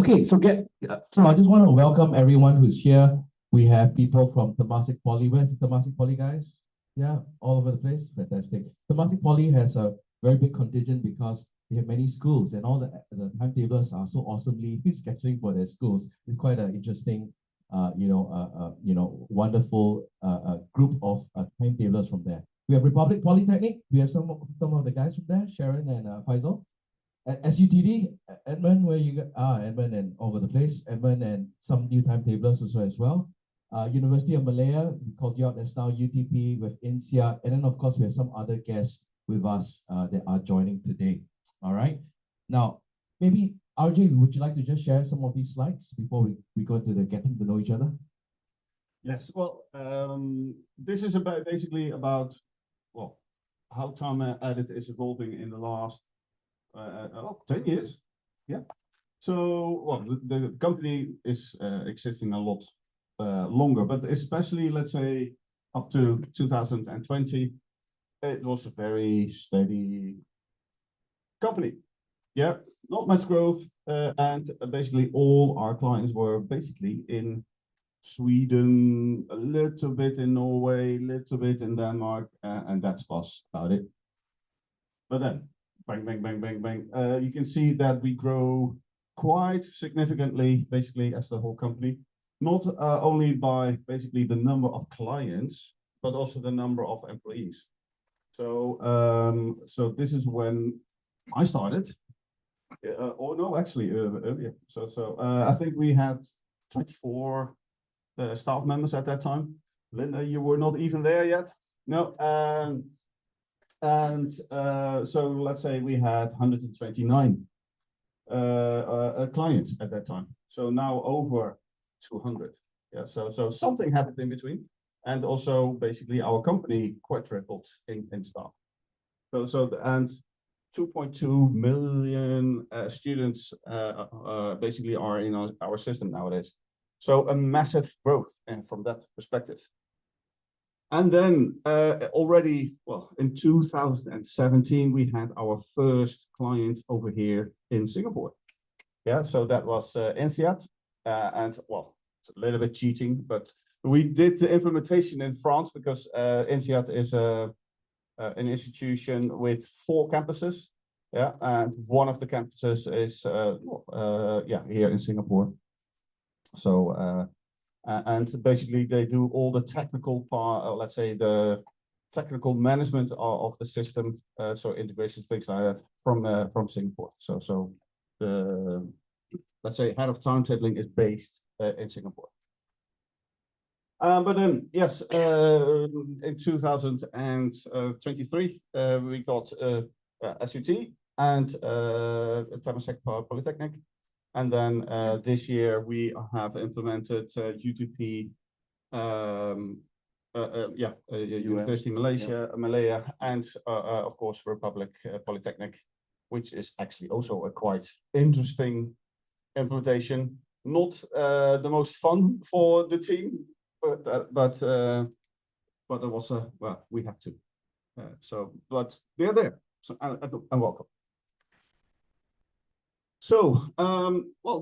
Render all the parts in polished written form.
Okay, so I just want to welcome everyone who's here. We have people from Temasek Poly. Where's the Temasek Poly guys? Yeah, all over the place. Fantastic. Temasek Poly has a very big contingent because they have many schools, and all the timetablers are so awesomely scheduling for their schools. It's quite an interesting, wonderful group of timetablers from there. We have Republic Polytechnic. We have some of the guys from there, Sharon and Faisal. SUTD, Edmund, where you got Edmund and all over the place, Edmund and some new timetablers also as well. University of Malaya, we called you out, that's now UTP with INSEAD, and then of course we have some other guests with us that are joining today. All right. Now, maybe RJ, would you like to just share some of these slides before we go into the getting to know each other? Yes, well, this is basically about how TimeEdit is evolving in the last 10 years. Yeah. So, the company is existing a lot longer, but especially, let's say, up to 2020, it was a very steady company. Yeah, not much growth, and basically all our clients were basically in Sweden, a little bit in Norway, a little bit in Denmark, and that's about it. But then, bang, bang, bang, bang, bang. You can see that we grow quite significantly, basically, as the whole company, not only by basically the number of clients, but also the number of employees. So, so this is when I started, or no, actually earlier. So I think we had 24 staff members at that time. Linda, you were not even there yet. No. So let's say we had 129 clients at that time. So now over 200. Yeah. So something happened in between, and also basically our company quadrupled in staff. And 2.2 million students basically are in our system nowadays. So a massive growth, and from that perspective. And then already, in 2017, we had our first client over here in Singapore. Yeah, so that was INSEAD. And it's a little bit cheating, but we did the implementation in France because INSEAD is an institution with 4 campuses. Yeah, and one of the campuses is here in Singapore. So and basically they do all the technical part, let's say the technical management of the system, so integration things like that from Singapore. So the let's say head of timetabling is based in Singapore. But then yes, in 2023 we got SUT and Temasek Polytechnic. And then this year we have implemented UTP, University of Malaysia, Malaya, and of course Republic Polytechnic, which is actually also a quite interesting implementation. Not the most fun for the team, but it was we have to. But they're there. So and welcome. So,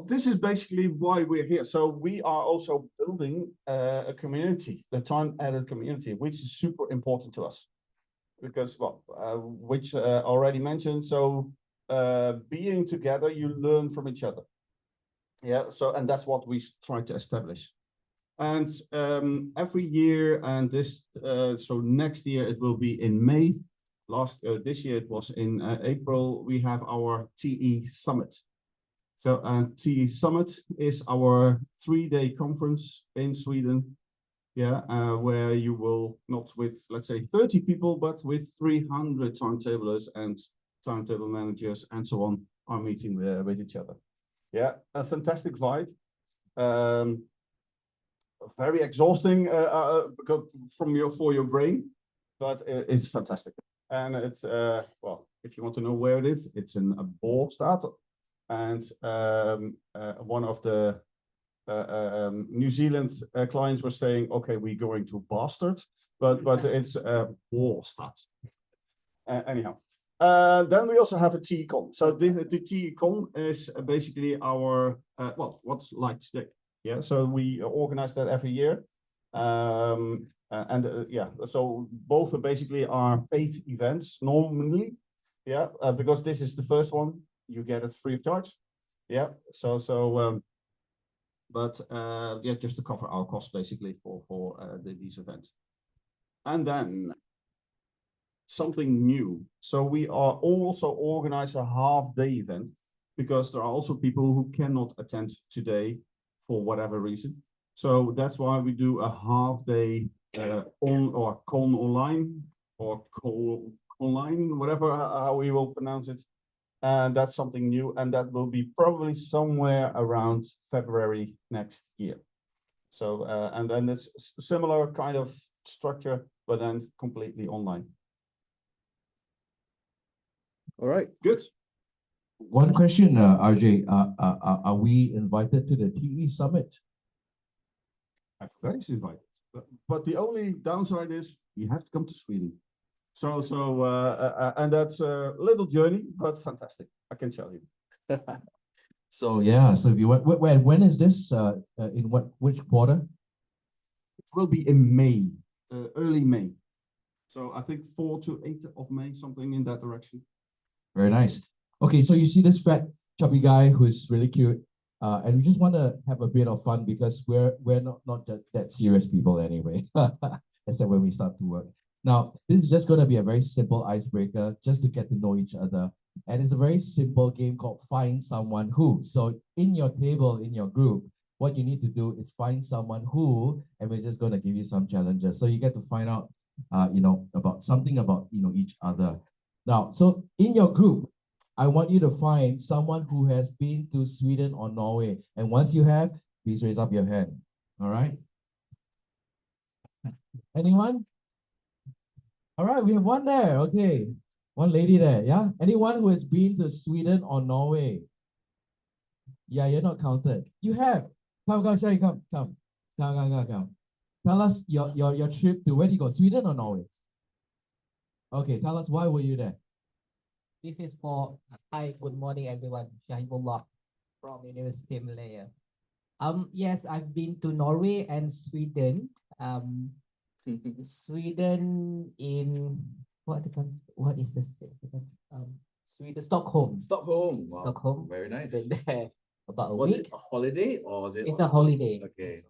this is basically why we're here. So we are also building a community, the TimeEdit community, which is super important to us. Because, which already mentioned, so being together, you learn from each other. Yeah, so, and that's what we try to establish. And every year, and this, so next year it will be in May. This year it was in April, we have our TE Summit. So TE Summit is our 3-day conference in Sweden, yeah, where you will not with, let's say, 30 people, but with 300 timetablers and timetable managers and so on are meeting with each other. Yeah, a fantastic vibe. Very exhausting for your brain, but it's fantastic. And it's if you want to know where it is, it's in Båstad, and one of the New Zealand clients was saying, "Okay, we're going to Bastard," but it's Båstad. Anyhow, Then we also have a TCon. So the TCon is basically our, well, what's like today. Yeah, so we organize that every year. Yeah, so both are basically are paid events normally. Yeah, because this is the first one, you get it free of charge. Yeah, but yeah, just to cover our costs basically for these events. And then something new. So we are also organize a half-day event because there are also people who cannot attend today for whatever reason. So that's why we do a half-day con online or call online, whatever how we will pronounce it. And that's something new, and that will be probably somewhere around February next year. So and then it's similar kind of structure, but then completely online. All right, good. One question, RJ, are we invited to the TE Summit? I forgot he's invited, but the only downside is you have to come to Sweden. So and that's a little journey, but fantastic, I can tell you. So yeah, so if you want, when is this? In which quarter? It will be in May, early May. So I think 4 to 8 of May, something in that direction. Very nice. Okay, so you see this fat, chubby guy who's really cute, and we just want to have a bit of fun because we're not that serious people anyway, except when we start to work. Now, this is just going to be a very simple icebreaker, just to get to know each other. And it's a very simple game called Find Someone Who. So in your table, in your group, what you need to do is find someone who, and we're just going to give you some challenges. So you get to find out, about something about, each other. Now, so in your group, I want you to find someone who has been to Sweden or Norway. And once you have, please raise up your hand. All right? Anyone? All right, we have one there. Okay. One lady there. Yeah. Anyone who has been to Sweden or Norway? Yeah, you're not counted. You have. Come, Sherry, come. Tell us your trip to where did you go? Sweden or Norway? Okay, tell us why were you there? This is for hi, good morning everyone. Shahibullah from University of Malaya. Yes, I've been to Norway and Sweden. Sweden in what is the state? Sweden, Stockholm. Stockholm. Wow. Stockholm. Very nice. Been there about a Was week. it a holiday or was it? It's a holiday. Okay.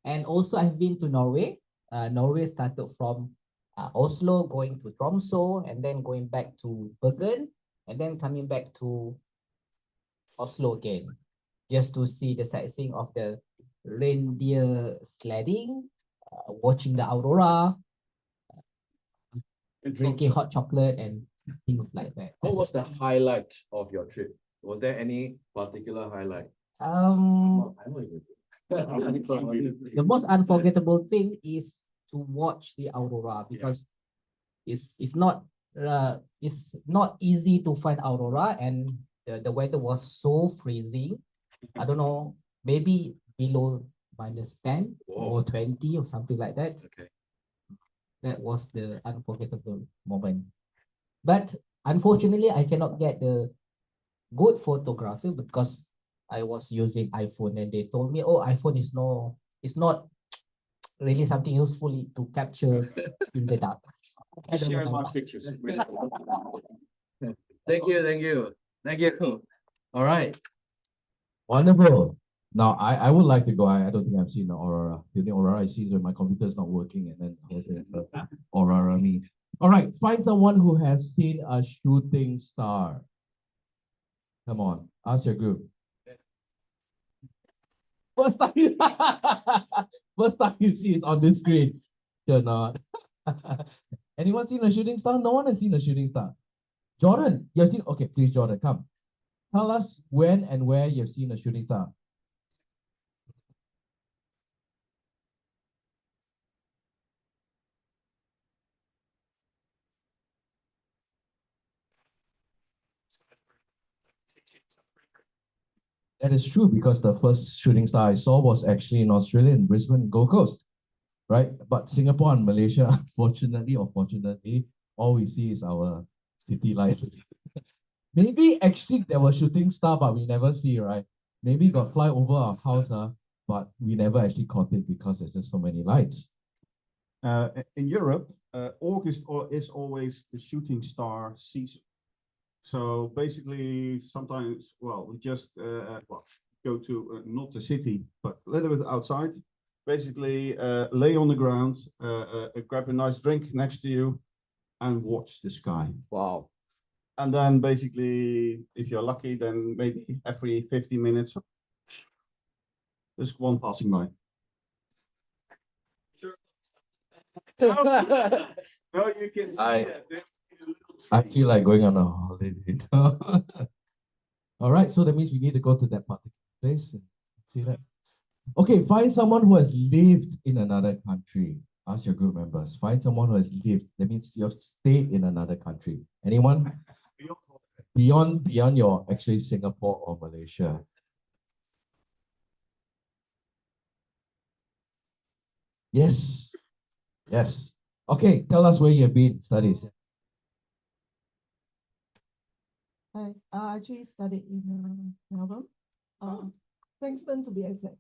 And also I've been to Norway. Norway started from Oslo, going to Tromsø, and then going back to Bergen, and then coming back to Oslo again, just to see the sightseeing of the reindeer sledding, watching the aurora, drinking hot chocolate and things like that. What was the highlight of your trip? Was there any particular highlight? I don't even the most unforgettable thing is to watch the aurora because it's not easy to find aurora, and the weather was so freezing. I don't know, maybe below -10 or 20 or something like that. Okay. That was the unforgettable moment. But unfortunately, I cannot get the good photography because I was using iPhone, and they told me, oh, iPhone is not really something useful to capture in the dark. I share my pictures. Thank you. All right. Wonderful. Now, I would like to go. I don't think I've seen the aurora. The only aurora I see is when my computer is not working, and then aurora me. All right, find someone who has seen a shooting star. Come on, ask your group. First time you see is on this screen. You're not. Anyone seen a shooting star? No one has seen a shooting star. Jordan, you've seen. Okay, please, Jordan, come. Tell us when and where you've seen a shooting star. That is true because the first shooting star I saw was actually in Australia, in Brisbane, Gold Coast, right? But Singapore and Malaysia, unfortunately or fortunately, all we see is our city lights. Maybe actually there was shooting star, but we never see, right? Maybe got fly over our house, but we never actually caught it because there's just so many lights. In Europe, August is always the shooting star season. So basically, sometimes, well, we just go to not the city, but a little bit outside. Basically, lay on the ground, grab a nice drink next to you, and watch the sky. Wow. And then basically, if you're lucky, then maybe every 15 minutes, there's one passing by. No, you can see that. I feel like going on a holiday. All right, so that means we need to go to that particular place and see that. Okay, find someone who has lived in another country. Ask your group members. Find someone who has lived. That means you've stayed in another country. Anyone? Beyond your actually Singapore or Malaysia. Yes. Yes. Okay, tell us where you've been studies. I actually studied in Melbourne, Frankston to be exact.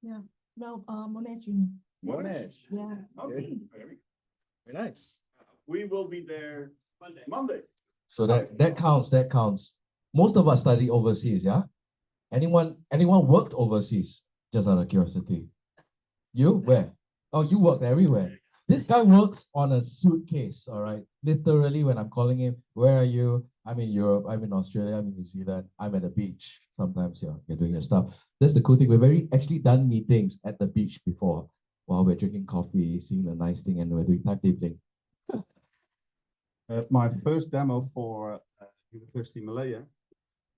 Yeah, Monash Uni. Monash. Yeah. Okay. Very nice. We will be there Monday. So that counts. That counts. Most of us study overseas. Yeah. Anyone worked overseas? Just out of curiosity. You where? Oh, you worked everywhere. This guy works on a suitcase. All right. Literally, when I'm calling him, where are you? I'm in Europe. I'm in Australia. I'm in New Zealand. I'm at the beach. Sometimes you're doing your stuff. That's the cool thing. We've actually done meetings at the beach before while we're drinking coffee, seeing the nice thing, and we're doing timetabling. My first demo for University Malaya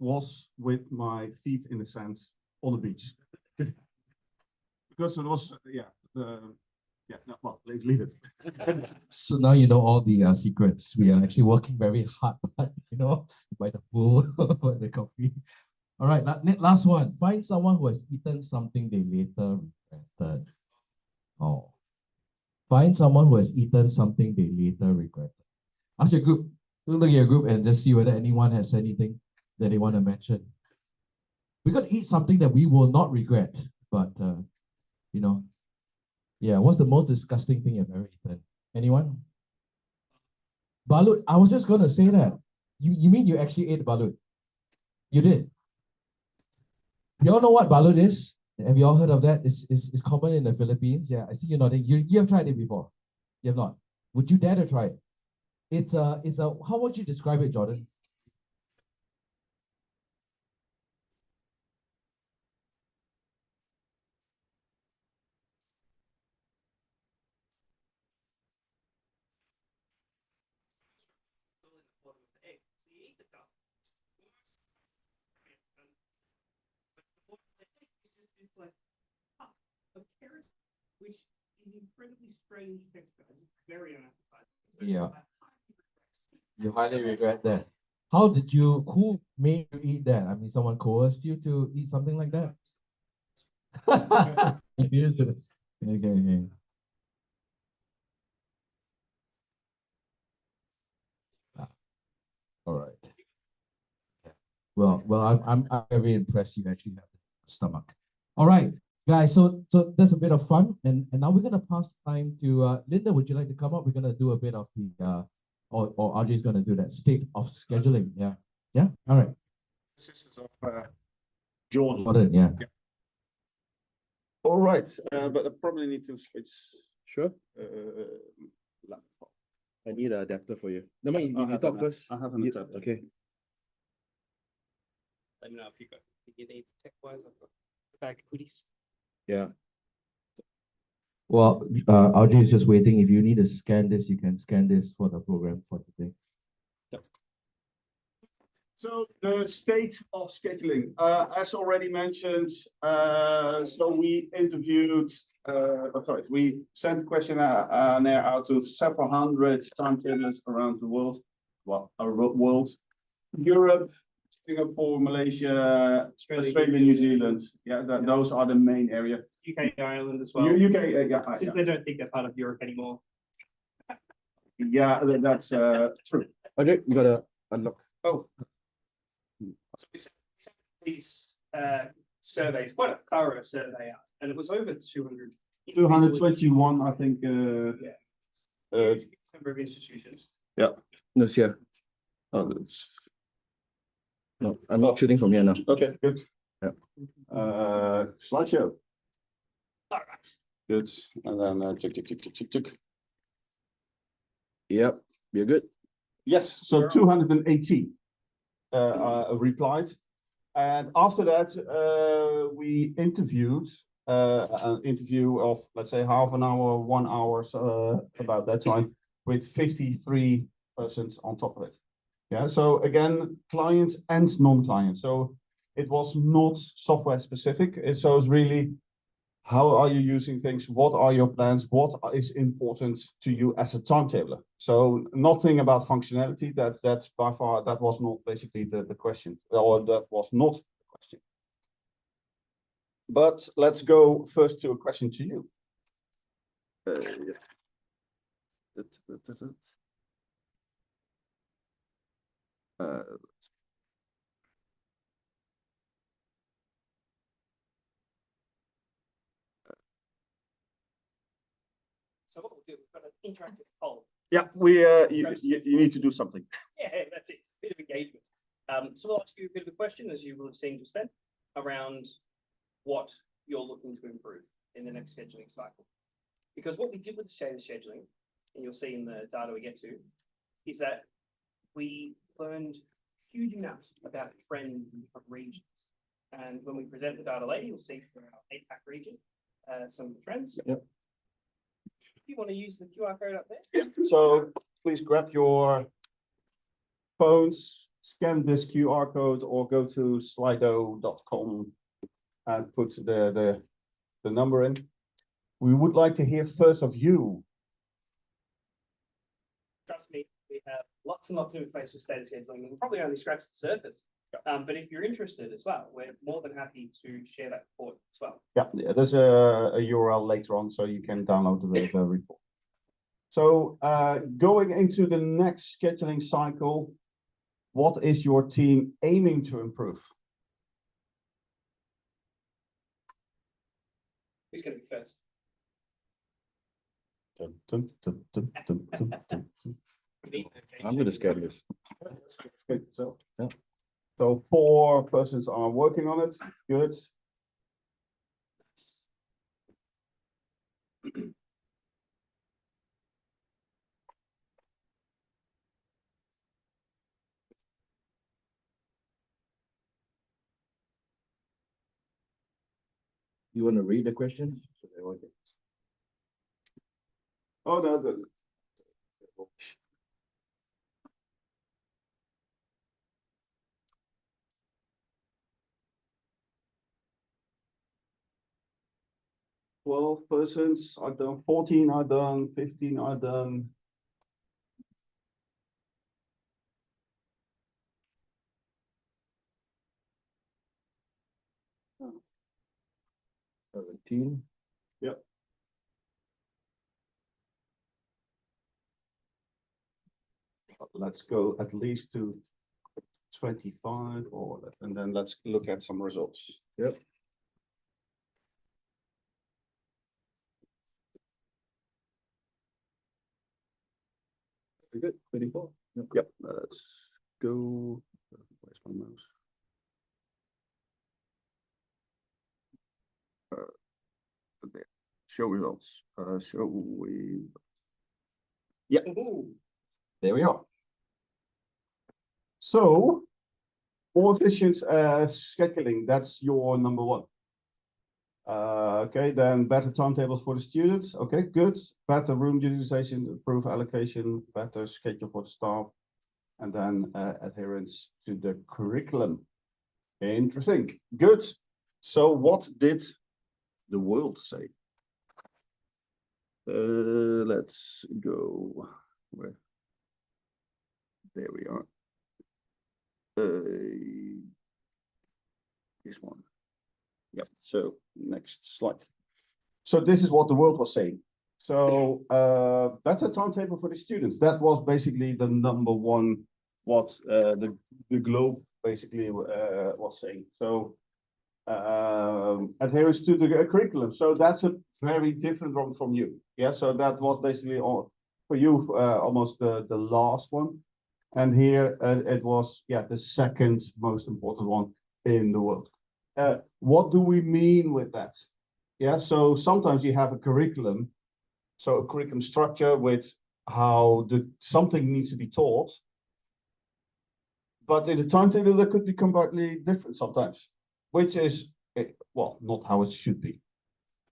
was with my feet in the sand on the beach. Because it was, well, leave it. So now you know all the secrets. We are actually working very hard, by the pool, by the coffee. All right, last one. Find someone who has eaten something they later regretted. Oh. Find someone who has eaten something they later regretted. Ask your group, look at your group and just see whether anyone has anything that they want to mention. We're going to eat something that we will not regret, but, yeah, what's the most disgusting thing you've ever eaten? Anyone? Balut. I was just going to say that. You mean you actually ate balut? You did? You all know what balut is? Have you all heard of that? It's common in the Philippines. Yeah, I see you nodding. You have tried it before? You have not? Would you dare to try it? It's a, how would you describe it, Jordan? Which is incredibly strange texture, very unappetizing. Yeah. You highly regret that. Who made you eat that? I mean, someone coerced you to eat something like that? Okay. All right. Well, I'm very impressed you actually have the stomach. All right, guys. So that's a bit of fun, and now we're gonna pass time to Linda. Would you like to come up? We're gonna do a bit of the or RJ's gonna do that state of scheduling. Yeah. Yeah. All right. Sisters of Jordan. Jordan, yeah. All right, but I probably need to switch. Sure. Laptop. I need an adapter for you. No, mind, you talk first. I have an adapter. Okay. Let me know if you get any tech-wise. I've got a bag of goodies. Yeah. Well, RJ is just waiting. If you need to scan this, you can scan this for the program for today. So the state of scheduling, as already mentioned, so we interviewed, we sent a questionnaire out to several hundred timetablers around the world, world, Europe, Singapore, Malaysia, Australia, New Zealand. Yeah, those are the main area. UK, Ireland as well. UK, yeah. Since they don't think they're part of Europe anymore. Yeah, that's true. Ajay, you gotta unlock. Oh, These surveys, quite a thorough survey, and it was over 200. 221, I think. Number of institutions. No, it's here. Oh, No, I'm not shooting from here now. okay, good. Yeah. Slideshow. All right. Good. And then tick, tick, tick, tick, tick, tick. Yep, we're good. Yes, so 218 replied. And after that, we interviewed an interview of, let's say, half an hour, 1 hour, about that time, with 53 persons on top of it. Yeah, so again, clients and non-clients. So it was not software specific. So it's really, how are you using things? What are your plans? What is important to you as a timetabler? So nothing about functionality. That's by far, that was not basically the question, or that was not the question. But let's go first to a question to you. Yeah. So what we'll do, we've got an interactive poll. Yeah, you need to do something. Yeah, that's it. Bit of engagement. So we'll ask you a bit of a question, as you will have seen just then, around what you're looking to improve in the next scheduling cycle. Because what we did with the scheduling, and you'll see in the data we get to, is that we learned huge amounts about trends in different regions. And when we present the data later, you'll see for our APAC region, some of the trends. Yep. If you want to use the QR code up there. So please grab your phones, scan this QR code, or go to slido.com and put the number in. We would like to hear first of you. Trust me, we have lots and lots of information for status scheduling. We'll probably only scratch the surface. But if you're interested as well, we're more than happy to share that report as well. Yeah, there's a URL later on, so you can download the report. So going into the next scheduling cycle, what is your team aiming to improve? Who's going to be first? Dun, dun, dun, dun, dun, dun, dun, dun. I'm gonna scan this. Okay, so Yeah. So 4 persons are working on it. Good. You wanna read the questions? Oh no, Twelve persons are done, 14 are done, 15 are done. Oh. 17. Yep. Let's go at least to 25 and then let's look at some results. Yep. Very good. 24. Yep, let's go. Where's my mouse? Okay, show results. So we. Yeah, there we are. So, more efficient scheduling, that's your number 1. Okay, then better timetables for the students. Okay, good. Better room utilization, improve allocation, better schedule for the staff, and then adherence to the curriculum. Interesting. Good. So what did the world say? Let's go where? There we are. This one. Yep. So next slide. So this is what the world was saying. So that's a timetable for the students. That was basically the number 1 what the globe basically was saying. So adherence to the curriculum. So that's a very different one from you. Yeah, so that was basically all for you, almost the last one. And here it was, yeah, the second most important one in the world. What do we mean with that? Yeah, so sometimes you have a curriculum, so a curriculum structure with how something needs to be taught. But in the timetable, that could be completely different sometimes, which is, well, not how it should be.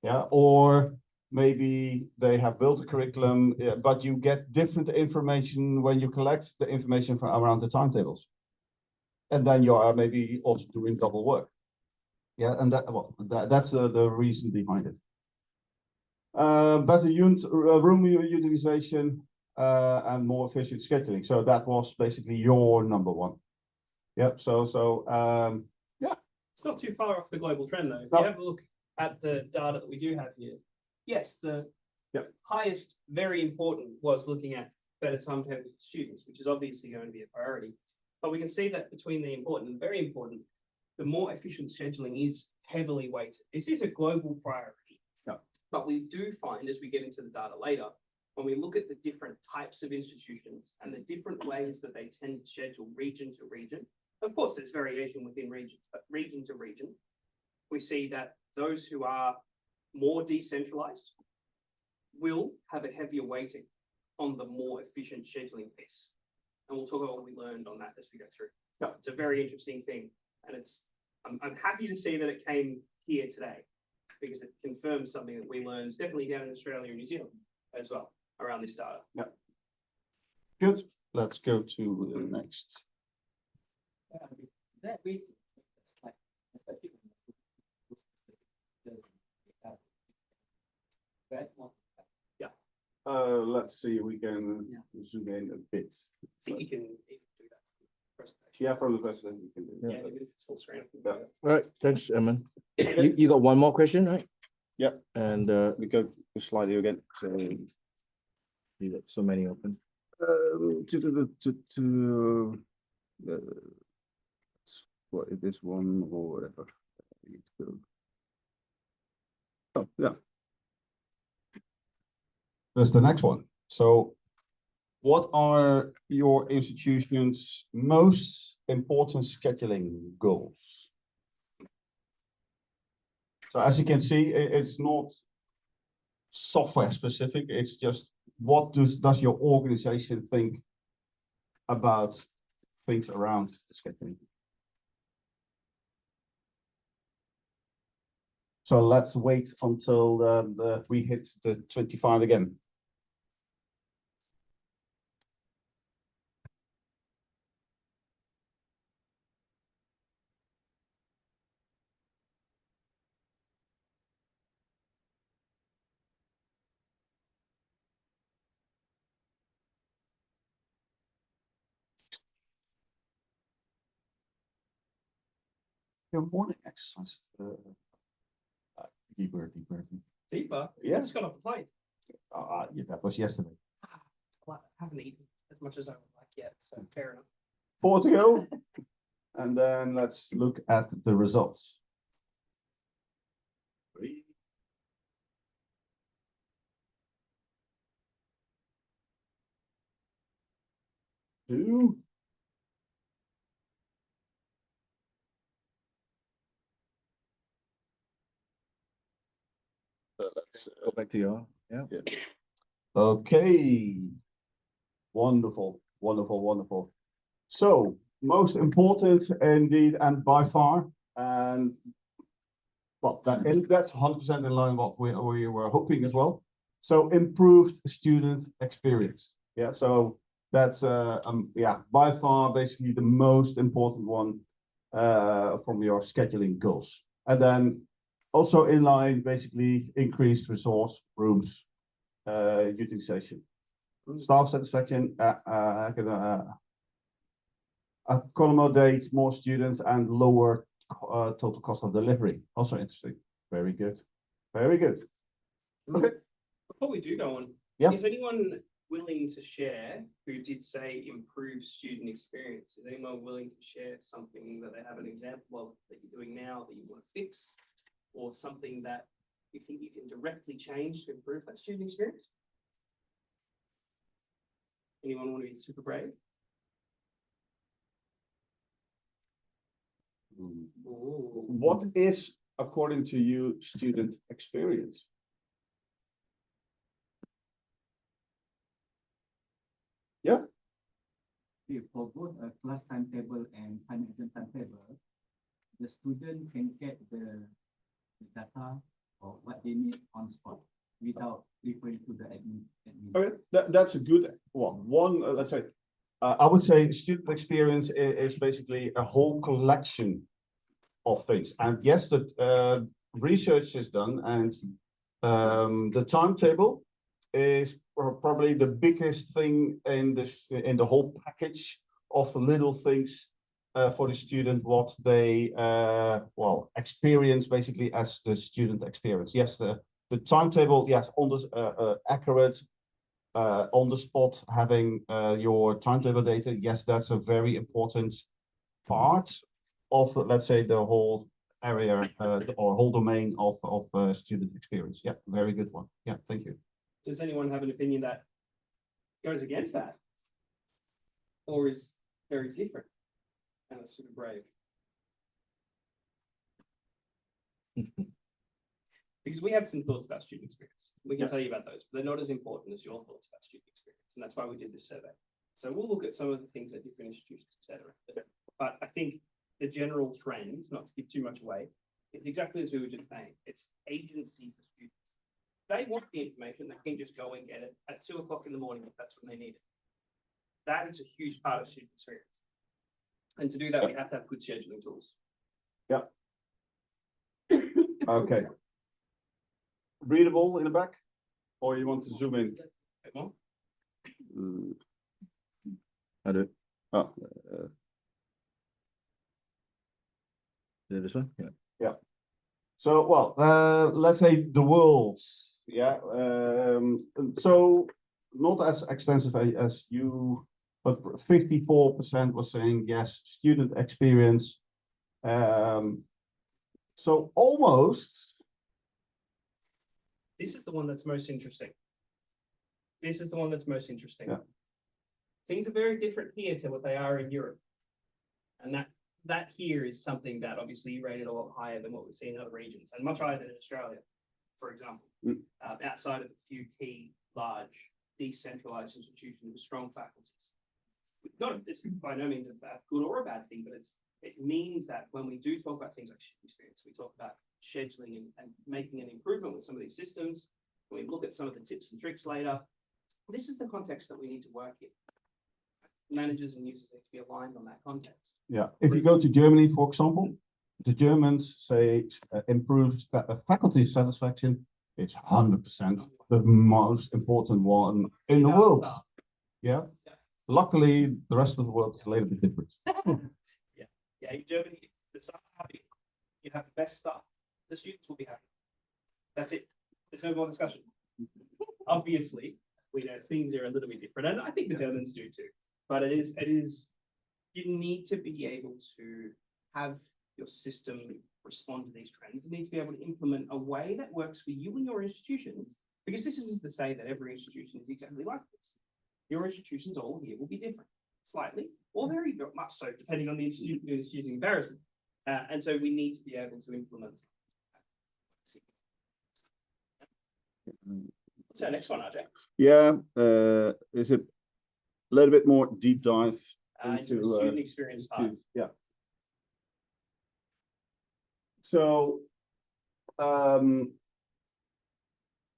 Yeah, or maybe they have built a curriculum, but you get different information when you collect the information from around the timetables. And then you are maybe also doing double work. Yeah, and that's the reason behind it. Better room utilization and more efficient scheduling. So that was basically your number one. Yep. So yeah. It's not too far off the global trend though. If No. you have a look at the data that we do have here, yes, the highest, very important, was looking at better timetables for students, which is obviously going to be a priority. But we can see that between the important and very important, the more efficient scheduling is heavily weighted. This is a global priority. Yeah. But we do find, as we get into the data later, when we look at the different types of institutions and the different ways that they tend to schedule region to region, of course, there's variation within regions, but region to region, we see that those who are more decentralized will have a heavier weighting on the more efficient scheduling piece. And we'll talk about what we learned on that as we go through. Yeah. It's a very interesting thing. And I'm happy to see that it came here today because it confirms something that we learned definitely down in Australia and New Zealand as well around this data. Yeah. Good. Let's go to the next. That we Let's see, we can zoom in a bit. I think you can even do that. Presentation. Yeah, from the president, we can do Yeah, that. even if it's full screen. I can do Yeah. that. All right, thanks, Edmund. You got one more question, right? Yeah. And We go to slide here again. So, you got so many open. what is this one or whatever? Oh, yeah. That's the next one. So what are your institution's most important scheduling goals? So as you can see, it's not software specific. It's just what does your organization think about things around scheduling? So let's wait until we hit the 25 again. Your morning exercise. Deeper. Deeper? Yeah. I just got off the plane. Yeah, that was yesterday. Well, I haven't eaten as much as I would like yet, so fair enough. 4 to go. And then let's look at the results. 3. 2. Let's go back to your, yeah. Okay. Wonderful. So most important indeed, and by far, and well, that's 100% in line with what we were hoping as well. So improved student experience. Yeah. So that's by far basically the most important one from your scheduling goals. And then also in line, basically increased resource rooms utilization. Staff satisfaction, accommodate more students and lower total cost of delivery. Also interesting. Very good. Okay. Before we do go on, Yeah. is anyone willing to share who did say improve student experience? Is anyone willing to share something that they have an example of that you're doing now that you want to fix, or something that you think you can directly change to improve that student experience? Anyone want to be super brave? Ooh. What is, according to you, student experience? Yeah. For both a class timetable and financial timetable, the student can get the data or what they need on spot without referring to the admin. Okay, that's a good one. Let's say, I would say student experience is basically a whole collection of things. And yes, the research is done, and the timetable is probably the biggest thing in the whole package of little things for the student, what they experience basically as the student experience. Yes, the timetable, yes, on the accurate, on the spot, having your timetable data. Yes, that's a very important part of, let's say, the whole area or whole domain of student experience. Yeah, very good one. Yeah, thank you. Does anyone have an opinion that goes against that, or is very different and is super brave? Because we have some thoughts about student experience. We can tell you about those, but they're not as important as your thoughts about student experience. And that's why we did this survey. So we'll look at some of the things at different institutions, etc. But I think the general trend, not to give too much away, is exactly as we were just saying. It's agency for students. They want the information, they can just go and get it at 2 o'clock in the morning if that's when they need it. That is a huge part of student experience. And to do that, we have to have good scheduling tools. Yeah. Okay. Readable in the back, or you want to zoom in? Bit more. I do. Oh, This one? Yeah. so, well, let's say the world. Yeah. So not as extensive as you, but 54% was saying yes, student experience. So almost. This is the one that's most interesting. This is the one that's most interesting. Yeah. Things are very different here to what they are in Europe. And that here is something that obviously rated a lot higher than what we see in other regions, and much higher than in Australia, for example. Outside of a few key, large, decentralized institutions with strong faculties. It's by no means a good or a bad thing, but it means that when we do talk about things like student experience, we talk about scheduling and making an improvement with some of these systems. When we look at some of the tips and tricks later, this is the context that we need to work in. Managers and users need to be aligned on that context. Yeah, if you go to Germany, for example, the Germans say improves faculty satisfaction. It's 100% the most important one in the world. Yeah. Luckily, the rest of the world is a little bit different. Yeah, in Germany, if the staff are happy, you have the best staff, the students will be happy. That's it. There's no more discussion. Obviously, we know things are a little bit different, and I think the Germans do too. But it is, you need to be able to have your system respond to these trends. You need to be able to implement a way that works for you and your institution, because this isn't to say that every institution is exactly like this. Your institutions all here will be different, slightly, or very much so, depending on the institution comparison. And so we need to be able to implement. What's our next one, RJ? Yeah, is it a little bit more deep dive Into the student experience part. Yeah. So,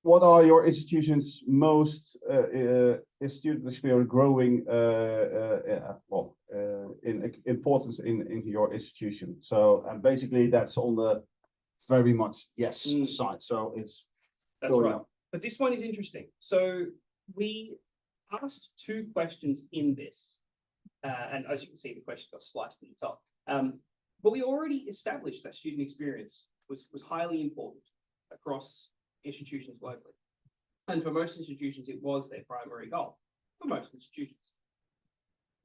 what are your institutions most is student experience growing in importance in your institution? So, and basically that's on the very much yes side. So that's right. Up. But this one is interesting. So we asked 2 questions in this, and as you can see, the question got spliced in the top. But we already established that student experience was highly important across institutions globally. And for most institutions, it was their primary goal. for most institutions.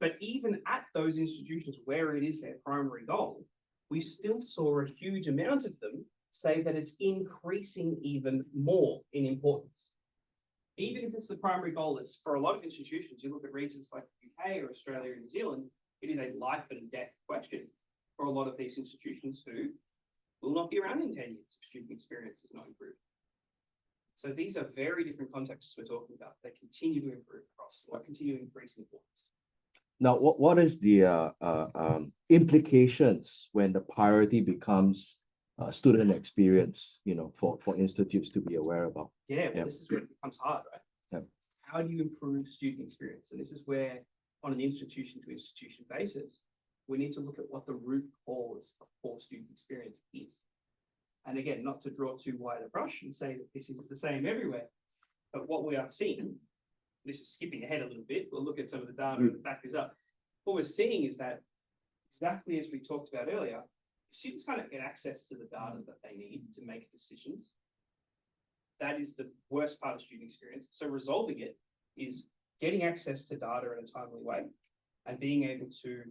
But even at those institutions where it is their primary goal, we still saw a huge amount of them say that it's increasing even more in importance. Even if it's the primary goal, it's for a lot of institutions, you look at regions like the UK or Australia and New Zealand, it is a life and death question for a lot of these institutions who will not be around in 10 years if student experience is not improved. So these are very different contexts we're talking about. They continue to improve across or continue to increase in importance. Now, what is the implications when the priority becomes student experience, for institutes to be aware about? Yeah, well, this is where it becomes hard, right? Yep. How do you improve student experience? And this is where, on an institution to institution basis, we need to look at what the root cause of poor student experience is. And again, not to draw too wide a brush and say that this is the same everywhere, but what we are seeing, this is skipping ahead a little bit, we'll look at some of the data and back this up. What we're seeing is that, exactly as we talked about earlier, students kind of get access to the data that they need to make decisions. That is the worst part of student experience. So resolving it is getting access to data in a timely way and being able to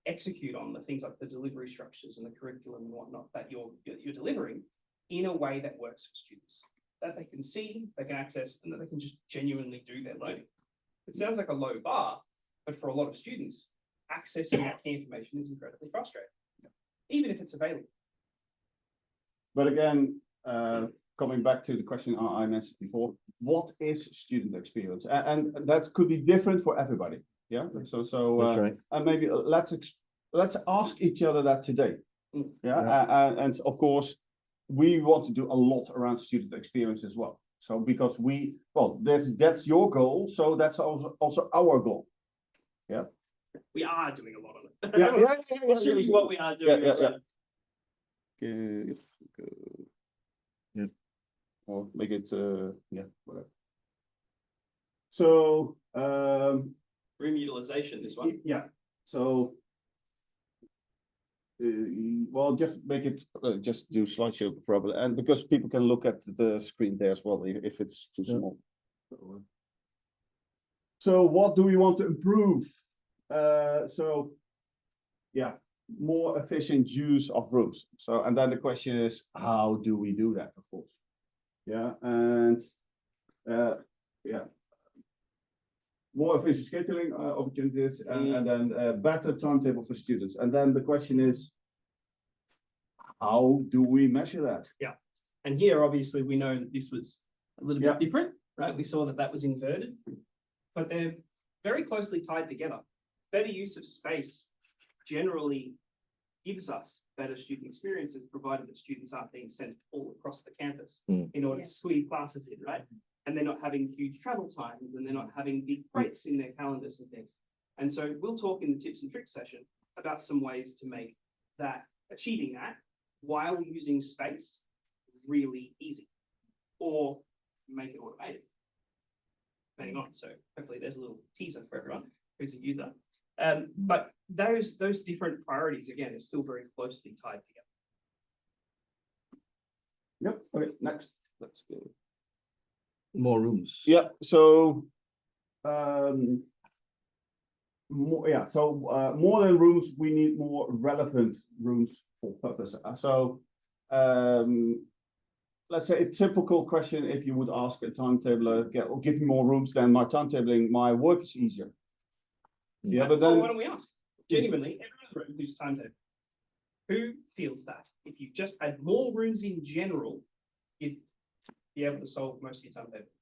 execute on the things like the delivery structures and the curriculum and whatnot that you're delivering in a way that works for students, that they can see, they can access, and that they can just genuinely do their learning. It sounds like a low bar, but for a lot of students, accessing that key information is incredibly frustrating, even if it's available. But again, coming back to the question I mentioned before, what is student experience? And that could be different for everybody. Yeah. So That's right. and maybe let's ask each other that today. Yeah. And of course, we want to do a lot around student experience as well. So because that's your goal, so that's also our goal. Yeah. We are doing a lot on it. Yeah. This is what we are doing. Good. Yeah. Or make it whatever. So Room utilization, this one. yeah. So well, just make it just do slideshow probably, and because people can look at the screen there as well if it's too small. So what do we want to improve? So yeah, more efficient use of rooms. So and then the question is, how do we do that? Of course, yeah, and yeah. More efficient scheduling opportunities and then better timetable for students. And then the question is, how do we measure that? Yeah. And here, obviously, we know that this was a little bit different, right? We saw that that was inverted, but they're very closely tied together. Better use of space generally gives us better student experiences, provided that students aren't being sent all across the campus in order to squeeze classes in, right? And they're not having huge travel times and they're not having big breaks in their calendars and things. And so we'll talk in the tips and tricks session about some ways to make that, achieving that while using space really easy, or make it automated, depending on. So hopefully there's a little teaser for everyone who's a user. But those different priorities, again, are still very closely tied together. Yep. Okay, next. Let's go. More rooms. Yeah, so more than rooms, we need more relevant rooms for purpose. So let's say a typical question, if you would ask a timetabler, give me more rooms, then my timetabling, my work is easier. Yeah, but then why don't we ask genuinely everyone in the room who's timetable, who feels that if you just had more rooms in general, you'd be able to solve most of your timetable?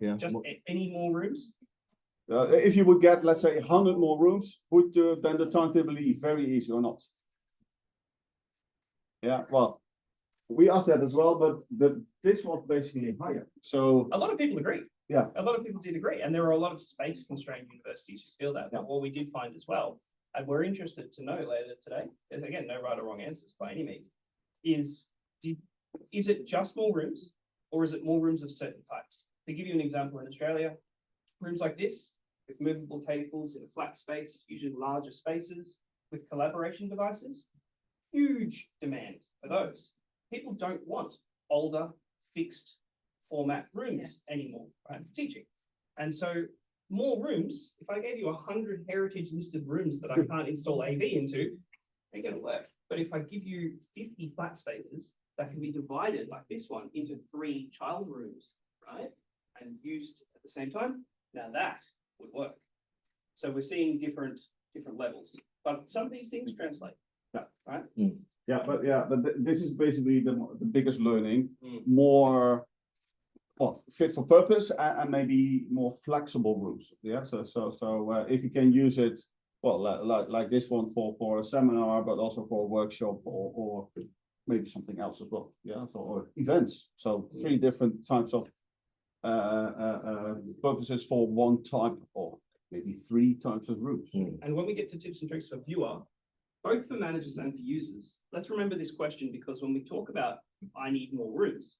Yeah. Just any more rooms? if you would get, let's say, 100 more rooms, would then the timetable be very easy or not? Yeah, well, we asked that as well, but this was basically higher. So A lot of people agree. Yeah. A lot of people did agree, and there are a lot of space constrained universities who feel that. But what we did find as well, and we're interested to know later today, and again, no right or wrong answers by any means, is it just more rooms, or is it more rooms of certain types? To give you an example, in Australia, rooms like this, with movable tables in a flat space, usually larger spaces, with collaboration devices, huge demand for those. People don't want older, fixed, format rooms anymore, right, for teaching. And so more rooms, if I gave you 100 heritage listed rooms that I can't install AV into, ain't gonna work. But if I give you 50 flat spaces that can be divided like this one into 3 child rooms, right, and used at the same time, now that would work. So we're seeing different levels, but some of these things translate. Yeah. Right. Yeah, but this is basically the biggest learning. Mm. More, well, fit for purpose and maybe more flexible rooms. Yeah, so if you can use it, well, like this one for a seminar, but also for a workshop or maybe something else as well. Yeah, so or events. So 3 different types of purposes for one type, or maybe 3 types of rooms. And when we get to tips and tricks for viewer, both for managers and for users, let's remember this question, because when we talk about I need more rooms,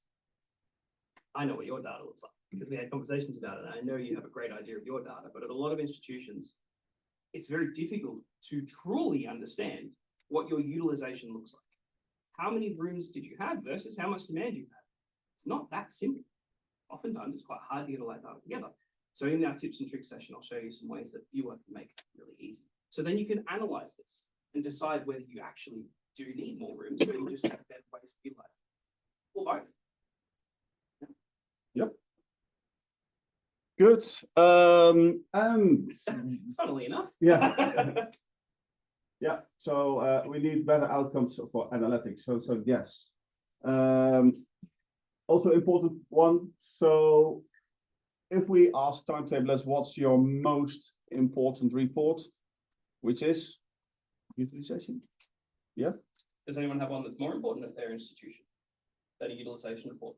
I know what your data looks like because we had conversations about it. And I know you have a great idea of your data, but at a lot of institutions, it's very difficult to truly understand what your utilization looks like. How many rooms did you have versus how much demand you had? It's not that simple. Oftentimes, it's quite hard to get all that data together. So in our tips and tricks session, I'll show you some ways that viewer can make it really easy. So then you can analyze this and decide whether you actually do need more rooms or you just have better ways to utilize it. Or both. Yep. Good. And Funnily enough. yeah. Yeah. So we need better outcomes for analytics. So yes. Also important one. So if we ask timetablers, what's your most important report, which is utilization? Yeah. Does anyone have one that's more important at their institution than a utilization report?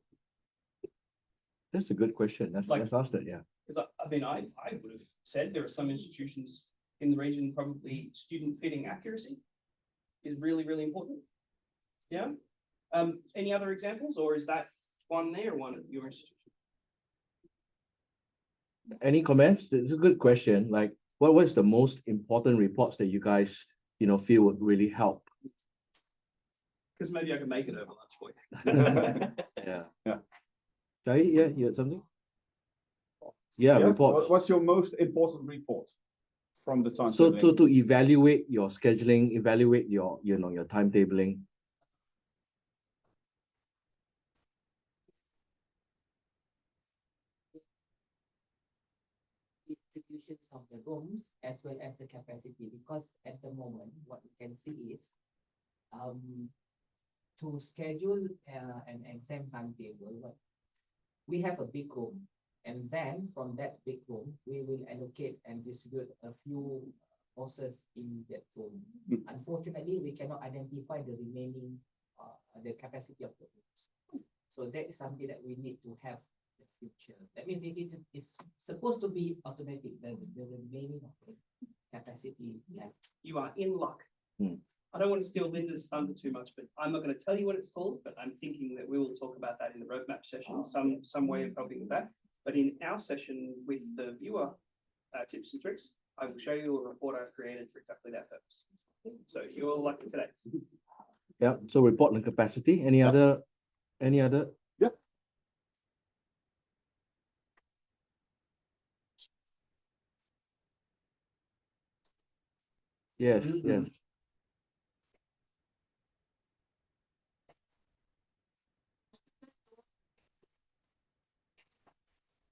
That's a good question. Let's ask that, yeah. Because I mean, I would have said there are some institutions in the region, probably student fitting accuracy is really, really important. Yeah. Any other examples, or is that one there, one at your institution? Any comments? It's a good question. Like, what's the most important reports that you guys, feel would really help? Because maybe I can make it over lunch for you. Yeah. Yeah. Shai, yeah, you had something? Yeah, reports. What's your most important report from the time? So to evaluate your scheduling, evaluate your, your timetabling. Distributions of the rooms as well as the capacity, because at the moment what we can see is to schedule an exam timetable, we have a big room, and then from that big room we will allocate and distribute a few courses in that room. Unfortunately, we cannot identify the remaining the capacity of the rooms, so that is something that we need to have in the future. That means it's supposed to be automatic, the remaining of the capacity left. You are in luck. I don't want to steal Linda's thunder too much, but I'm not going to tell you what it's called, but I'm thinking that we will talk about that in the roadmap session, some way of helping with that. But in our session with the viewer tips and tricks, I will show you a report I've created for exactly that purpose. So you're lucky today. Yeah. So report on capacity. Any other? Yep. Yes, yes.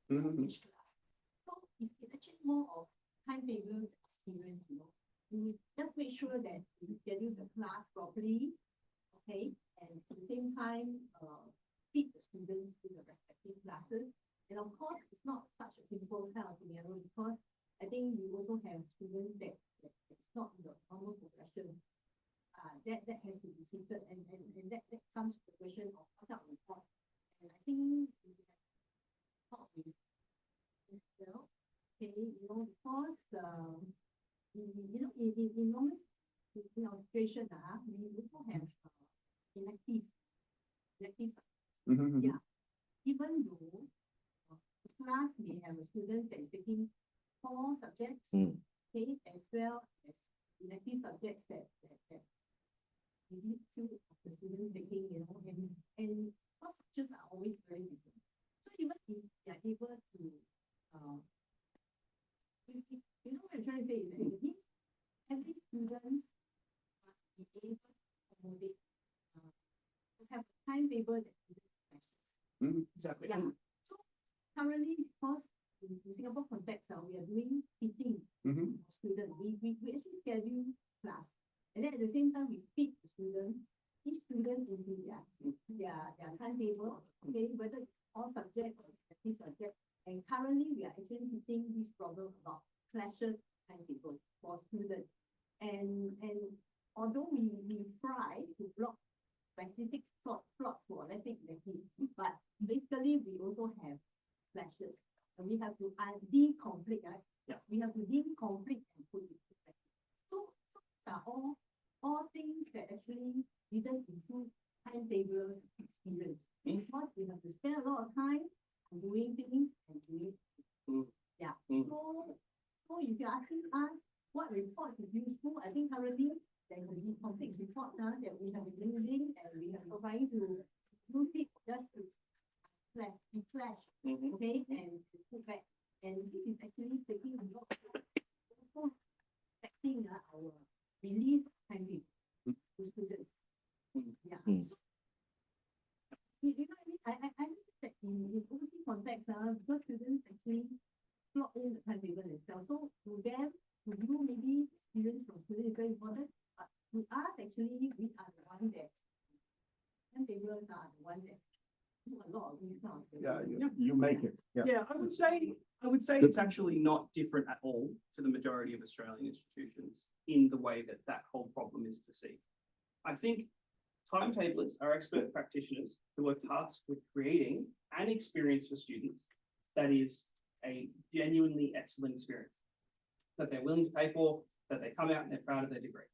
So it's actually more of timetable experience, You just make sure that you schedule the class properly, okay, and at the same time, feed the students to the respective classes. And of course, it's not such a simple kind of scenario, because I think you also have students that it's not in the normal progression. That has to be treated, and that comes to the question of what type of report. And I think we have talked with well, okay, because in normal situation, we also have elective. Yeah. Even though the class may have a student that is taking 4 subjects, okay, as well as elective subjects that maybe 2 of the students taking, and structures are always very different. So timetable that Exactly. yeah. So currently, because in Singapore context, we are doing teaching Mhm. students. We actually schedule class, and then at the same time we feed the students, each student into their timetable. Okay, whether it's all subject or elective subject. And currently, we are actually hitting this problem about clashes timetable for students. And although we try to block specific slots for let's say elective, but basically we also have clashes. And we have to de-conflict, right? Yeah. We have to de-conflict and put it perspective. So are all things that actually didn't improve timetable experience. Because we have to spend a lot of time on doing things and doing yeah. So if you're asking us what report is useful, I think currently there will be conflict report now that we have been using and we have trying to use it just to flash, okay, and put back. And this is actually taking a lot of also affecting our release timing to students. Yeah. You know what I mean? I think that in overseas context, because students actually plot in the timetable themselves. So to them, to you, maybe experience from students is very important. But to us, actually, we are the one that timetables are the one that do a lot of these kind of things. You make it. Yeah, I would say it's actually not different at all to the majority of Australian institutions in the way that that whole problem is perceived. I think timetablers are expert practitioners who are tasked with creating an experience for students that is a genuinely excellent experience, that they're willing to pay for, that they come out and they're proud of their degree.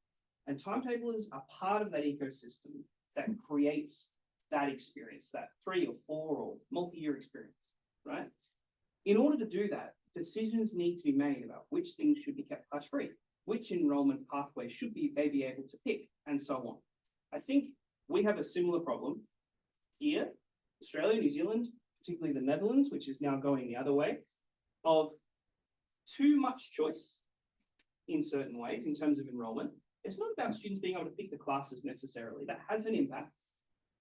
And timetablers are part of that ecosystem that creates that experience, that 3 or 4 or multi-year experience, right? In order to do that, decisions need to be made about which things should be kept clash-free, which enrollment pathway should they be able to pick, and so on. I think we have a similar problem here, Australia, New Zealand, particularly the Netherlands, which is now going the other way, of too much choice in certain ways in terms of enrollment. It's not about students being able to pick the classes necessarily. That has an impact,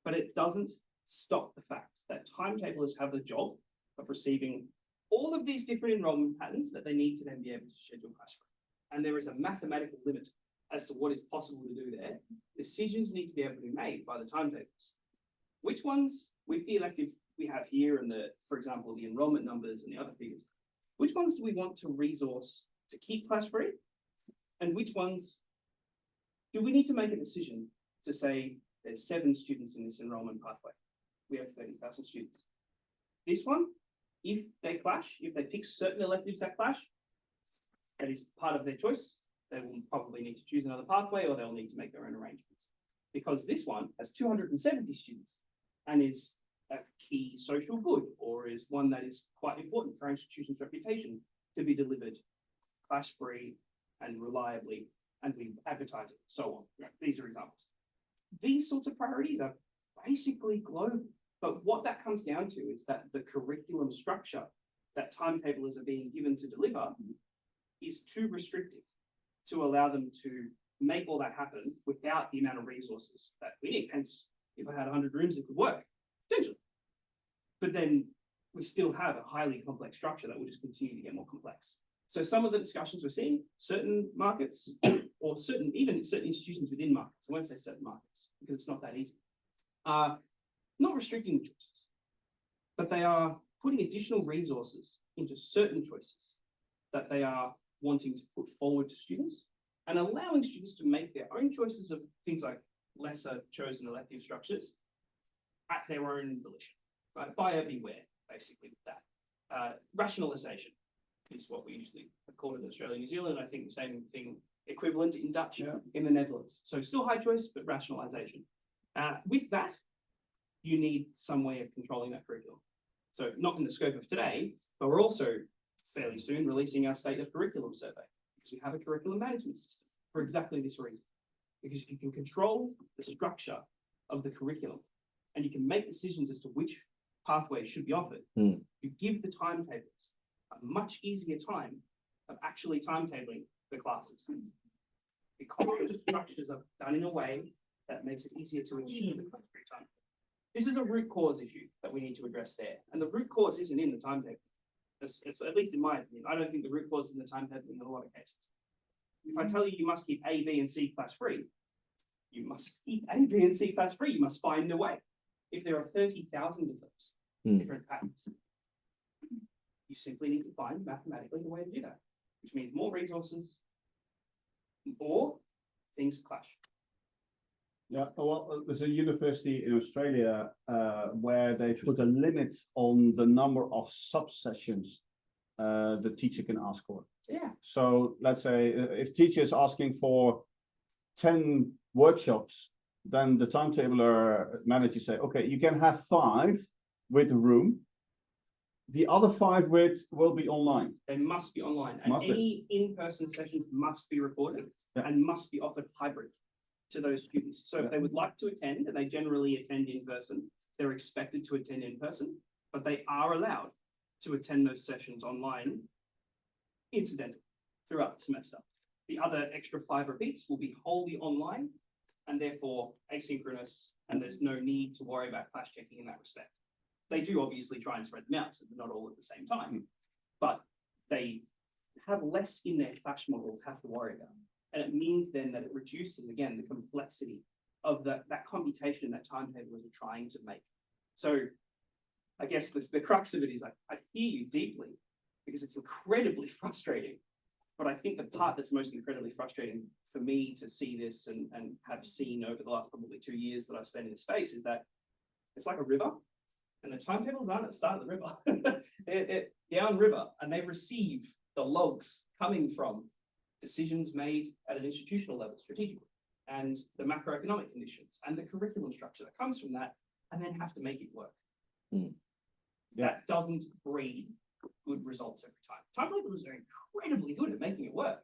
but it doesn't stop the fact that timetablers have the job of receiving all of these different enrollment patterns that they need to then be able to schedule class-free. And there is a mathematical limit as to what is possible to do there. Decisions need to be able to be made by the timetables. Which ones, with the elective we have here and for example, the enrollment numbers and the other figures, which ones do we want to resource to keep class-free? And which ones do we need to make a decision to say there's 7 students in this enrollment pathway? We have 30,000 students. This one, if they clash, if they pick certain electives that clash, that is part of their choice. They will probably need to choose another pathway or they'll need to make their own arrangements. Because this one has 270 students and is a key social good or is one that is quite important for our institution's reputation to be delivered clash-free and reliably, and we advertise it, so on. Right? These are examples. These sorts of priorities are basically global, but what that comes down to is that the curriculum structure that timetablers are being given to deliver is too restrictive to allow them to make all that happen without the amount of resources that we need. Hence, if I had 100 rooms, it could work, potentially. But then we still have a highly complex structure that will just continue to get more complex. So some of the discussions we're seeing, certain markets or even certain institutions within markets, I won't say certain markets because it's not that easy, are not restricting choices, but they are putting additional resources into certain choices that they are wanting to put forward to students and allowing students to make their own choices of things like lesser chosen elective structures at their own volition, right? Buyer beware, basically, with that. Rationalization is what we usually have called it in Australia and New Zealand. I think the same thing equivalent in Dutch in the Netherlands. So still high choice, but rationalization. With that, you need some way of controlling that curriculum. So not in the scope of today, but we're also fairly soon releasing our state of curriculum survey because we have a curriculum management system for exactly this reason. Because if you can control the structure of the curriculum and you can make decisions as to which pathways should be offered, you give the timetables a much easier time of actually timetabling the classes. Because the structures are done in a way that makes it easier to achieve the class-free time. This is a root cause issue that we need to address there. And the root cause isn't in the timetable. It's, at least in my opinion. I don't think the root cause is in the timetable in a lot of cases. If I tell you you must keep A, B, and C class free, you must keep A, B, and C class free. You must find a way. If there are 30,000 of those different patterns, you simply need to find mathematically the way to do that, which means more resources or things clash. Yeah, well, there's a university in Australia where they put a limit on the number of subsessions the teacher can ask for. Yeah. So let's say if teacher is asking for 10 workshops, then the timetabler manager say, okay, you can have 5 with a room. The other 5 will be online. They must be online, and any in-person sessions must be recorded and must be offered hybrid to those students. So if they would like to attend, and they generally attend in person, they're expected to attend in person, but they are allowed to attend those sessions online incidentally throughout the semester. The other extra 5 repeats will be wholly online and therefore asynchronous, and there's no need to worry about class checking in that respect. They do obviously try and spread them out, so they're not all at the same time, but they have less in their clash model to have to worry about. And it means then that it reduces, again, the complexity of that computation that timetablers are trying to make. So I guess the crux of it is I hear you deeply because it's incredibly frustrating. But I think the part that's most incredibly frustrating for me to see this and have seen over the last probably 2 years that I've spent in this space is that it's like a river, and the timetables aren't at the start of the river. they're downriver, and they receive the logs coming from decisions made at an institutional level strategically, and the macroeconomic conditions and the curriculum structure that comes from that, and then have to make it work. That doesn't breed good results every time. Timetablers are incredibly good at making it work,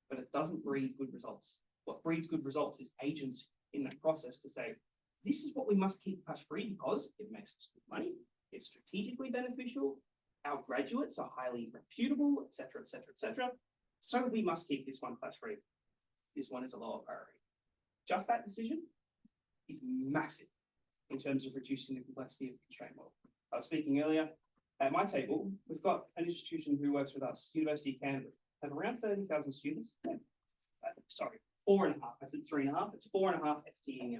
but it doesn't breed good results. What breeds good results is agency in that process to say, this is what we must keep class free because it makes us good money, it's strategically beneficial, our graduates are highly reputable, etc., etc., etc. So we must keep this one class free. This one is a lower priority. Just that decision is massive in terms of reducing the complexity of the constraint model. I was speaking earlier, at my table, we've got an institution who works with us, University of Canberra, have around 30,000 students. Sorry, 4.5, I said 3.5, it's 4.5 FTE now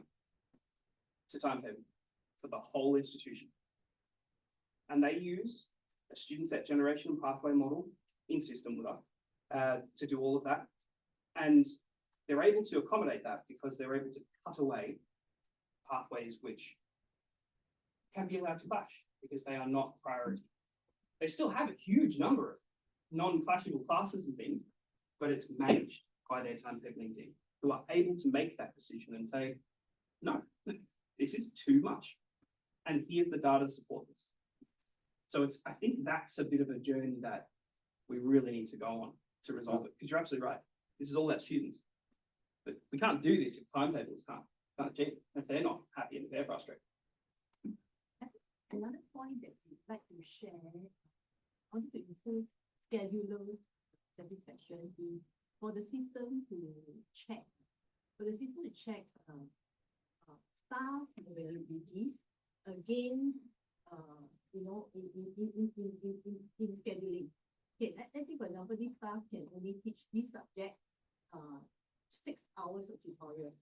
to timetable for the whole institution. And they use a student set generation pathway model in system with us to do all of that. And they're able to accommodate that because they're able to cut away pathways which can be allowed to clash because they are not priority. They still have a huge number of non-clashable classes and things, but it's managed by their timetabling team who are able to make that decision and say, no, this is too much. And here's the data to support this. So I think that's a bit of a journey that we really need to go on to resolve it, because you're absolutely right. This is all about students. But we can't do this if timetables can't achieve, if they're not happy and if they're frustrated. Another point that we'd like to share, I want to improve schedulers satisfaction is for the system to check, staff availabilities against, in scheduling. Okay, let's say for example, this staff can only teach this subject 6 hours of tutorials.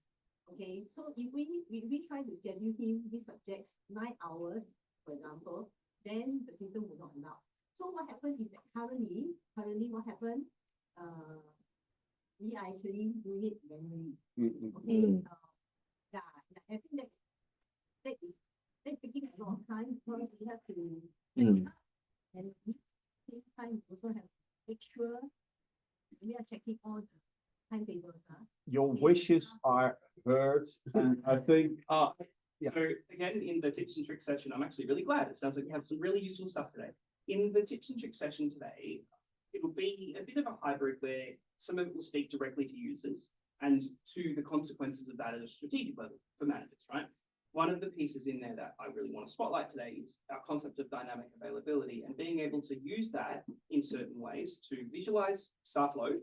Okay, so if we try to schedule him these subjects 9 hours, for example, then the system will not allow. So what happened is that currently what happened, we are actually doing it manually. Okay, I think that's taking a lot of time because we have to check it up, and at the same time we also have to make sure we are checking all the timetables. Your wishes are heard, and I think So again, in the tips and tricks session, I'm actually really glad. It sounds like we have some really useful stuff today. In the tips and tricks session today, it will be a bit of a hybrid where some of it will speak directly to users and to the consequences of that at a strategic level for managers, right? One of the pieces in there that I really want to spotlight today is our concept of dynamic availability and being able to use that in certain ways to visualize staff load,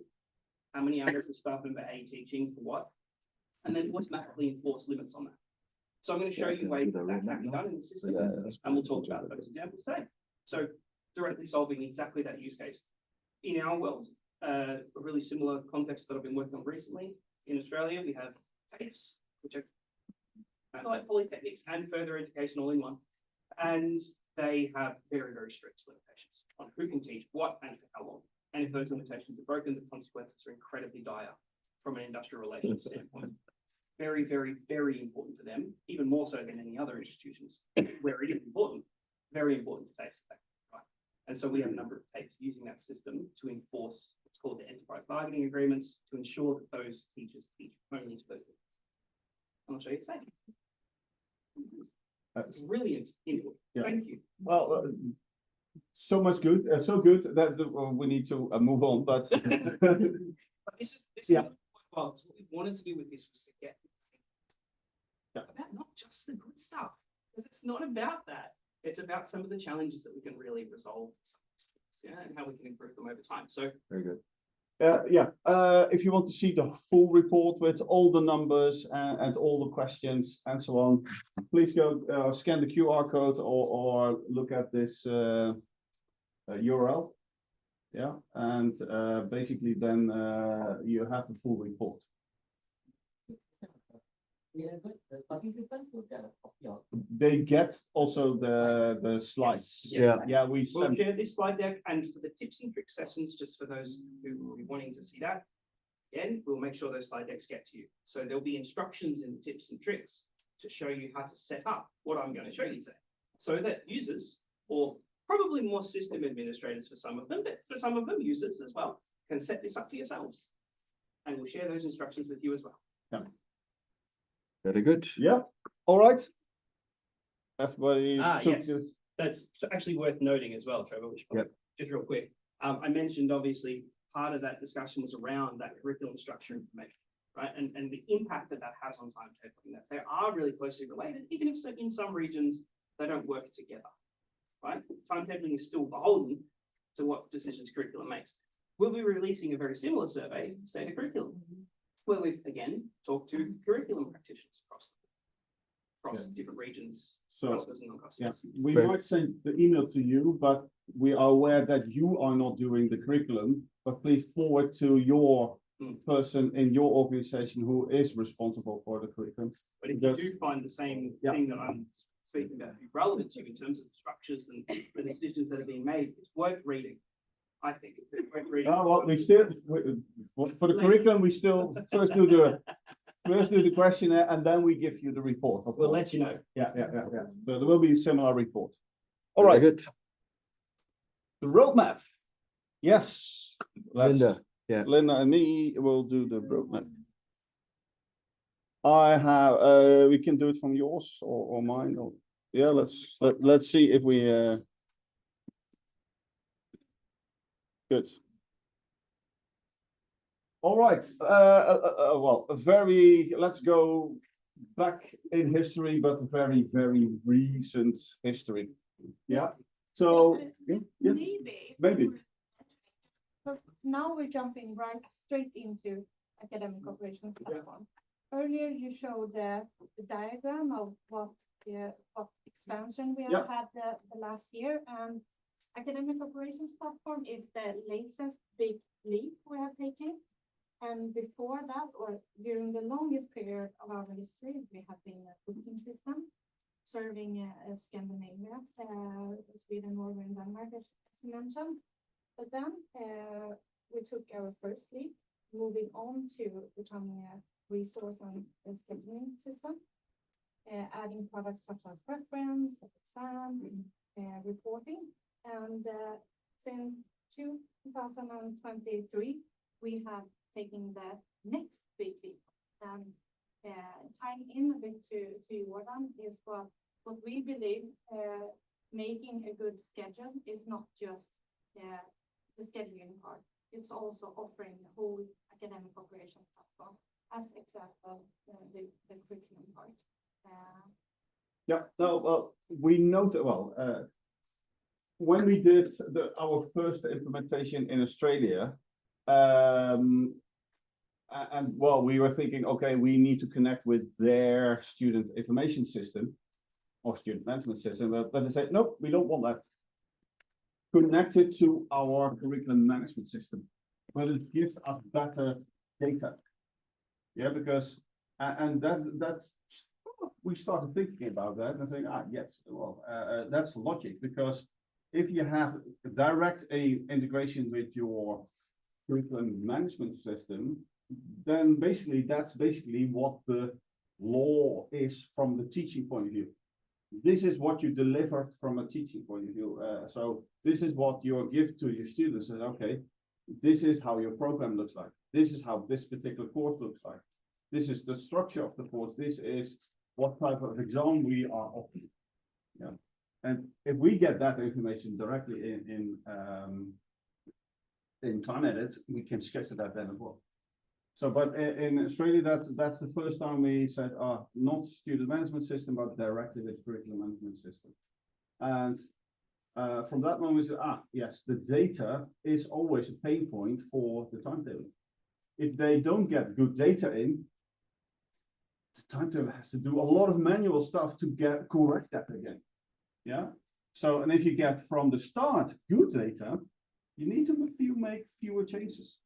how many hours is staff member A teaching for what, and then automatically enforce limits on that. So I'm going to show you ways that can be done in the system, and we'll talk about those examples today. So directly solving exactly that use case. In our world, a really similar context that I've been working on recently, in Australia, we have TAFEs, which are kind of like polytechnics and further education all in one. And they have very, very strict limitations on who can teach what and for how long. And if those limitations are broken, the consequences are incredibly dire from an industrial relations standpoint. Very, very, very important to them, even more so than any other institutions, where it is important, very important to TAFEs. Right? And so we have a number of TAFEs using that system to enforce what's called the enterprise bargaining agreements to ensure that those teachers teach only to those limits. And I'll show you a second. Brilliant input. Yeah. Thank you. Well, so much good, so good that we need to move on, but But this Yeah. is worthwhile. What we wanted to do with this was to get Yeah. about not just the good stuff, because it's not about that. It's about some of the challenges that we can really resolve, and how we can improve them over time. So Very good. if you want to see the full report with all the numbers and all the questions and so on, please go scan the QR code or look at this URL. Yeah, and basically then you have the full report. The participants will get a copy of. They get also the slides. Yeah. Yeah, we we'll send. share this slide deck, and for the tips and tricks sessions, just for those who will be wanting to see that, again, we'll make sure those slide decks get to you. So there'll be instructions in the tips and tricks to show you how to set up what I'm going to show you today, so that users, or probably more system administrators for some of them, but for some of them, users as well, can set this up for yourselves. And we'll share those instructions with you as well. Yeah. Very good. Yeah. All right. Everybody. took Yes. this- That's actually worth noting as well, Trevor, which just real quick. I mentioned obviously part of that discussion was around that curriculum structure information, right? And the impact that that has on timetabling, that they are really closely related, even if in some regions they don't work together, right? Timetabling is still beholden to what decisions curriculum makes. We'll be releasing a very similar survey, State of Curriculum, where we've again talked to curriculum practitioners across different regions, So, customers and non-customers. yeah, we Right. might send the email to you, but we are aware that you are not doing the curriculum, but please forward to your person in your organization who is responsible for the curriculum. But if Because- you do find the same Yeah. thing that I'm speaking about be relevant to you in terms of the structures and the decisions that are being made, it's worth reading. I think it's worth reading. Oh, well, for the curriculum, we still first do the questionnaire and then we give you the report. of We'll course. let you know. Yeah. So there will be a similar report. All Very right, good. the roadmap. Yes. Linda. Yeah. Linda and me will do the roadmap. I have, we can do it from yours or mine, or, yeah, let's see if we, good. All right, well, let's go back in history, but very, very recent history. Yeah, so, yeah, maybe. Because now we're jumping right straight into academic operations platform. Earlier, you showed the diagram of what expansion we have had the last year, and academic operations platform is the latest big leap we have taken. And before that, or during the longest period of our history, we have been a booking system serving Scandinavia, Sweden, Norway, and Denmark, as you mentioned. But then we took our first leap, moving on to becoming a resource and scheduling system, adding products such as preference, exam, reporting. And since 2023, we have taken the next big leap. Tying in a bit to Jordan is what we believe making a good schedule is not just the scheduling part. It's also offering the whole academic operations platform, as example, the curriculum part. Yeah, no, well, we noted, when we did our first implementation in Australia, And well, we were thinking, okay, we need to connect with their student information system or student management system, but they said, nope, we don't want that. Connect it to our curriculum management system, but it gives us better data. Yeah, because, and that's, we started thinking about that and saying, yes, well, that's logic, because if you have direct integration with your curriculum management system, then basically that's basically what the law is from the teaching point of view. This is what you delivered from a teaching point of view. So this is what you give to your students, and okay, this is how your program looks like. This is how this particular course looks like. This is the structure of the course. This is what type of exam we are offering. Yeah, and if we get that information directly in TimeEdit, we can schedule that then as well. So, but in Australia, that's the first time we said, not student management system, but directly with curriculum management system. And from that moment, we said, yes, the data is always a pain point for the timetable. If they don't get good data in, the timetable has to do a lot of manual stuff to correct that again. Yeah. So, and if you get from the start good data, you need to make fewer changes.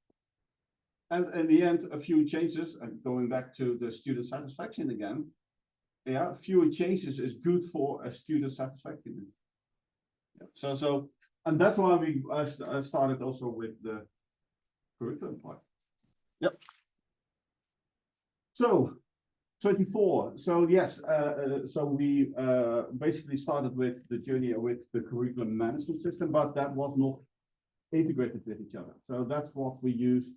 And in the end, a few changes, and going back to the student satisfaction again, yeah, fewer changes is good for a student satisfaction. Yeah. So, and that's why we started also with the curriculum part. Yep. So, 24. So yes, so we basically started with the journey with the curriculum management system, but that was not integrated with each other. So that's what we used.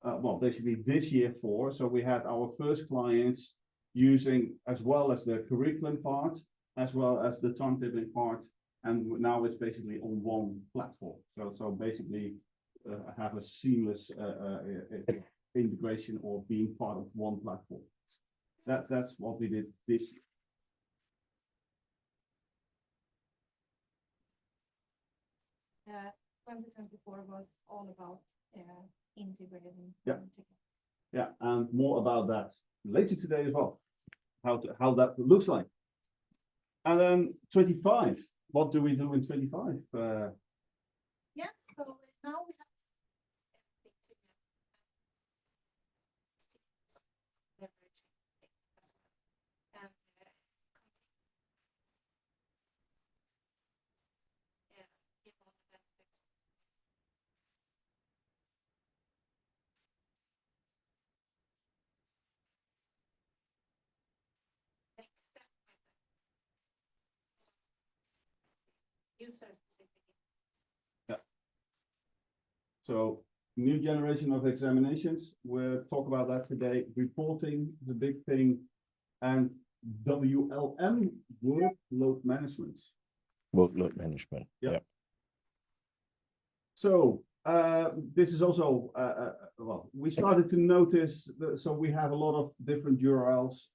Well, basically this year for. So we had our first clients using as well as the curriculum part, as well as the timetabling part, and now it's basically on one platform. So basically have a seamless integration or being part of one platform. That's what we did this year. Yeah, 2024 was all about integrating. Yeah. Yeah, and more about that later today as well. How that looks like. And then 25. What do we do in 25? Yeah, so now we have Yeah. So new generation of examinations. We'll talk about that today. Reporting, the big thing, and WLM, workload management. Workload management. Yeah. So this is also well, we started to notice that, so we have a lot of different URLs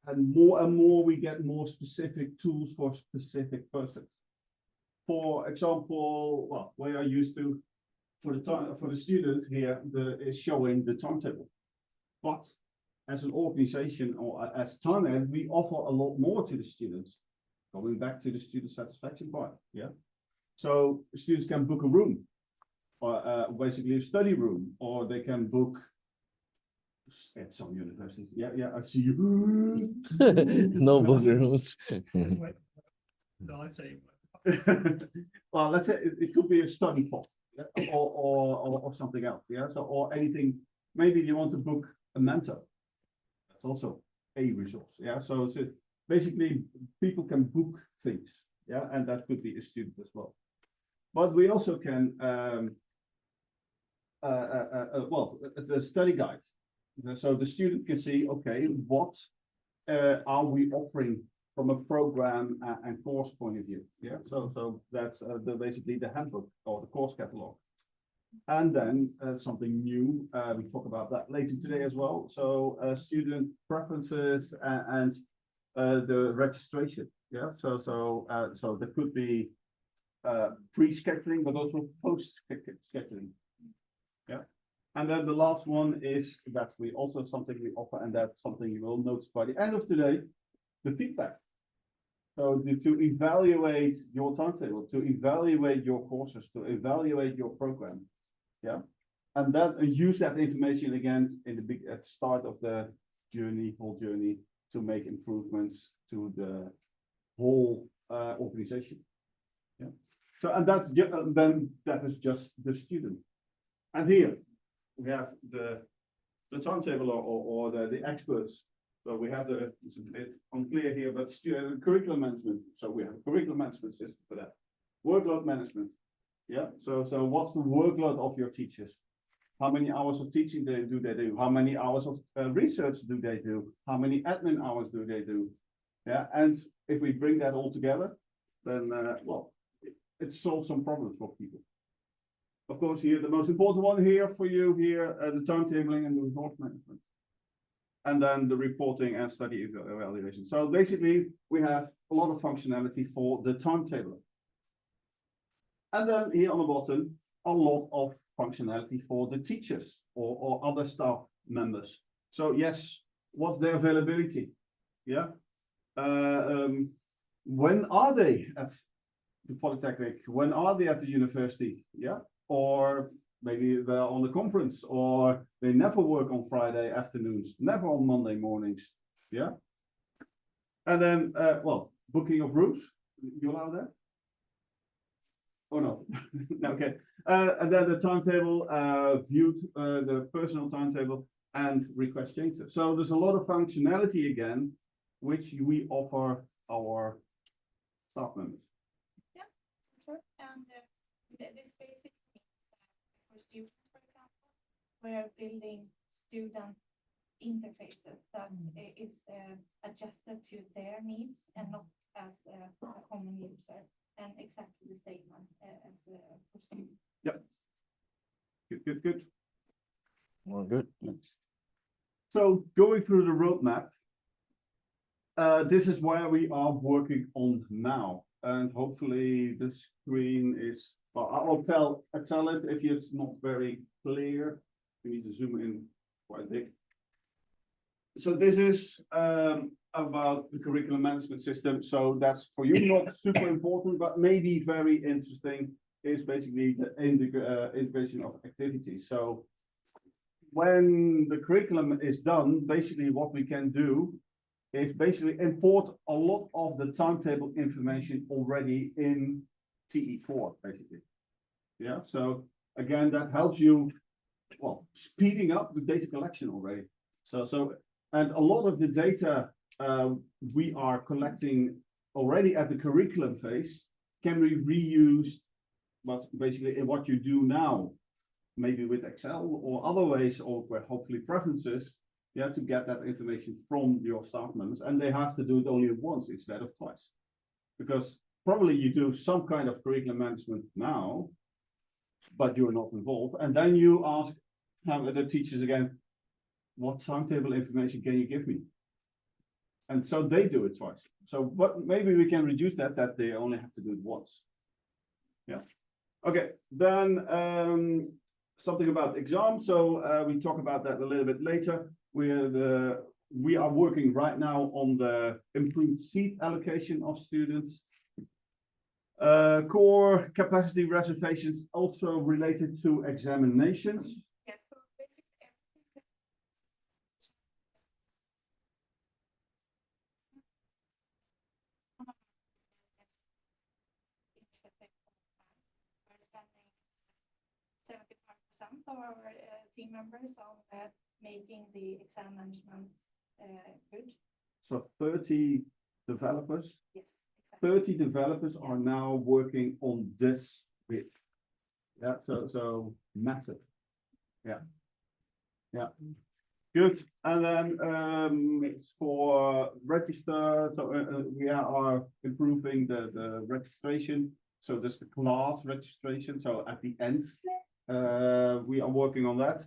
and more we get more specific tools for specific persons. For example, well, we are used to for the student here is showing the timetable, but as an organization or as TimeEdit, we offer a lot more to the students. Going back to the student satisfaction part, yeah. So students can book a room, or basically a study room, or they can book at some universities. Yeah, I see you. No book rooms. Well, let's say it could be a study hall, yeah? or something else. Yeah, so or anything. Maybe you want to book a mentor. That's also a resource. Yeah, so basically people can book things. Yeah, and that could be a student as well. But we also can well, the study guide. So the student can see, okay, what are we offering from a program and course point of view? Yeah, so that's basically the handbook or the course catalog. And then something new, we talk about that later today as well. So student preferences and the registration. Yeah, so there could be pre-scheduling, but also post-scheduling. Yeah. And then the last one is that we also something we offer, and that's something you will notice by the end of today, the feedback. So to evaluate your timetable, to evaluate your courses, to evaluate your program, yeah, and use that information again in the at start of the whole journey, to make improvements to the whole organization. Yeah. So and that's then that is just the student, and here we have the timetable or the experts. So we have it's a bit unclear here, but curriculum management. So we have a curriculum management system for that. Workload management. Yeah. So what's the workload of your teachers? How many hours of teaching do they do? How many hours of research do they do? How many admin hours do they do? Yeah. And if we bring that all together, then well, it solves some problems for people. Of course, here the most important one here for you here, the timetabling and the resource management. And then the reporting and study evaluation. So basically, we have a lot of functionality for the timetable. And then here on the bottom, a lot of functionality for the teachers or other staff members. So yes, what's their availability? Yeah. When are they at the Polytechnic? When are they at the university? Yeah. Or maybe they're on the conference, or they never work on Friday afternoons, never on Monday mornings. Yeah. And then, well, booking of rooms. You allow that? Or not? Okay. And then the timetable, viewed the personal timetable and request changes. So there's a lot of functionality again, which we offer our staff members. Yeah, sure. And this basically means for students, for example, we're building student interfaces that is adjusted to their needs and not as a common user, and exactly the same as for students. Yep. Good. Well, good. So going through the roadmap, this is where we are working on now, and hopefully the screen is. Well, I'll tell it if it's not very clear. We need to zoom in quite big. So this is about the curriculum management system. So that's for you not super important, but maybe very interesting. Is basically the integration of activities. So when the curriculum is done, basically what we can do is basically import a lot of the timetable information already in TE4, basically. Yeah, so again, that helps you, well, speeding up the data collection already. And a lot of the data we are collecting already at the curriculum phase can be reused, but basically in what you do now, maybe with Excel or other ways, or where hopefully preferences, you have to get that information from your staff members, and they have to do it only once instead of twice. Because probably you do some kind of curriculum management now, but you're not involved. And then you ask the teachers again, what timetable information can you give me? And so they do it twice. So what maybe we can reduce that they only have to do it once. Yeah. Okay, then something about exams. So we talk about that a little bit later. We are working right now on the improved seat allocation of students. Core capacity reservations also related to examinations. Yes, so basically everything we're spending 75% of our team members on making the exam management good. So 30 developers. Yes, exactly. 30 developers are now working on this bit. Yeah, so massive. Yeah. Good. And then it's for register. So we are improving the registration. So there's the class registration. So at the end, we are working on that.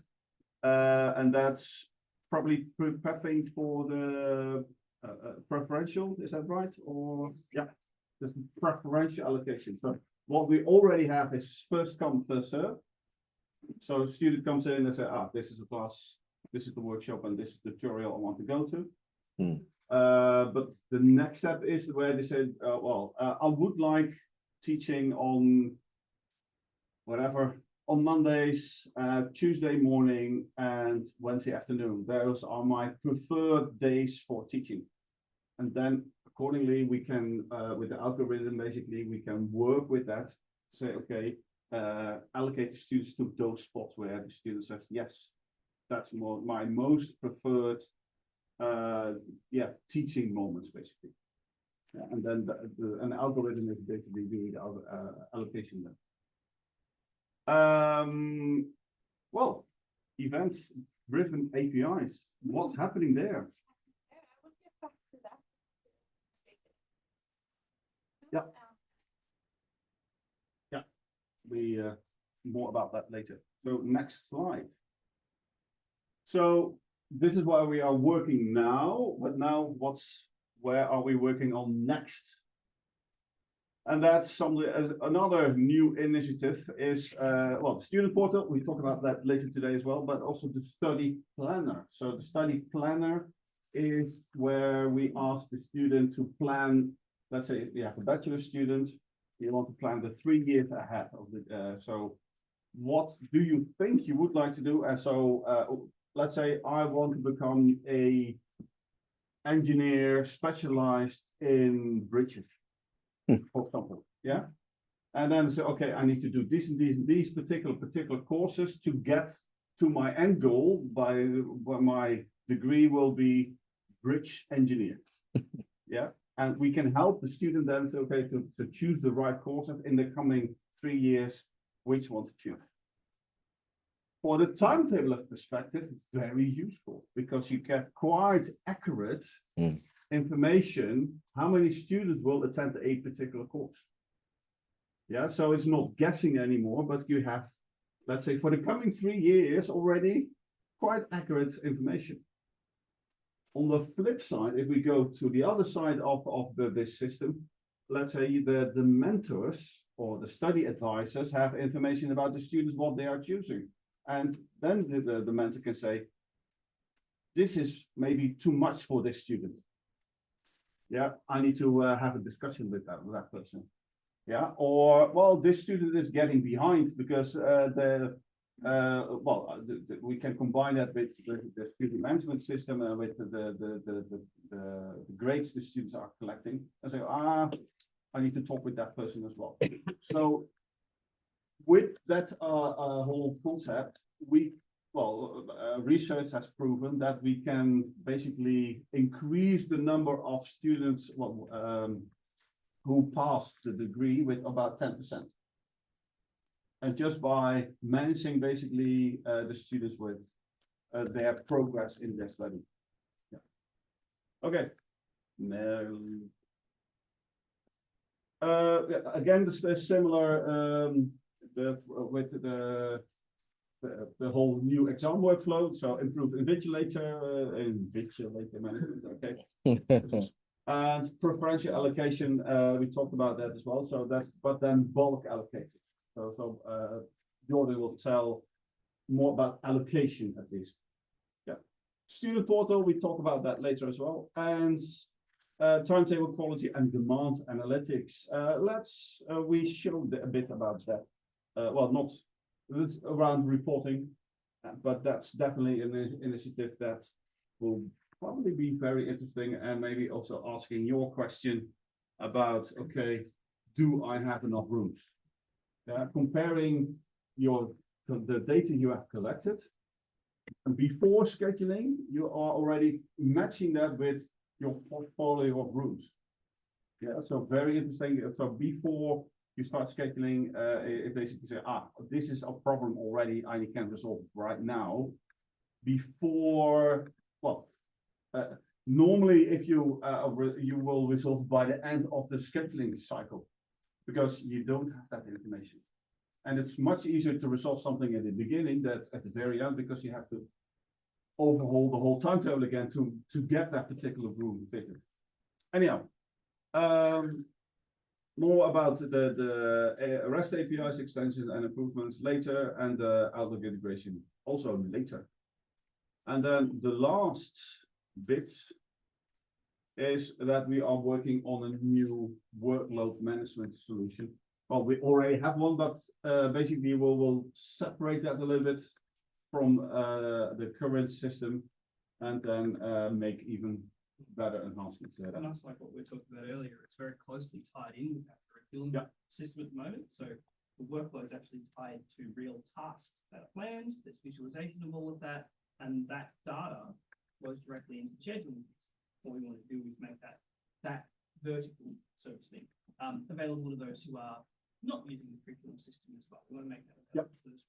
And that's probably prepping for the preferential. Is that right? Or yeah, the preferential allocation. So what we already have is first come, first serve. So a student comes in and says, ah, this is a class, this is the workshop, and this is the tutorial I want to go to. But the next step is where they said, I would like teaching on whatever, on Mondays, Tuesday morning, and Wednesday afternoon. Those are my preferred days for teaching. And then accordingly, we can, with the algorithm, basically, we can work with that. Say, okay, allocate the students to those spots where the student says, yes, that's my most preferred teaching moments, basically. And then an algorithm is basically doing the allocation then. Well, events-driven APIs, what's happening there? Yeah, I will get back to that. Yeah. Yeah, we more about that later. So next slide. So this is where we are working now, but now where are we working on next? And that's something as another new initiative is the student portal. We talk about that later today as well, but also the study planner. So the study planner is where we ask the student to plan. Let's say you have a bachelor student, you want to plan the 3 years ahead of the. So what do you think you would like to do? And so let's say I want to become a engineer specialized in bridges, for example, yeah? And then say, okay, I need to do this and these particular courses to get to my end goal by my degree will be bridge engineer, yeah? And we can help the student then to choose the right courses in the coming 3 years, which one to choose. For the timetable perspective, very useful because you get quite accurate information how many students will attend a particular course. Yeah, so it's not guessing anymore, but you have, let's say, for the coming 3 years already quite accurate information. On the flip side, if we go to the other side of this system, let's say the mentors or the study advisors have information about the students, what they are choosing. And then the mentor can say, this is maybe too much for this student. Yeah, I need to have a discussion with that person. Yeah, or, well, this student is getting behind because we can combine that with the student management system and with the grades the students are collecting. And say, I need to talk with that person as well. So with that whole concept, research has proven that we can basically increase the number of students who passed the degree with about 10%. And just by managing basically the students with their progress in their study. Yeah. Okay. Again, the similar with the whole new exam workflow. So improved invigilator management. Okay. And preferential allocation, we talked about that as well. So but then bulk allocated. So Jordan will tell more about allocation at least. Yeah. Student portal, we talk about that later as well. And timetable quality and demand analytics. We showed a bit about that. Not this around reporting, but that's definitely an initiative that will probably be very interesting, and maybe also asking your question about, okay, do I have enough rooms? Comparing the data you have collected, and before scheduling, you are already matching that with your portfolio of rooms. Yeah, so very interesting. So before you start scheduling, it basically say, this is a problem already, I can resolve right now. Before, normally if you will resolve by the end of the scheduling cycle, because you don't have that information. And it's much easier to resolve something at the beginning than at the very end, because you have to overhaul the whole timetable again to get that particular room fitted. Anyhow, more about the REST APIs extension and improvements later, and the Outlook integration also later. And then the last bit is that we are working on a new workload management solution. Well, we already have one, but basically we'll separate that a little bit from the current system, and then make even better enhancements there. And that's like what we were talking about earlier. It's very closely tied in with that curriculum system at the moment. So the workload is actually tied to real tasks that are planned. There's visualization of all of that, and that data flows directly into scheduling. What we want to do is make that vertical, so to speak, available to those who are not using the curriculum system as well. We want to make that available to those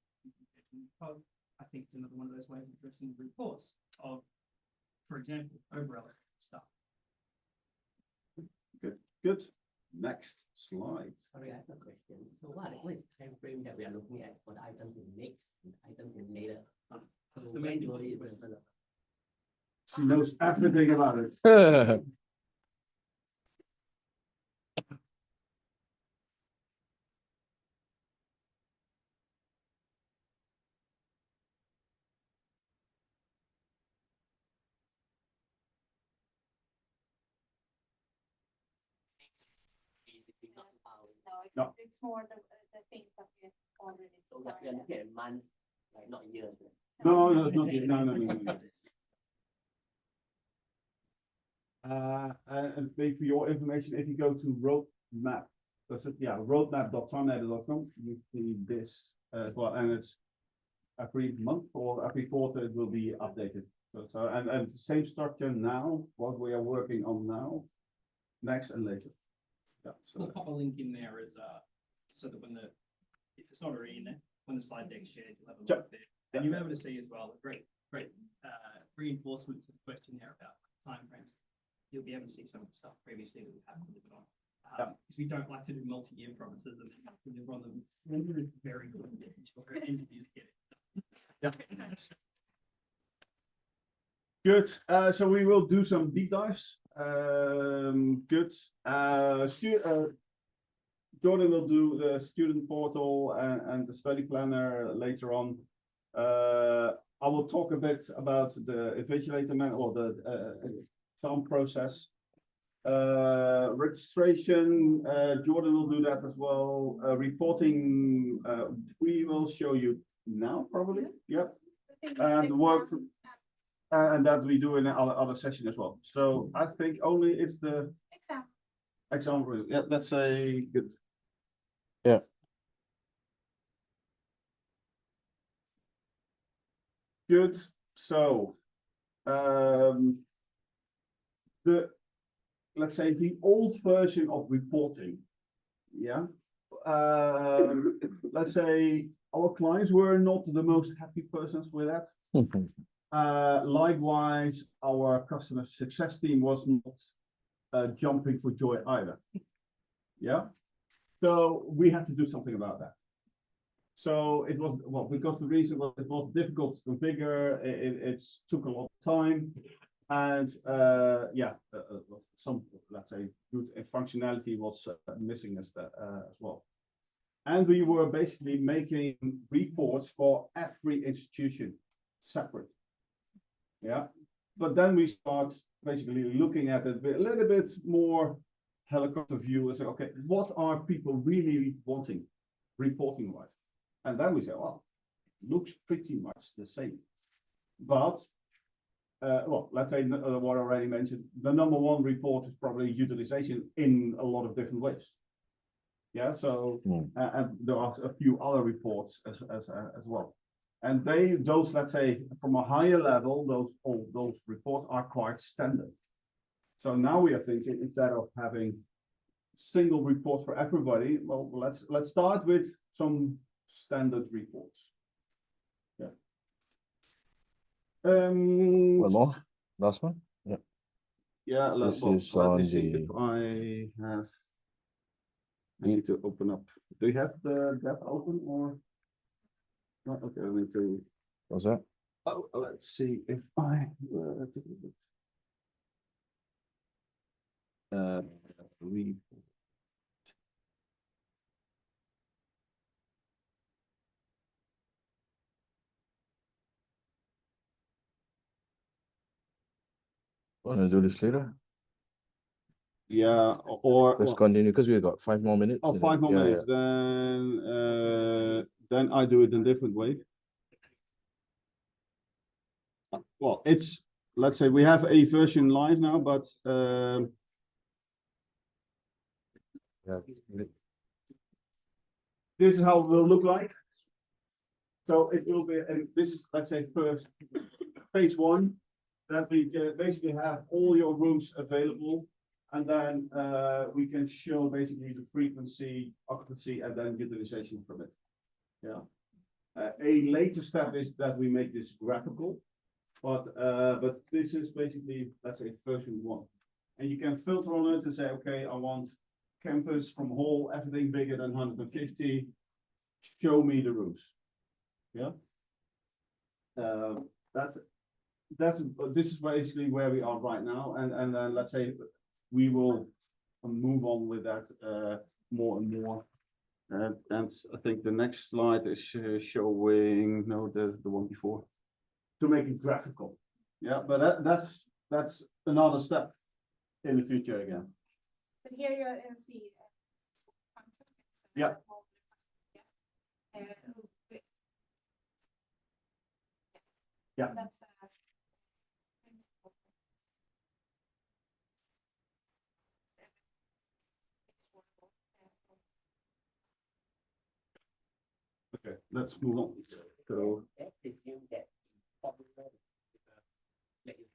because I think it's another one of those ways of addressing the root cause of, for example, over-allocated stuff. Good. Next slide. Sorry, I have a question. So what is the time frame that we are looking at for the items in next and items in later? So The when main do we develop? She knows everything about it. Basically not about. No. It's more the things that we already. So we are looking at months, like not years. No, it's not. No. And maybe for your information, if you go to roadmap, that's it, yeah, roadmap.timeedit.com, you see this as well, and it's every month or every quarter it will be updated. So and same structure now, what we are working on now, next and later. Yeah. We'll pop a link in there as so that if it's not already in there, when the slide deck's shared, you'll have a look there. And you'll be able to see as well the great reinforcements of the question there about timeframes. You'll be able to see some of the stuff previously that we have delivered on. Because we don't like to do multi-year promises and deliver on them. Render is very good at making sure engineers get it. Good. So we will do some deep dives. Good. Jordan will do the student portal and the study planner later on. I will talk a bit about the invigilator or the exam process. Registration, Jordan will do that as well. Reporting, we will show you now probably. Yep. And work. And that we do in other session as well. So I think only it's the exam rule. Yeah, that's a good. Yeah. Good. So let's say the old version of reporting. Yeah. Let's say our clients were not the most happy persons with that. Likewise, our customer success team was not jumping for joy either. Yeah. So we had to do something about that. So it was, well, because the reason was it was difficult to configure, it took a lot of time, and some, let's say, good functionality was missing as well. And we were basically making reports for every institution separate. Yeah, but then we start basically looking at it a little bit more helicopter view and say, okay, what are people really wanting reporting wise? And then we say, well, looks pretty much the same. But, well, let's say what I already mentioned, the number one report is probably utilization in a lot of different ways. Yeah, so, and there are a few other reports as well. And those, let's say, from a higher level, those reports are quite standard. So now we are thinking, instead of having single reports for everybody, well, let's start with some standard reports. Yeah. One more, last one. Yeah. Yeah. This well, is let me on see the. if I have. I need to open up. Do you have the that open or? No, okay, I need to. What's that? Oh, let's see if I. Read. Wanna do this later? Yeah, or Let's continue because we've got 5 more minutes. oh, and 5 more yeah, minutes. Then I do it in a different way. Well, it's, let's say we have a version live now, but Yeah. this is how it will look like. So it will be, and this is, let's say, first phase 1, that we basically have all your rooms available, and then we can show basically the frequency, occupancy, and then utilization from it. Yeah. A later step is that we make this graphical, but this is basically, let's say, version 1, and you can filter on it and say, okay, I want campus from hall, everything bigger than 150. Show me the rooms. Yeah. This is basically where we are right now, and then let's say we will move on with that more and more. And I think the next slide is showing the one before, to make it graphical. Yeah, but that's another step in the future again. But here you're in C. Yeah. Yeah. That's Okay, let's move on. So I presume that formula let you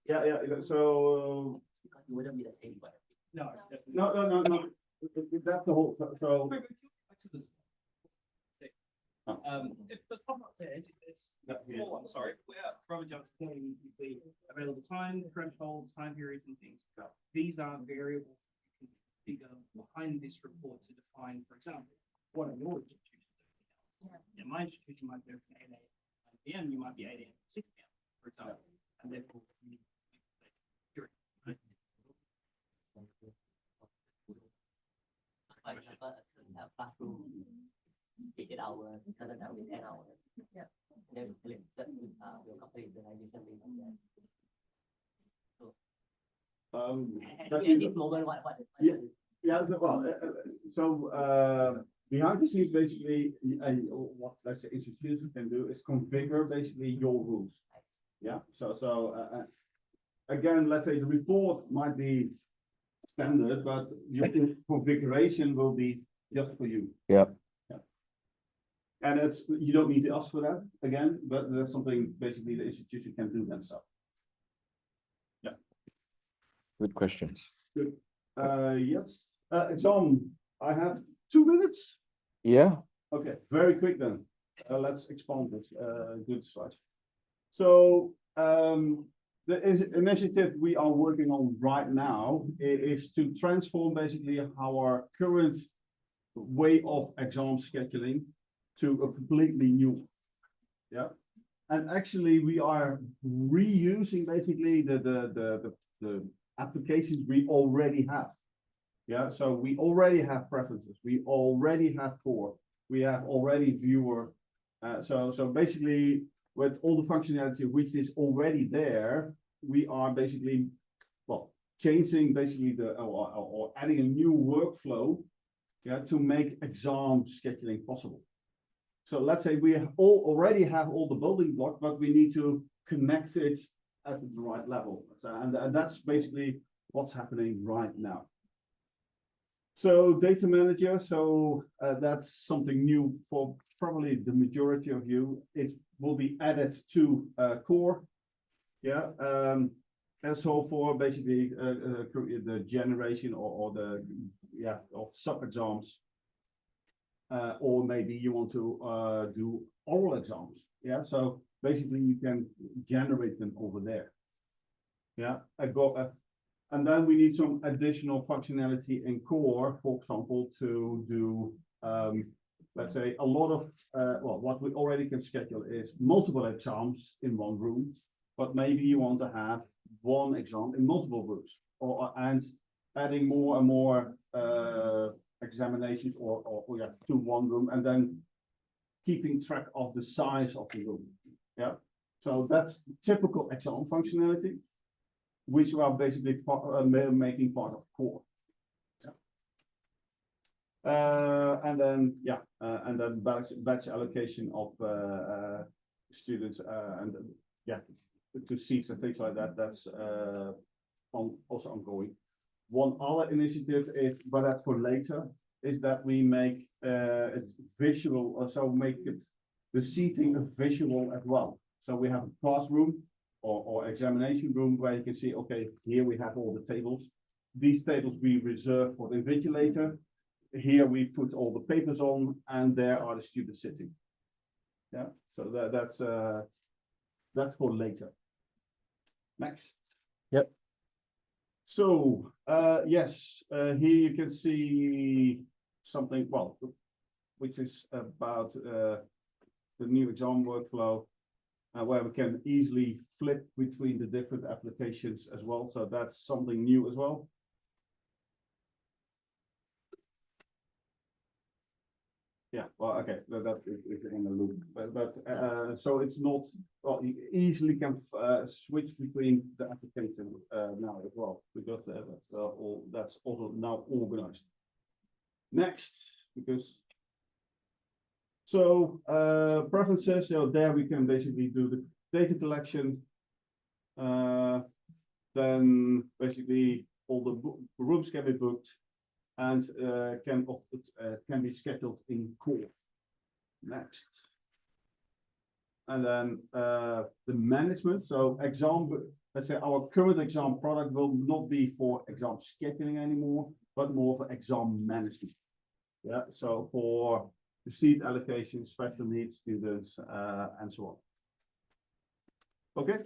yeah. So because it wouldn't be the same, but No, no. That's the whole. So if the top up there, it's small one, sorry, where Robert John's pointing is the available time, thresholds, time periods, and things. These are variables you can figure behind this report to define, for example, what are your institutions doing? Yeah, my institution might be open 8 a.m. to 9 p.m. You might be 8 a.m. to 6 p.m. for example, and therefore you need to right? for example, a classroom 8 hours, turn down with 10 hours. Yeah. And then we'll calculate utilization based on that. At this moment, what yeah. So behind the scenes, basically, what let's say institutions can do is configure basically your rules. Yeah. So again, let's say the report might be standard, but your configuration will be just for you. Yeah. And you don't need to ask for that again, but that's something basically the institution can do themselves. Yeah. Good questions. Good. Yes. Exam. I have 2 minutes. Yeah. Okay, very quick then. Let's expand this. Good slide. So the initiative we are working on right now is to transform basically our current way of exam scheduling to a completely new. Yeah. And actually we are reusing basically the applications we already have. Yeah, so we already have preferences, we already have core, we have already viewer. So basically with all the functionality which is already there, we are basically, well, changing basically or adding a new workflow, yeah, to make exam scheduling possible. So let's say we already have all the building blocks, but we need to connect it at the right level. So, and that's basically what's happening right now. So data manager, so that's something new for probably the majority of you. It will be added to core. Yeah. And so for basically the generation or the of sub exams. Or maybe you want to do oral exams. Yeah, so basically you can generate them over there. Yeah, and then we need some additional functionality in core, for example, to do, let's say, a lot of, well, what we already can schedule is multiple exams in one room, but maybe you want to have one exam in multiple rooms, and adding more and more examinations or to one room, and then keeping track of the size of the room. Yeah. So that's typical exam functionality, which we are basically making part of core. And then batch allocation of students and to seats and things like that. That's also ongoing. One other initiative is, but that's for later, is that we make it visual, so make it the seating visual as well. So we have a classroom or examination room where you can see, okay, here we have all the tables. These tables we reserve for the invigilator. Here we put all the papers on, and there are the students sitting. Yeah, so that's for later. Next. Yep. So yes, here you can see something, well, which is about the new exam workflow, where we can easily flip between the different applications as well. So that's something new as well. Yeah, well, okay, that is in the loop, but so it's not, well, you easily can switch between the application now as well, because that's also now organized. Next, because so preferences, so there we can basically do the data collection. Then basically all the rooms can be booked and can be scheduled in core. Next. And then the management, so let's say our current exam product will not be for exam scheduling anymore, but more for exam management. Yeah, so for the seat allocation, special needs students, and so on. Okay.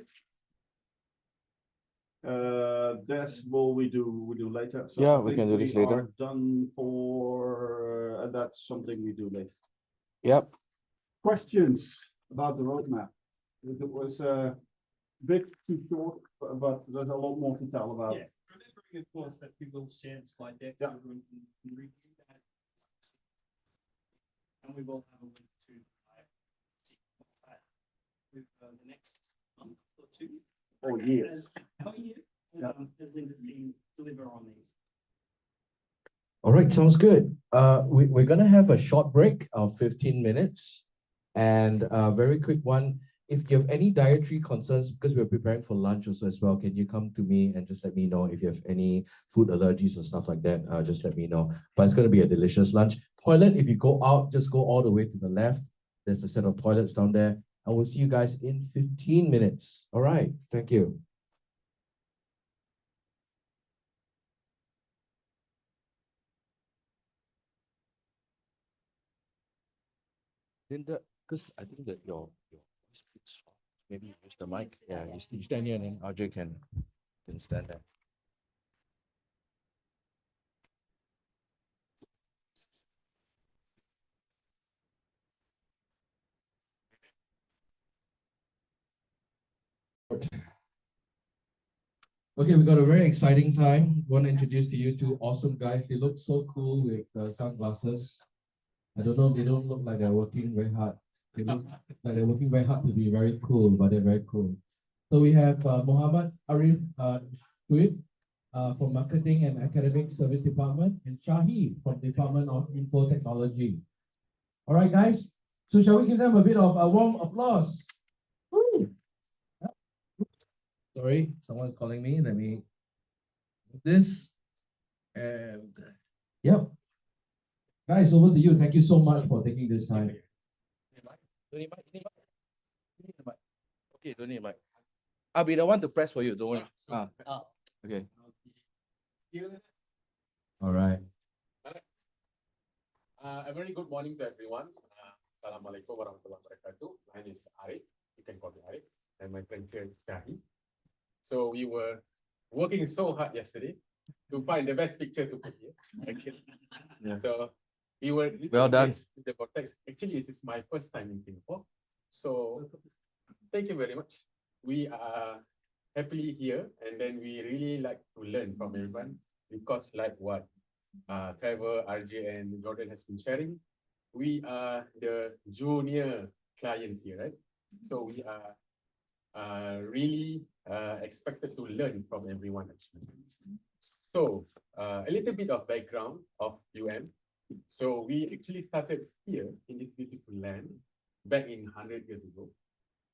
That's what we do later. So Yeah, I we think can do this later. are done for that's something we do later. Yep. Questions about the roadmap? It was a bit too short, but there's a lot more to tell about. Yeah, remembering of course that we will share the slide deck Yeah. so everyone can review that. And we will have a link to with the next month or two. Or years. How are you? Yeah. As Linda's team deliver on these. All right, sounds good. We're gonna have a short break of 15 minutes, and a very quick one. If you have any dietary concerns, because we're preparing for lunch also as well, can you come to me and just let me know if you have any food allergies or stuff like that? Just let me know. But it's gonna be a delicious lunch. Toilet, if you go out, just go all the way to the left. There's a set of toilets down there. I will see you guys in 15 minutes. All right, thank you. Linda, because I think that your voice is soft. Maybe use the mic. Yeah, you stand here and then RJ can stand there. Okay, we got a very exciting time. Want to introduce to you two awesome guys. They look so cool with sunglasses. I don't know, they don't look like they're working very hard. They look like they're working very hard to be very cool, but they're very cool. So we have Muhammad Arif Shuib from Marketing and Academic Service Department, and Shahi from Department of Info Technology. All right, guys. So shall we give them a bit of a warm applause? Woo! Sorry, someone's calling me. Let me do this. And yep. Guys, over to you. Thank you so much for taking this time. Don't need mic. Okay, don't need mic. I'll be the one to press for you. Don't worry. Okay. All right. A very good morning to everyone. Assalamualaikum warahmatullahi wabarakatuh. My name is Arif. You can call me Arif. And my friend here is Shahi. So we were working so hard yesterday to find the best picture to put here. Okay. Yeah. So we were Well done. with the vortex. Actually, this is my first time in Singapore. So thank you very much. We are happily here, and then we really like to learn from everyone, because like what Trevor, RJ, and Jordan has been sharing, we are the junior clients here, right? So we are really expected to learn from everyone actually. So a little bit of background of UM. So we actually started here in this beautiful land back in 100 years ago.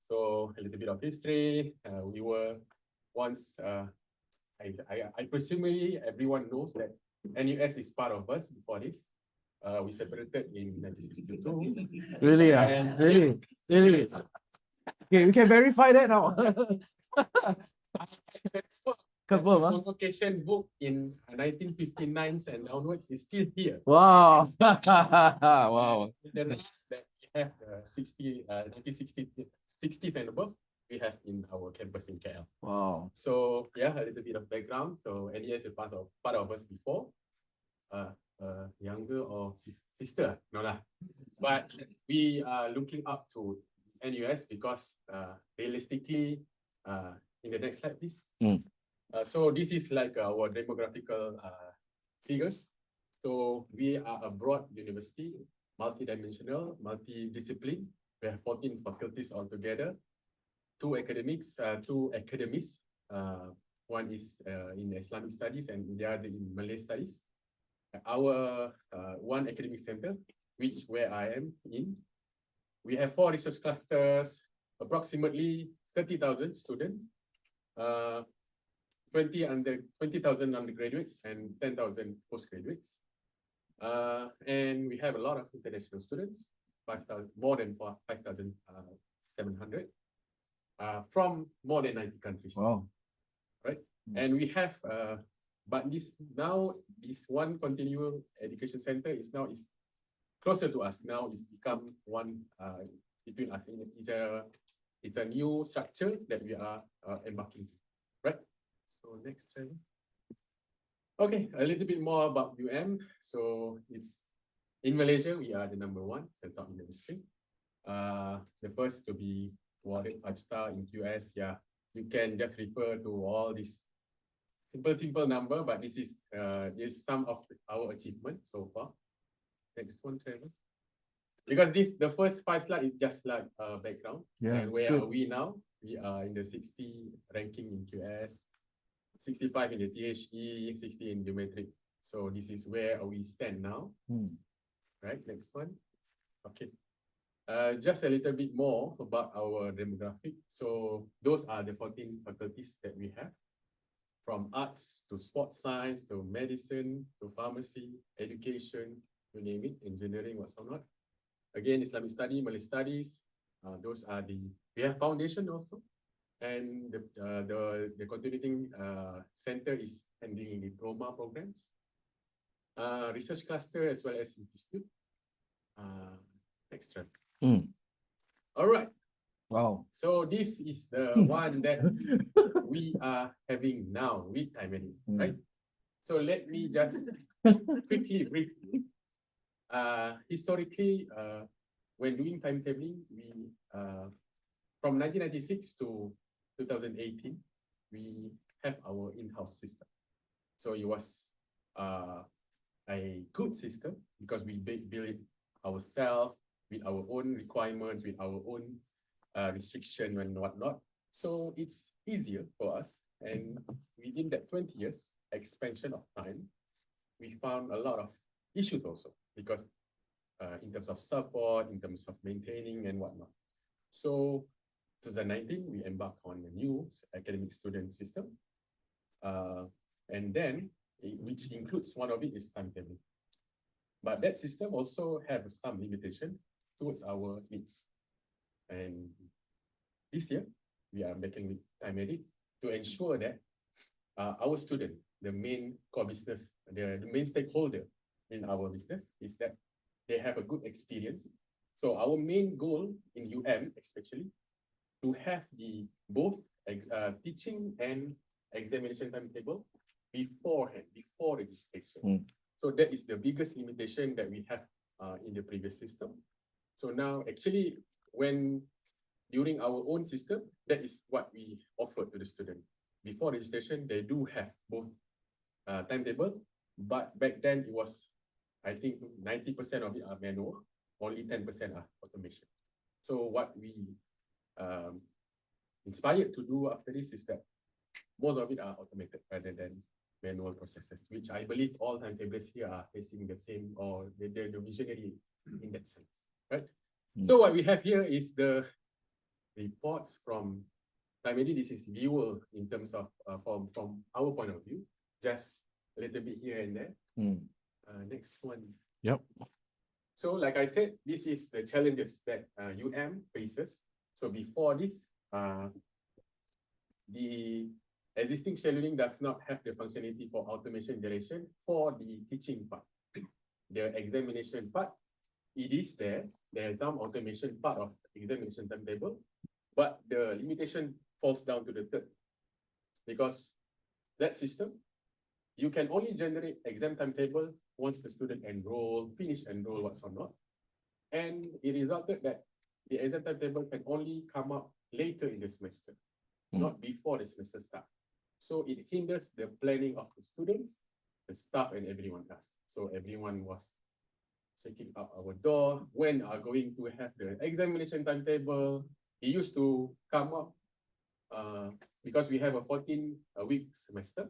So a little bit of history. We were once, I presumably everyone knows that NUS is part of us before this. We separated in 1962. Really? And Really? Really? Okay, we can verify that now. Confirm, Convocation book in 1959 and onwards is still here. Wow. Wow. The last that we have 1960 and above, we have in our campus in KL. Wow. So yeah, a little bit of background. So NES is part of us before. Younger or sister, no lah. But we are looking up to NUS because realistically, in the next slide, please. So this is like our demographical figures. So we are a broad university, multidimensional, multidiscipline. We have 14 faculties altogether, two academics. One is in Islamic studies and the other in Malay studies. Our one academic center, where I am in, we have 4 research clusters, approximately 30,000 students, 20,000 undergraduates and 10,000 postgraduates. And we have a lot of international students, more than 5,700 from more than 90 countries. Wow. Right? And we have, but this one continual education center is closer to us. Now it's become one between us. It's a new structure that we are embarking to, right? So next slide. Okay, a little bit more about So it's in Malaysia, we are the #1, the top university. The first to be awarded 5-star in QS. Yeah, you can just refer to all this simple number, but this is some of our achievements so far. Next one, Trevor. Because the first 5 slides is just like background. Yeah, and where are we now? We are in the 60 ranking in QS, 65 in the THE, 60 in geometric. So this is where we stand now. Right, next one. Okay. Just a little bit more about our demographic. So those are the 14 faculties that we have, from arts to sports science to medicine to pharmacy, education, you name it, engineering, whatsoever. Again, Islamic study, Malay studies. Those are we have foundation also, and the continuing center is handling diploma programs, research cluster as well as institute. Extra. All right. Wow. So this is the one that we are having now with TimeEdit, right? So let me just quickly brief you. Historically, when doing timetabling, we from 1996 to 2018, we have our in-house system. So it was a good system because we build it ourselves with our own requirements, with our own restriction and whatnot. So it's easier for us. And within that 20 years expansion of time, we found a lot of issues also, because in terms of support, in terms of maintaining and whatnot. So 2019, we embarked on a new academic student system. And then, which includes one of it is timetabling. But that system also has some limitation towards our needs. And this year, we are making with TimeEdit to ensure that our student, the main core business, the main stakeholder in our business, is that they have a good experience. So our main goal in especially, to have both teaching and examination timetable beforehand, before registration. So that is the biggest limitation that we have in the previous system. So now, actually, during our own system, that is what we offer to the student. Before registration, they do have both timetable, but back then it was, I think 90% of it are manual, only 10% are automation. So what we inspired to do after this is that most of it are automated rather than manual processes, which I believe all timetablers here are facing the same, or they're the visionary in that sense, right? So what we have here is the reports from TimeEdit. This is viewer in terms of from our point of view, just a little bit here and there. Next one. Yep. So like I said, this is the challenges that UM faces. So before this, the existing scheduling does not have the functionality for automation generation for the teaching part. The examination part, it is there. There is some automation part of examination timetable, but the limitation falls down to the third. Because that system, you can only generate exam timetable once the student finish enroll, what's or not. And it resulted that the exam timetable can only come up later in the semester, not before the semester starts. So it hinders the planning of the students, the staff, and everyone else. So everyone was checking out our door, when are going to have the examination timetable. It used to come up because we have a 14-week semester,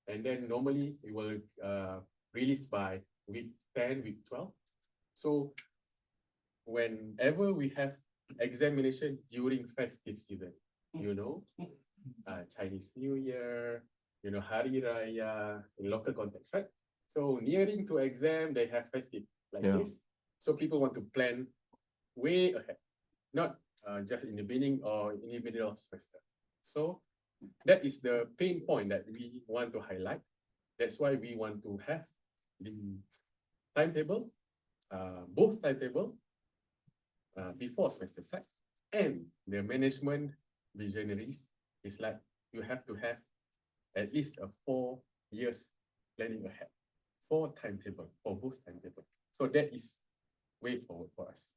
and then normally we will release by week 10, week 12. So whenever we have examination during festive season, you know, Chinese New Year, you know, Hari Raya, in local context, right? So nearing to exam, they have festive like this. So people want to plan way ahead, not just in the beginning or in the middle of semester. So that is the pain point that we want to highlight. That's why we want to have the timetable, both timetable before semester start, and the management visionaries is like you have to have at least a 4 years planning ahead for timetable, for both timetable. So that is way forward for us.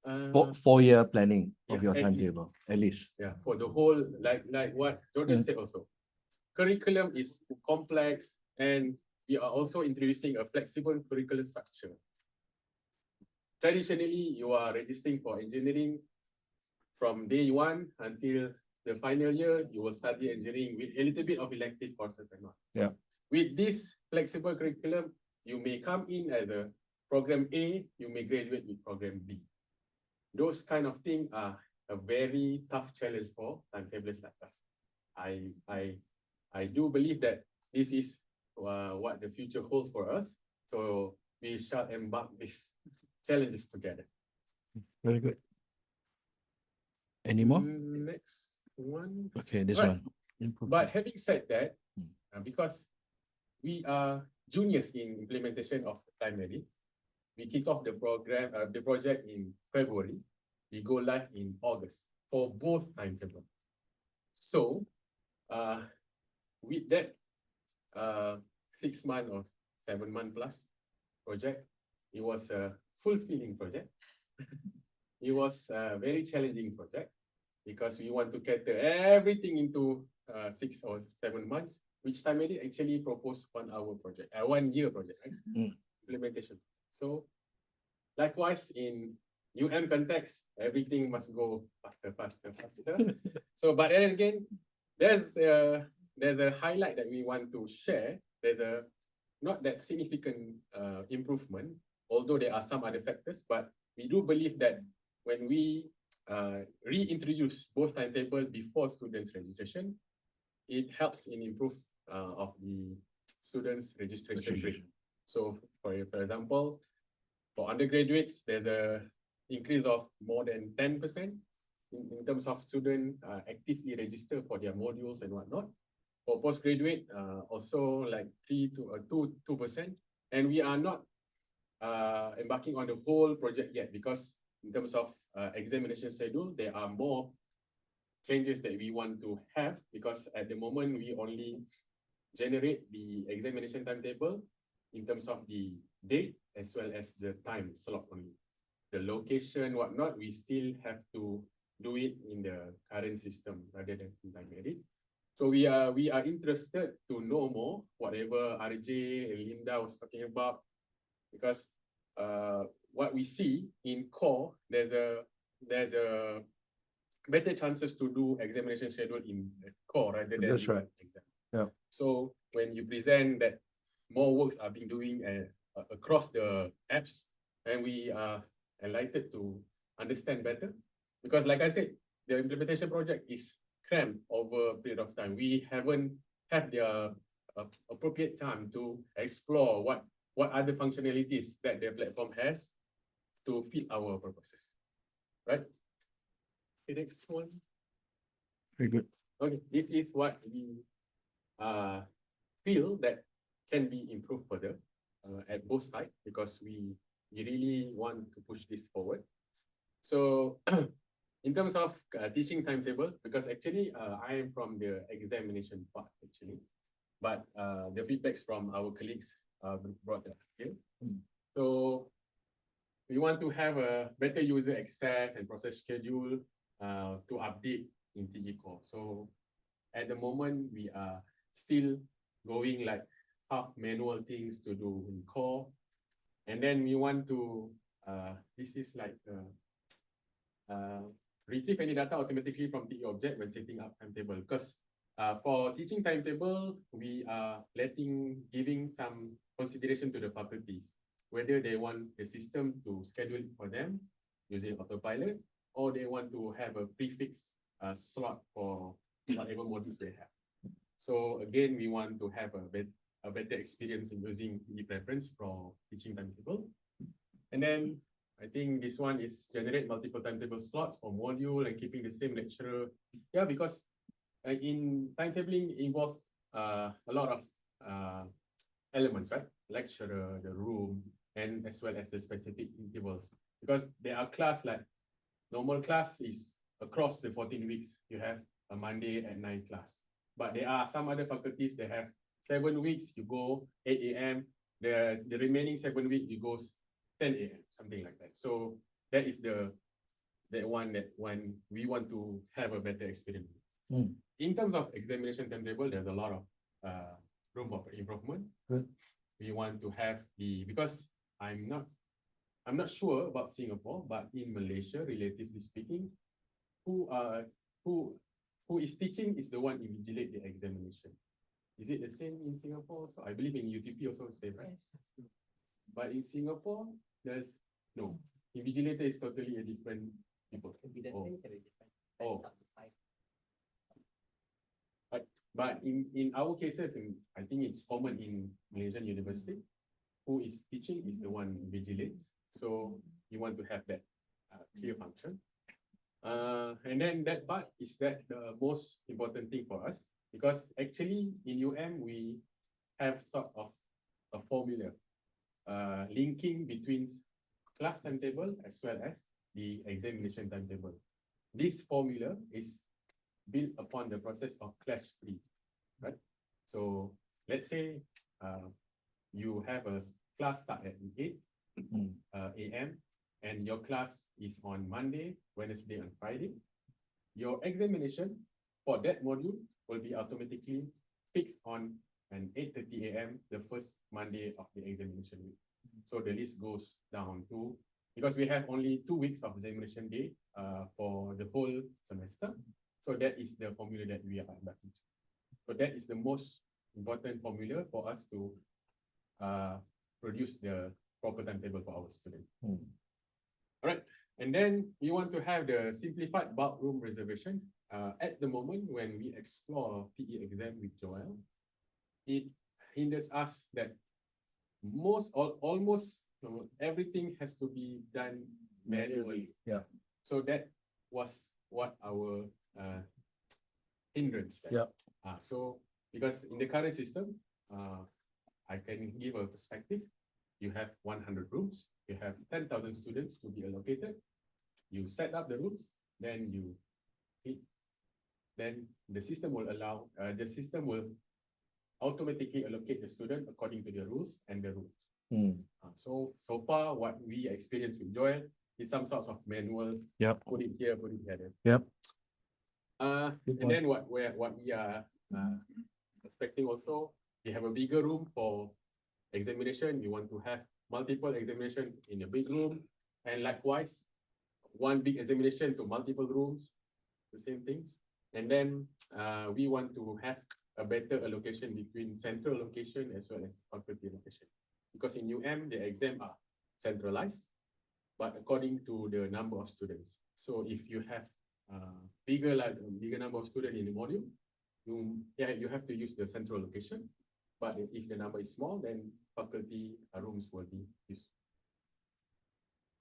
4-year planning of Yeah, your at timetable, at least. Yeah, for the whole, like what Jordan said also. Curriculum is complex, and we are also introducing a flexible curriculum structure. Traditionally, you are registering for engineering from day 1 until the final year. You will study engineering with a little bit of elective courses and all. Yeah. With this flexible curriculum, you may come in as a program A, you may graduate with program B. Those kind of things are a very tough challenge for timetablers like us. I do believe that this is what the future holds for us. So we shall embark these challenges together. Very good. Any more? Next one. Okay, this Right. one. But having said that, because we are juniors in implementation of TimeEdit, we kick off the program, the project in February. We go live in August for both timetables. So, with that 6 month or 7 month plus project, it was a fulfilling project. It was a very challenging project because we want to cater everything into 6 or 7 months, which TimeEdit actually proposed 1 hour project, 1 year project, right? Implementation. So likewise in UM context, everything must go faster. So, but then again, there's a highlight that we want to share. There's a not that significant improvement, although there are some other factors, but we do believe that when we reintroduce both timetable before students registration, it helps in improve of the students registration rate. So for example, for undergraduates, there's a increase of more than 10% in terms of student actively register for their modules and whatnot. For postgraduate, also like 2%. And we are not embarking on the whole project yet, because in terms of examination schedule, there are more changes that we want to have, because at the moment we only generate the examination timetable in terms of the date as well as the time slot only. The location, whatnot, we still have to do it in the current system rather than in TimeEdit. So we are interested to know more, whatever RJ and Linda was talking about, because what we see in core, there's a better chances to do examination schedule in the core rather than That's the right. exam. Yeah. So when you present that more works are being doing across the apps, and we are enlightened to understand better, because like I said, the implementation project is crammed over a period of time. We haven't had the appropriate time to explore what other functionalities that the platform has to fit our purposes, right? The next one. Very good. Okay, this is what we feel that can be improved further at both sides, because we really want to push this forward. So in terms of teaching timetable, because actually I am from the examination part actually, but the feedbacks from our colleagues brought that here. So we want to have a better user access and process schedule to update in TE Core. So at the moment, we are still going like half manual things to do in Core. And then we want to, this is like retrieve any data automatically from TE object when setting up timetable. Because for teaching timetable, we are giving some consideration to the faculties, whether they want the system to schedule it for them using autopilot, or they want to have a prefix slot for whatever modules they have. So again, we want to have a better experience in using the preference for teaching timetable. And then I think this one is generate multiple timetable slots for module and keeping the same lecturer. Yeah, because in timetabling involve a lot of elements, right? Lecturer, the room, and as well as the specific intervals. Because there are class like normal class is across the 14 weeks. You have a Monday at 9 class. But there are some other faculties that have 7 weeks, you go 8 a.m. The remaining 7 weeks, you go 10 a.m., something like that. So that is the one that when we want to have a better experience. In terms of examination timetable, there's a lot of room of improvement. Good. We want to have because I'm not sure about Singapore, but in Malaysia, relatively speaking, who is teaching is the one invigilate the examination. Is it the same in Singapore? So I believe in UTP also the same, right? Yes. But in Singapore, there's no. Invigilator is totally a different people. Can be the same, can be different. Oh. But in our cases, I think it's common in Malaysian university, who is teaching is the one vigilates. So you want to have that clear function. And then that part is the most important thing for us, because actually in we have sort of a formula linking between class timetable as well as the examination timetable. This formula is built upon the process of clash-free, right? So let's say you have a class start at 8 a.m. and your class is on Monday, Wednesday, and Friday. Your examination for that module will be automatically fixed on an 8:30 a.m. the first Monday of the examination week. So the list goes down to, because we have only 2 weeks of examination day for the whole semester. So that is the formula that we are adapting to. So that is the most important formula for us to produce the proper timetable for our students. All right, and then we want to have the simplified bulk room reservation. At the moment, when we explore PE exam with Joel, it hinders us that almost everything has to be done manually. Yeah. So that was what our hindrance. Yeah. So because in the current system, I can give a perspective. You have 100 rooms. You have 10,000 students to be allocated. You set up the rooms, then you hit. Then the system will automatically allocate the student according to the rules and the rules. So far, what we experience with Joel is some sorts of manual. Yep. Put it here, put it there. Yep. And then what we are expecting also, we have a bigger room for examination. We want to have multiple examination in a big room, and likewise, one big examination to multiple rooms. the same things. And then we want to have a better allocation between central allocation as well as faculty allocation. Because in the exams are centralized, but according to the number of students. So if you have bigger number of students in the module, you have to use the central location. But if the number is small, then faculty rooms will be used.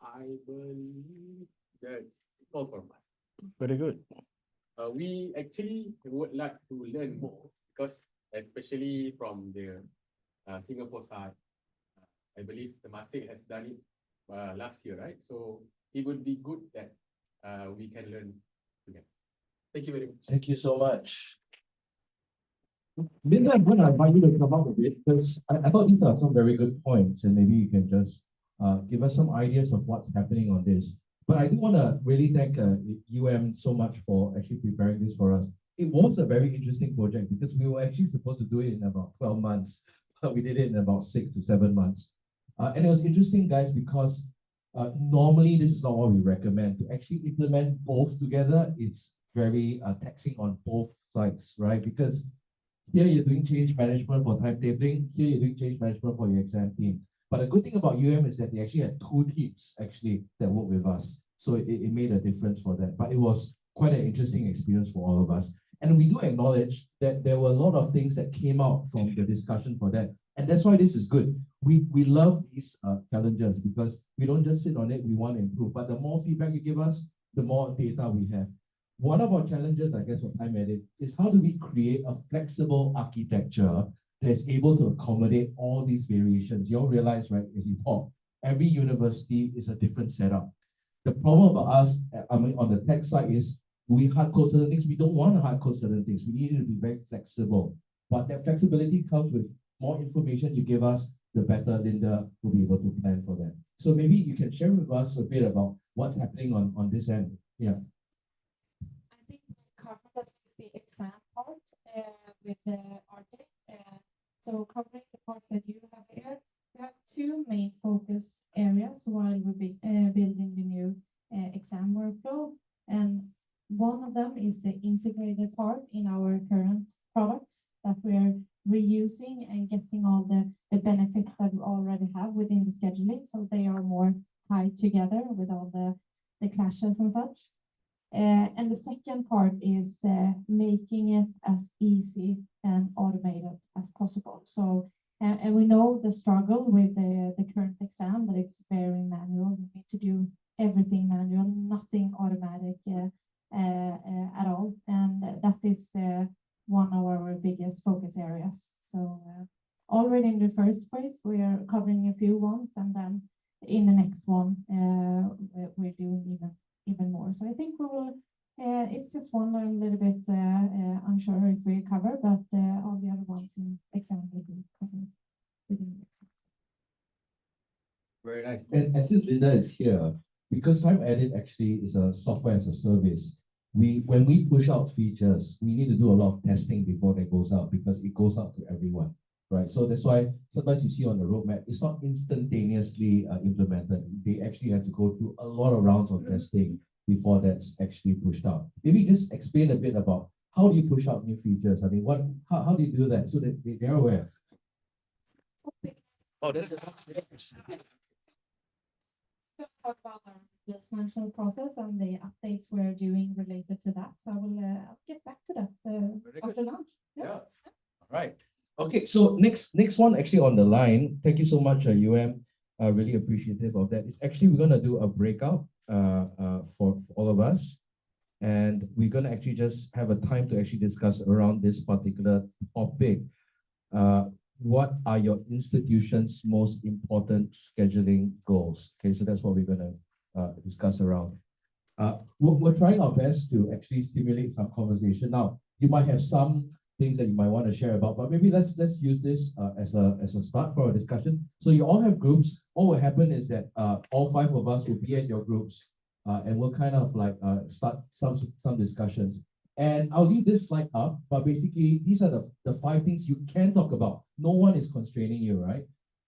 I believe that's all from us. Very good. We actually would like to learn more because, especially from the Singapore side, I believe the Temasek has done it last year, right? So it would be good that we can learn together. Thank you very much. Thank you so much. Linda, I'm going to invite you to come up a bit because I thought these are some very good points, and maybe you can just give us some ideas of what's happening on this. But I do want to really thank so much for actually preparing this for us. It was a very interesting project because we were actually supposed to do it in about 12 months, but we did it in about 6 to 7 months. And it was interesting, guys, because normally this is not what we recommend. To actually implement both together, it's very taxing on both sides, right? Because here you're doing change management for timetabling, here you're doing change management for your exam team. But the good thing about is that they actually had 2 teams actually that work with us. So it made a difference for that. But it was quite an interesting experience for all of us. And we do acknowledge that there were a lot of things that came out from the discussion for that. And that's why this is good. We love these challenges because we don't just sit on it, we want to improve. But the more feedback you give us, the more data we have. One of our challenges, I guess, for TimeEdit is how do we create a flexible architecture that is able to accommodate all these variations. You all realize, right, as you talk, every university is a different setup. The problem about us, on the tech side is we hard code certain things. We don't want to hard code certain things. We need it to be very flexible. But that flexibility comes with more information you give us, the better Linda will be able to plan for that. So maybe you can share with us a bit about what's happening on this end. Yeah. I think we covered at least the exam part with the RJ. So covering the parts that you have here, we have 2 main focus areas while we're building the new exam workflow. And one of them is the integrated part in our current products that we're reusing and getting all the benefits that we already have within the scheduling. So they are more tied together with all the clashes and such. And the second part is making it as easy and automated as possible. So, and we know the struggle with the current exam, that it's very manual. We need to do everything manual, nothing automatic at all. And that is one of our biggest focus areas. So already in the first phase, we are covering a few ones, and then in the next one, we're doing even more. So I think we will, it's just one a little bit unsure if we cover, but all the other ones in exam will be covered within the exam. Very nice. And since Linda is here, because TimeEdit actually is a software as a service, when we push out features, we need to do a lot of testing before that goes out because it goes out to everyone, right? So that's why sometimes you see on the roadmap, it's not instantaneously implemented. They actually have to go through a lot of rounds of testing before that's actually pushed out. Maybe just explain a bit about how do you push out new features? I mean, how do you do that so that they're aware? Oh, that's Talk about our business management process and the updates we're doing related to that. So I will I'll get back to that after lunch. Yeah. All right. Okay. So next one actually on the line. Thank you so much, Really appreciative of that. It's actually we're gonna do a breakout for all of us, and we're gonna actually just have a time to actually discuss around this particular topic. What are your institution's most important scheduling goals? Okay, so that's what we're going to discuss around. We're trying our best to actually stimulate some conversation. Now, you might have some things that you might want to share about, but maybe let's use this as a start for a discussion. So you all have groups. What will happen is that all 5 of us will be at your groups, and we'll kind of like start some discussions. And I'll leave this slide up, but basically these are the 5 things you can talk about. No one is constraining you, right?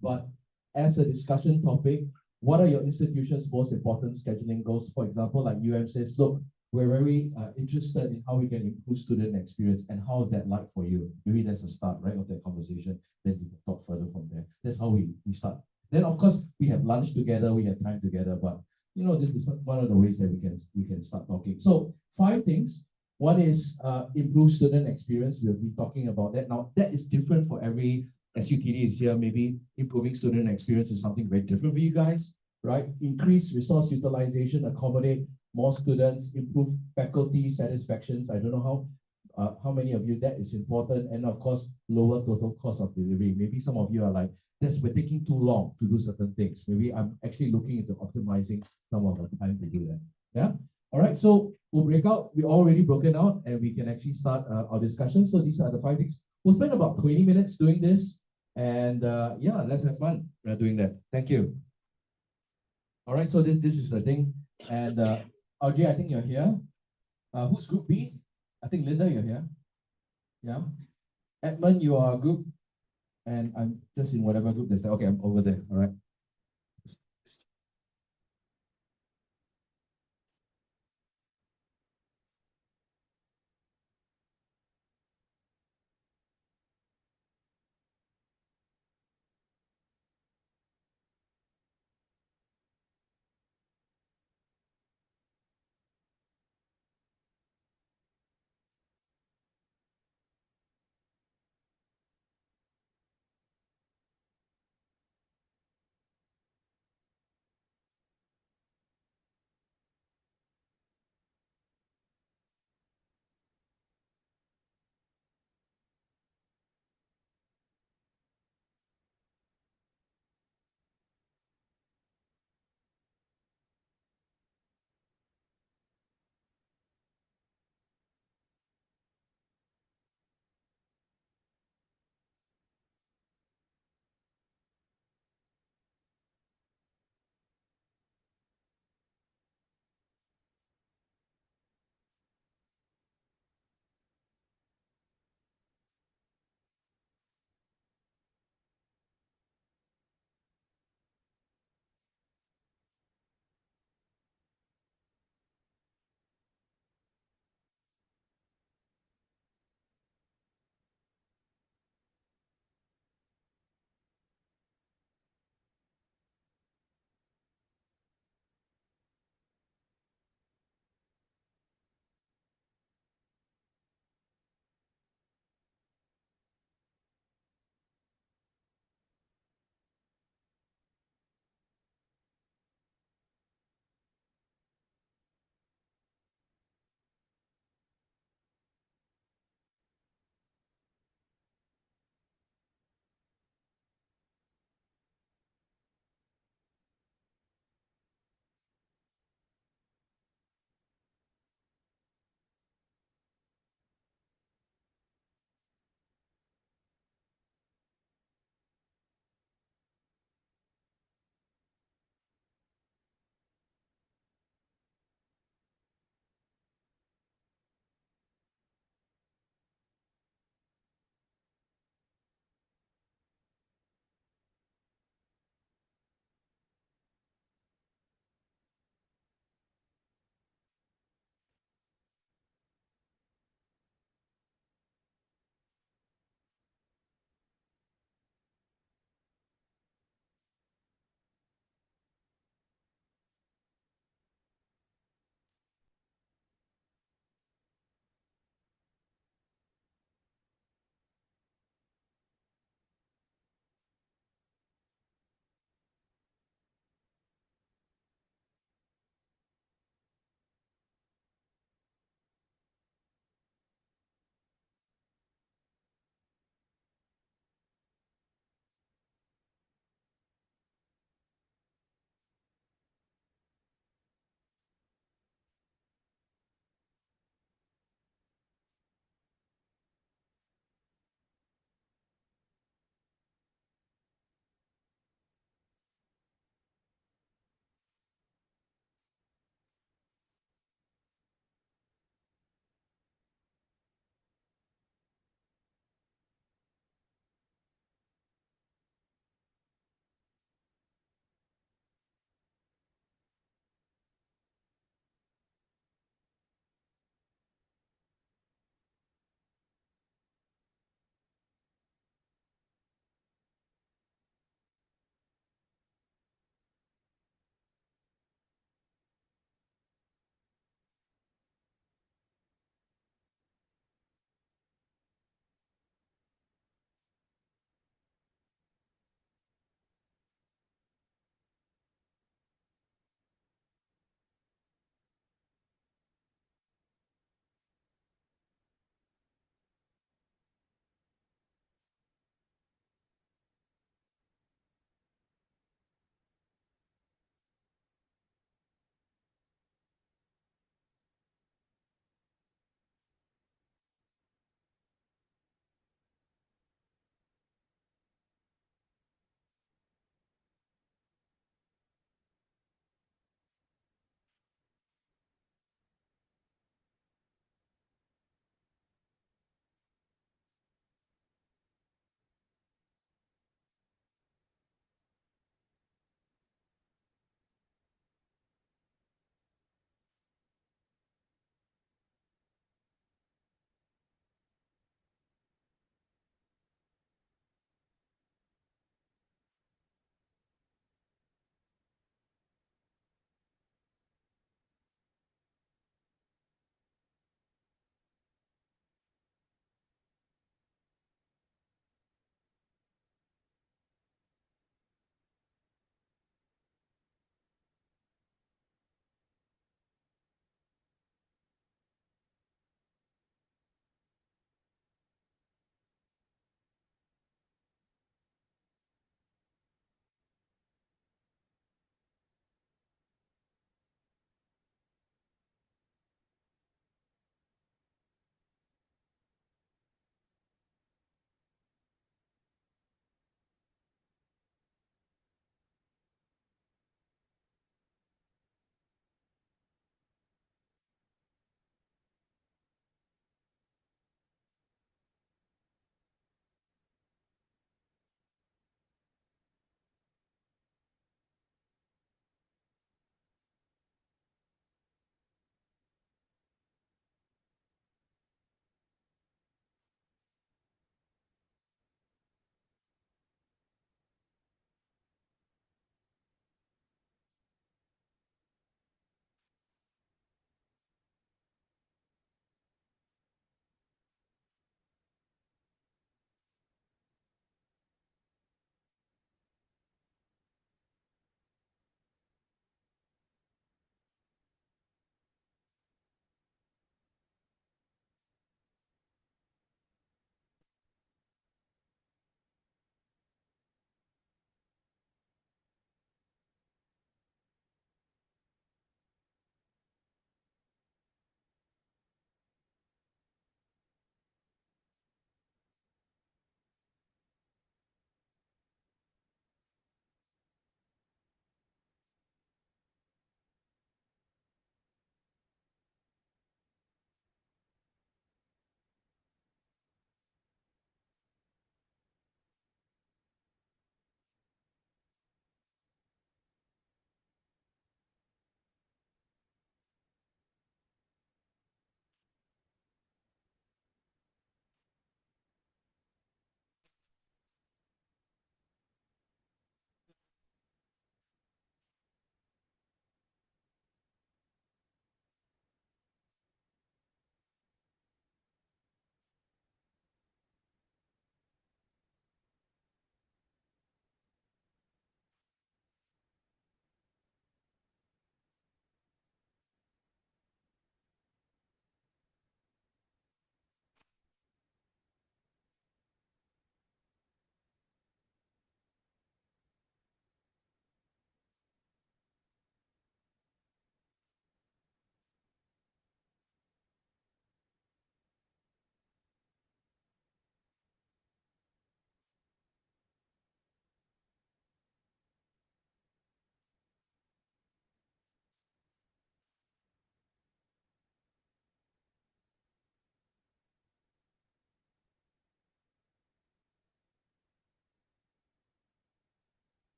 But as a discussion topic, what are your institution's most important scheduling goals? For example, like says, look, we're very interested in how we can improve student experience and how is that like for you. Maybe that's a start, right, of that conversation. Then you can talk further from there. That's how we start. Then of course we have lunch together, we have time together, but you know, this is one of the ways that we can start talking. So 5 things. One is improve student experience. We'll be talking about that. Now that is different for every SUTD is here. Maybe improving student experience is something very different for you guys, right? Increase resource utilization, accommodate more students, improve faculty satisfactions. I don't know how many of you that is important, and of course, lower total cost of delivery. Maybe some of you are like, this we're taking too long to do certain things. Maybe I'm actually looking into optimizing some of the time to do that. Yeah. All right. So we'll break out. We're already broken out, and we can actually start our discussion. So these are the 5 things. We'll spend about 20 minutes doing this, and yeah, let's have fun doing that. Thank you. All right. So this is the thing, and Audrey, I think you're here. Who's group B? I think Linda, you're here. Yeah. Edmund, you are group, and I'm just in whatever group that's there. Okay, I'm over there. All right.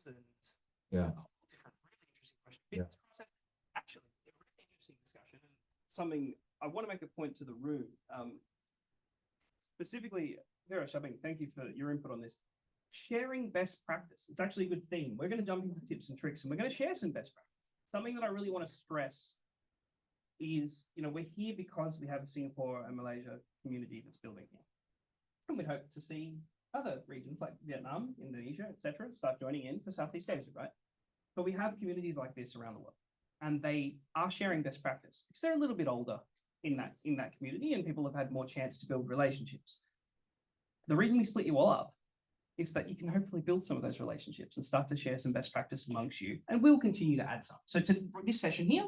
and Yeah. different really interesting questions. Yeah. Business concept, actually, a really interesting discussion and something I want to make a point to the room. Specifically, Vera Shabing, thank you for your input on this. Sharing best practice. It's actually a good theme. We're going to jump into tips and tricks and we're going to share some best practice. Something that I really want to stress is, we're here because we have a Singapore and Malaysia community that's building here. And we hope to see other regions like Vietnam, Indonesia, etc., start joining in for Southeast Asia, right? But we have communities like this around the world, and they are sharing best practice because they're a little bit older in that community, and people have had more chance to build relationships. The reason we split you all up is that you can hopefully build some of those relationships and start to share some best practice amongst you, and we'll continue to add some. So to this session here,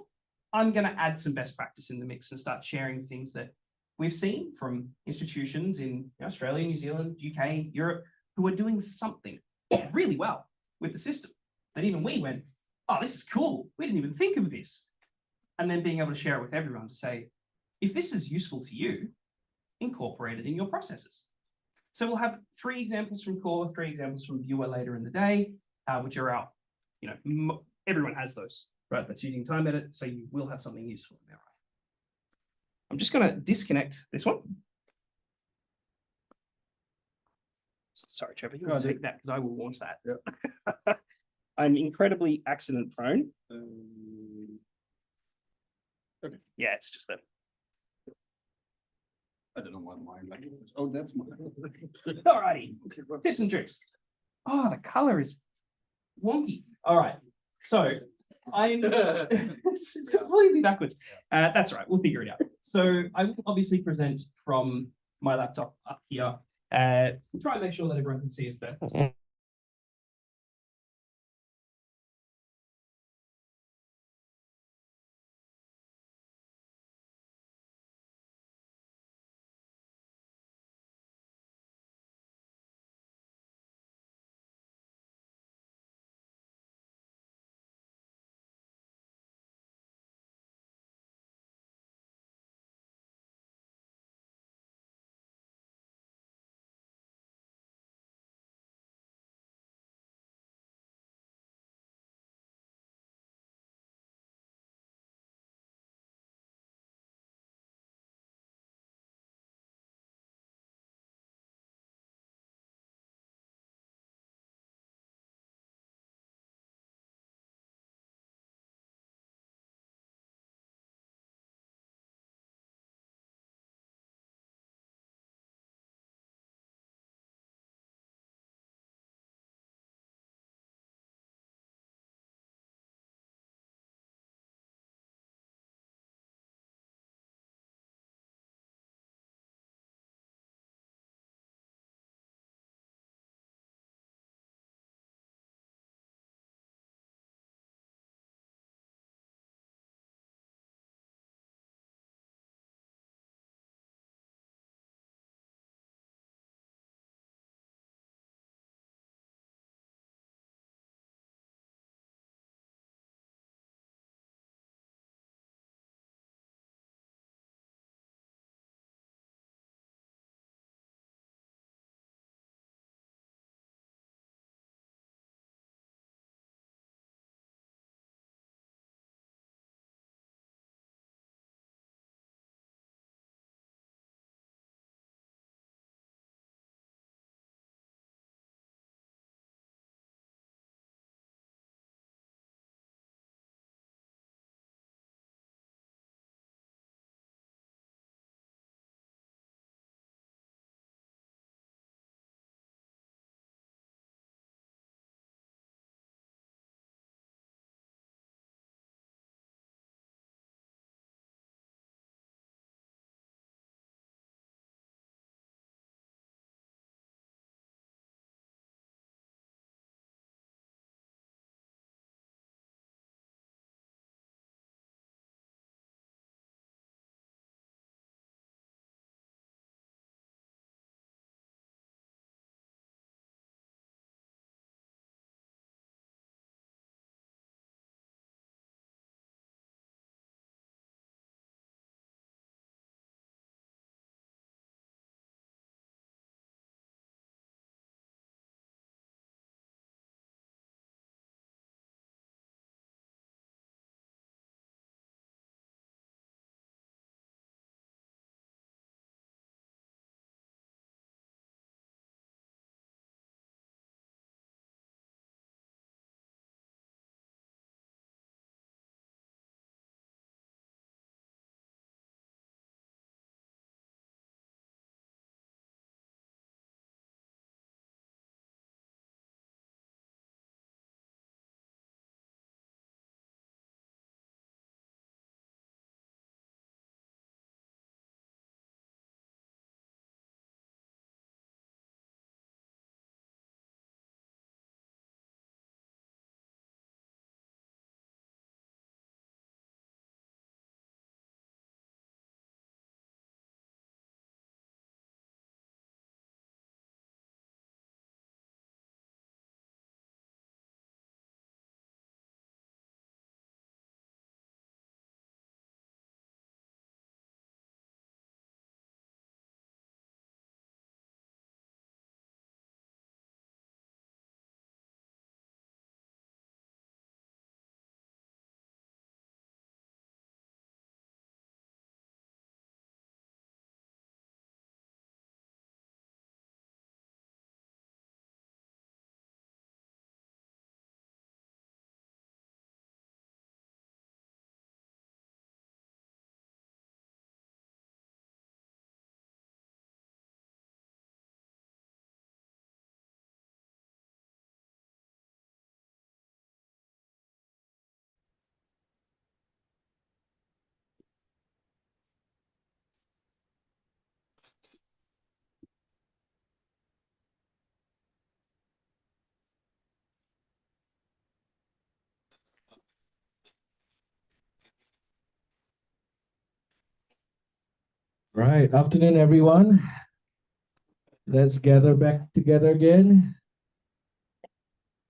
I'm going to add some best practice in the mix and start sharing things that we've seen from institutions in Australia, New Zealand, UK, Europe, who are doing something really well with the system that even we went, oh, this is cool. We didn't even think of this. And then being able to share it with everyone to say, if this is useful to you, incorporate it in your processes. So we'll have 3 examples from Core, 3 examples from Viewer later in the day, which are out. Everyone has those, right? That's using TimeEdit, so you will have something useful in there, right? I'm just going to disconnect this one. Sorry, Trevor, you want to take that because I will launch that. Yeah. I'm incredibly accident prone. Okay. Yeah, it's just that. I don't know what mine like. Oh, that's mine. Alrighty, tips and tricks. Oh, the color is wonky. All right, so it's completely backwards. That's all right, we'll figure it out. So I will obviously present from my laptop up here. We'll try and make sure that everyone can see it best. Right, afternoon, everyone. Let's gather back together again.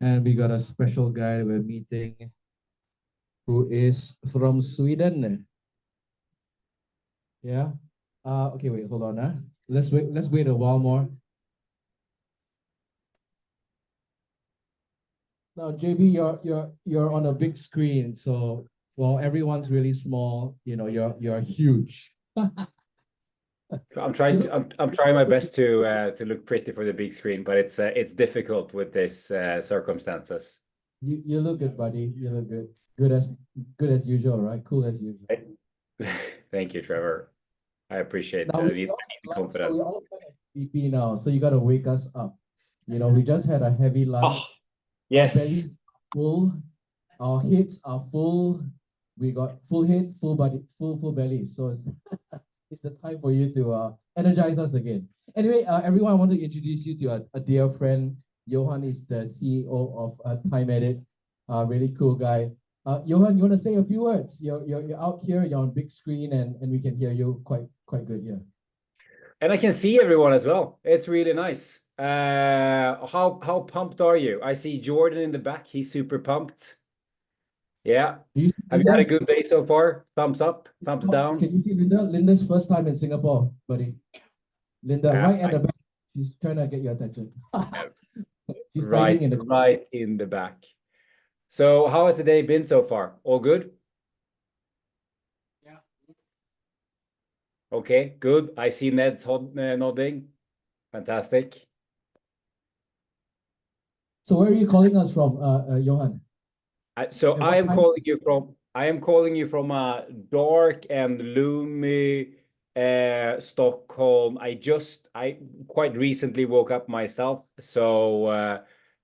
And we got a special guy we're meeting who is from Sweden. Yeah. Okay, wait, hold on. Let's wait a while more. Now, JB, you're on a big screen, so while everyone's really small, you're huge. I'm trying to I'm trying my best to look pretty for the big screen, but it's difficult with this circumstances. You look good, buddy. You look good. Good as usual, right? Cool as usual. Thank you, Trevor. I appreciate Now the we all, confidence. so we're all kind of sleepy now, so you got to wake us up. We just had a heavy lunch. Oh, yes. Our bellies full. Our heads are full. We got full head, full body, full belly. So it's it's the time for you to energize us again. Anyway, everyone, I want to introduce you to a dear friend. Johan is the CEO of TimeEdit. Really cool guy. Johan, you want to say a few words? You're out here, you're on big screen, and we can hear you quite good here. And I can see everyone as well. It's really nice. How pumped are you? I see Jordan in the back. He's super pumped. Yeah. Have you had a good day so far? Thumbs up, thumbs down. Can you see Linda? Linda's first time in Singapore, buddy. Linda, right at the back. She's trying to get your attention. She's right in the back. So how has the day been so far? All good? Yeah. Okay, good. I see Ned's nodding. Fantastic. So where are you calling us from, Johan? So I am calling you from a dark and gloomy Stockholm. I quite recently woke up myself, so I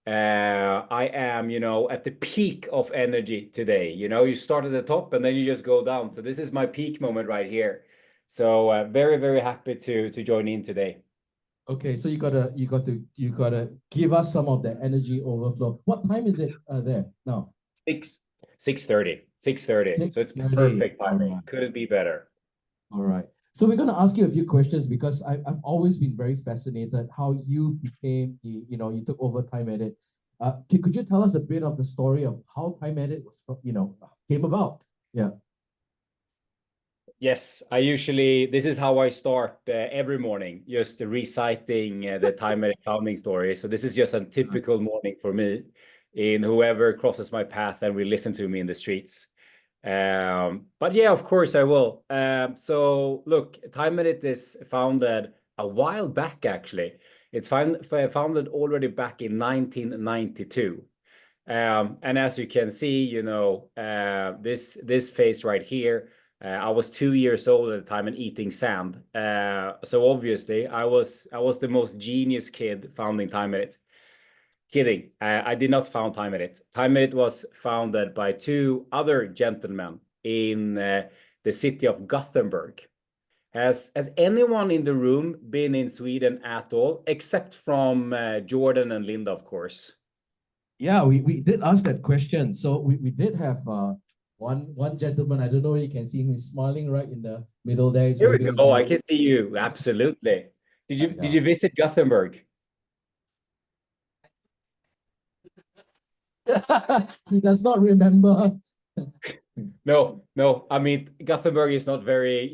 am, at the peak of energy today. You start at the top and then you just go down. So this is my peak moment right here. So very, very happy to join in today. Okay, so you gotta give us some of the energy overflow. What time is it there now? 6:30. So it's perfect timing. Right. Couldn't be better. All right. So we're going to ask you a few questions because I've always been very fascinated how you became you took over TimeEdit. Could you tell us a bit of the story of how TimeEdit was came about? Yeah. Yes, this is how I start every morning, just reciting the TimeEdit founding story. So this is just a typical morning for me in whoever crosses my path and will listen to me in the streets. But yeah, of course I will. So look, TimeEdit is founded a while back, actually. It's founded already back in 1992. And as you can see, this face right here, I was 2 years old at the time and eating sand. So obviously I was the most genius kid founding TimeEdit. Kidding. I did not found TimeEdit. TimeEdit was founded by two other gentlemen in the city of Gothenburg. Has anyone in the room been in Sweden at all, except from Jordan and Linda, of course? Yeah, we did ask that question. So we did have one gentleman. I don't know if you can see him. He's smiling right in the middle there. Here we go. I can see you. Absolutely. Did you visit Gothenburg? He does not remember. No. I mean, Gothenburg is not very,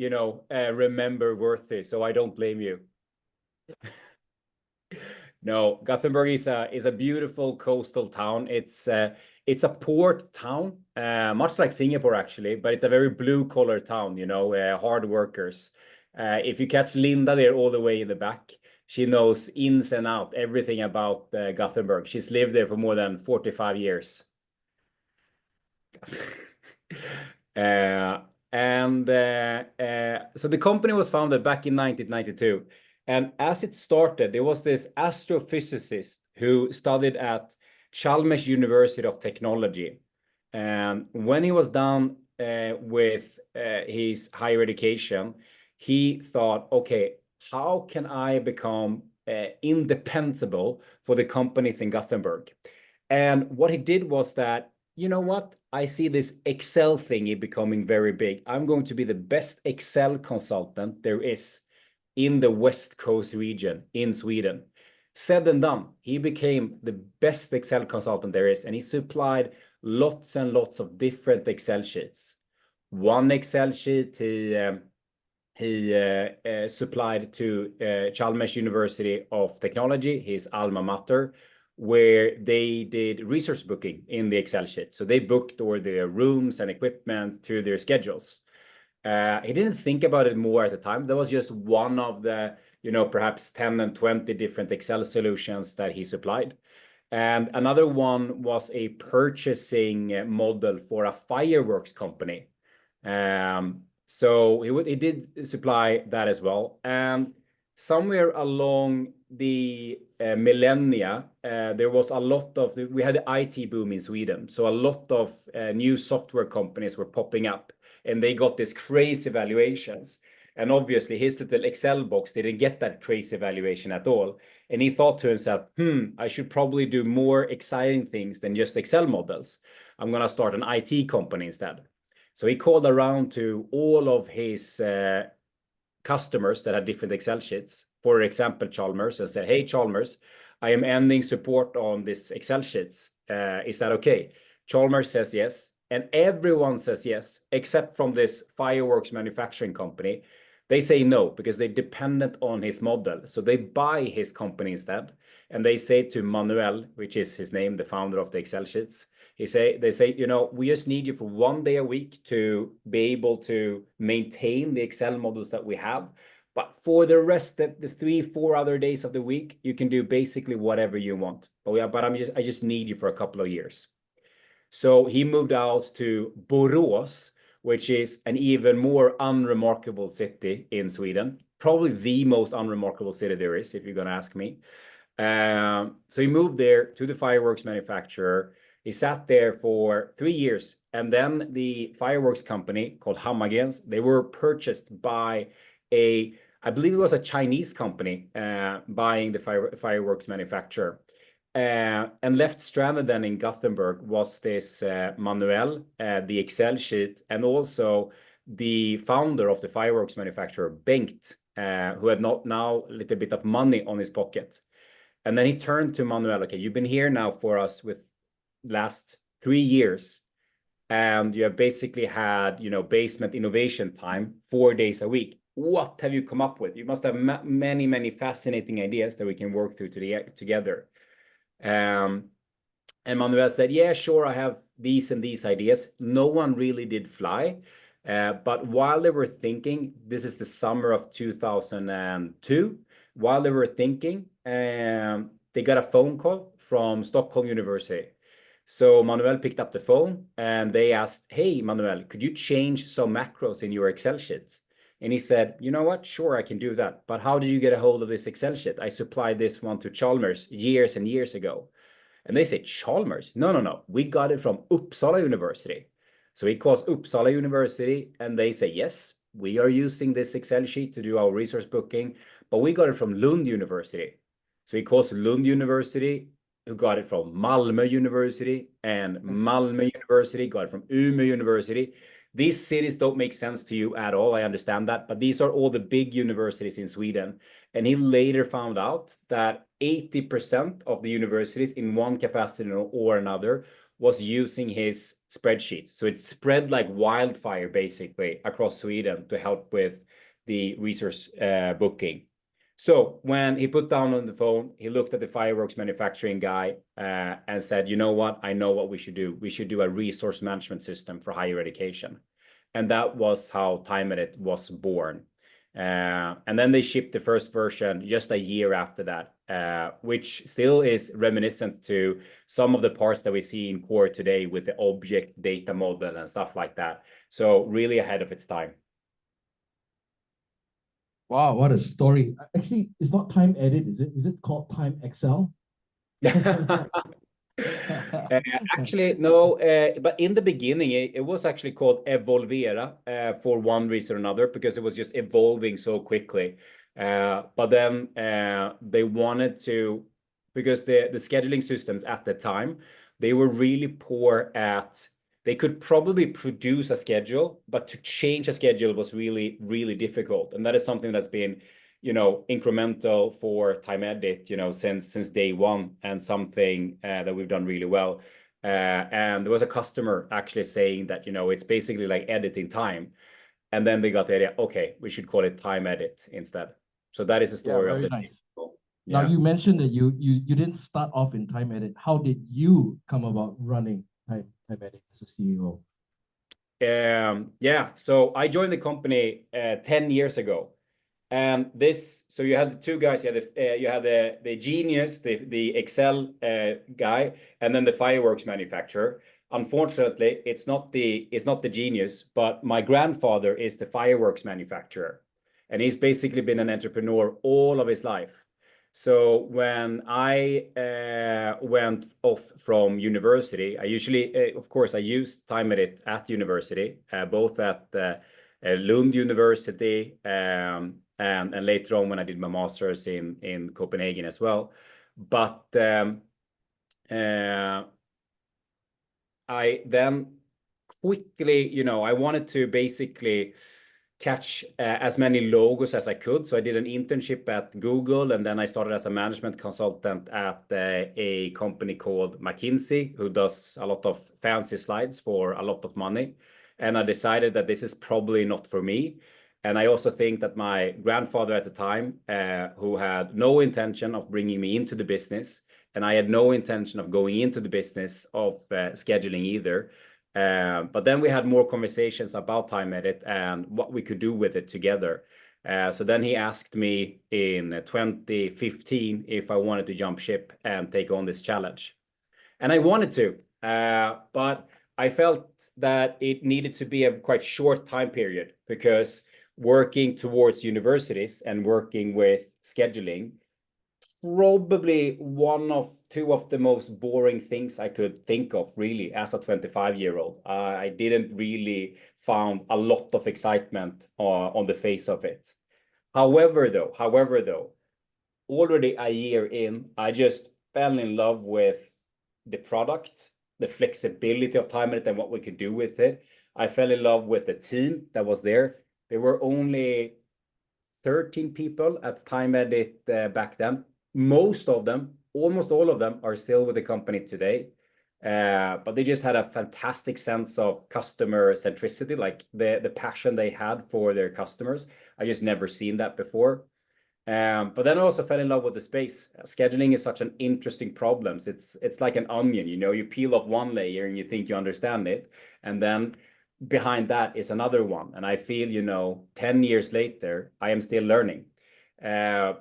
remember worthy, so I don't blame you. No, Gothenburg is a beautiful coastal town. It's a port town, much like Singapore actually, but it's a very blue collar town. Hard workers. If you catch Linda there all the way in the back, she knows ins and out everything about Gothenburg. She's lived there for more than 45 years. So the company was founded back in 1992. And as it started, there was this astrophysicist who studied at Chalmers University of Technology. And when he was done with his higher education, he thought, okay, how can I become indispensable for the companies in Gothenburg? And what he did was that you know what? I see this Excel thingy becoming very big. I'm going to be the best Excel consultant there is in the West Coast region in Sweden. Said and done. He became the best Excel consultant there is, and he supplied lots and lots of different Excel sheets. One Excel sheet he supplied to Chalmers University of Technology, his alma mater, where they did resource booking in the Excel sheet. So they booked all their rooms and equipment to their schedules. He didn't think about it more at the time. That was just one of the, perhaps 10 and 20 different Excel solutions that he supplied. And another one was a purchasing model for a fireworks company. So he did supply that as well. And somewhere along the millennia, there was a lot of, we had the IT boom in Sweden. So a lot of new software companies were popping up, and they got these crazy valuations. And obviously his little Excel box didn't get that crazy valuation at all. And he thought to himself, I should probably do more exciting things than just Excel models. I'm going to start an IT company instead. So he called around to all of his customers that had different Excel sheets, for example, Chalmers, and said, hey, Chalmers, I am ending support on this Excel sheets. Is that okay? Chalmers says yes. And everyone says yes, except from this fireworks manufacturing company. They say no, because they're dependent on his model. So they buy his company instead. And they say to Manuel, which is his name, the founder of the Excel sheets, they say, we just need you for 1 day a week to be able to maintain the Excel models that we have. But for the rest of the 3-4 other days of the week, you can do basically whatever you want. But I just need you for a couple of years. So he moved out to Borås, which is an even more unremarkable city in Sweden. Probably the most unremarkable city there is, if you're going to ask me. So he moved there to the fireworks manufacturer. He sat there for 3 years, and then the fireworks company called Hammargrens, they were purchased by I believe it was a Chinese company buying the fireworks manufacturer. And left stranded then in Gothenburg was this Manuel, the Excel sheet, and also the founder of the fireworks manufacturer, Bengt, who had not now a little bit of money on his pocket. And then he turned to Manuel, okay, you've been here now for us with last 3 years, and you have basically had, basement innovation time 4 days a week. What have you come up with? You must have many, many fascinating ideas that we can work through together. And Manuel said, yeah, sure, I have these and these ideas. No one really did fly. But while they were thinking, this is the summer of 2002, while they were thinking, they got a phone call from Stockholm University. So Manuel picked up the phone and they asked, hey, Manuel, could you change some macros in your Excel sheet? And he said, you know what? Sure, I can do that. But how did you get a hold of this Excel sheet? I supplied this one to Chalmers years and years ago. And they say, Chalmers? No. We got it from Uppsala University. So he calls Uppsala University and they say, yes, we are using this Excel sheet to do our resource booking, but we got it from Lund University. So he calls Lund University, who got it from Malmö University, and Malmö University got it from Umeå University. These cities don't make sense to you at all, I understand that, but these are all the big universities in Sweden. And he later found out that 80% of the universities in one capacity or another was using his spreadsheets. So it spread like wildfire, basically, across Sweden to help with the resource booking. So when he put down on the phone, he looked at the fireworks manufacturing guy and said, you know what? I know what we should do. We should do a resource management system for higher education. And that was how TimeEdit was born. And then they shipped the first version just a year after that, which still is reminiscent to some of the parts that we see in core today with the object data model and stuff like that. So really ahead of its time. Wow, what a story. Actually, it's not TimeEdit, is it? Is it called Time Excel? Actually, no, but in the beginning, it was actually called Evolvera for one reason or another, because it was just evolving so quickly. But then they wanted to, because the scheduling systems at the time, they were really poor at, they could probably produce a schedule, but to change a schedule was really, really difficult. And that is something that's been, incremental for TimeEdit, since day one, and something that we've done really well. And there was a customer actually saying that, it's basically like editing time. And then they got the idea, okay, we should call it TimeEdit instead. So that is the story of very the nice. Yeah. Now you mentioned that you didn't start off in TimeEdit. How did you come about running TimeEdit as a CEO? Yeah, so I joined the company 10 years ago. And so you had the two guys, you had the genius, the Excel guy, and then the fireworks manufacturer. Unfortunately, it's not the genius, but my grandfather is the fireworks manufacturer, and he's basically been an entrepreneur all of his life. So when I went off from university, I usually, of course, I used TimeEdit at university, both at Lund University, and later on when I did my master's in Copenhagen as well. But I then quickly, I wanted to basically catch as many logos as I could. So I did an internship at Google, and then I started as a management consultant at a company called McKinsey, who does a lot of fancy slides for a lot of money. And I decided that this is probably not for me. And I also think that my grandfather at the time, who had no intention of bringing me into the business, and I had no intention of going into the business of scheduling either. But then we had more conversations about TimeEdit and what we could do with it together. So then he asked me in 2015 if I wanted to jump ship and take on this challenge. And I wanted to, but I felt that it needed to be a quite short time period, because working towards universities and working with scheduling, probably two of the most boring things I could think of, really, as a 25-year-old. I didn't really found a lot of excitement on the face of it. However, though, already a year in, I just fell in love with the product, the flexibility of TimeEdit and what we could do with it. I fell in love with the team that was there. There were only 13 people at TimeEdit back then. Most of them, almost all of them, are still with the company today. But they just had a fantastic sense of customer centricity, like the passion they had for their customers. I just never seen that before. But then I also fell in love with the space. Scheduling is such an interesting problem. It's like an onion, you peel off one layer and you think you understand it, and then behind that is another one. And I feel, 10 years later, I am still learning.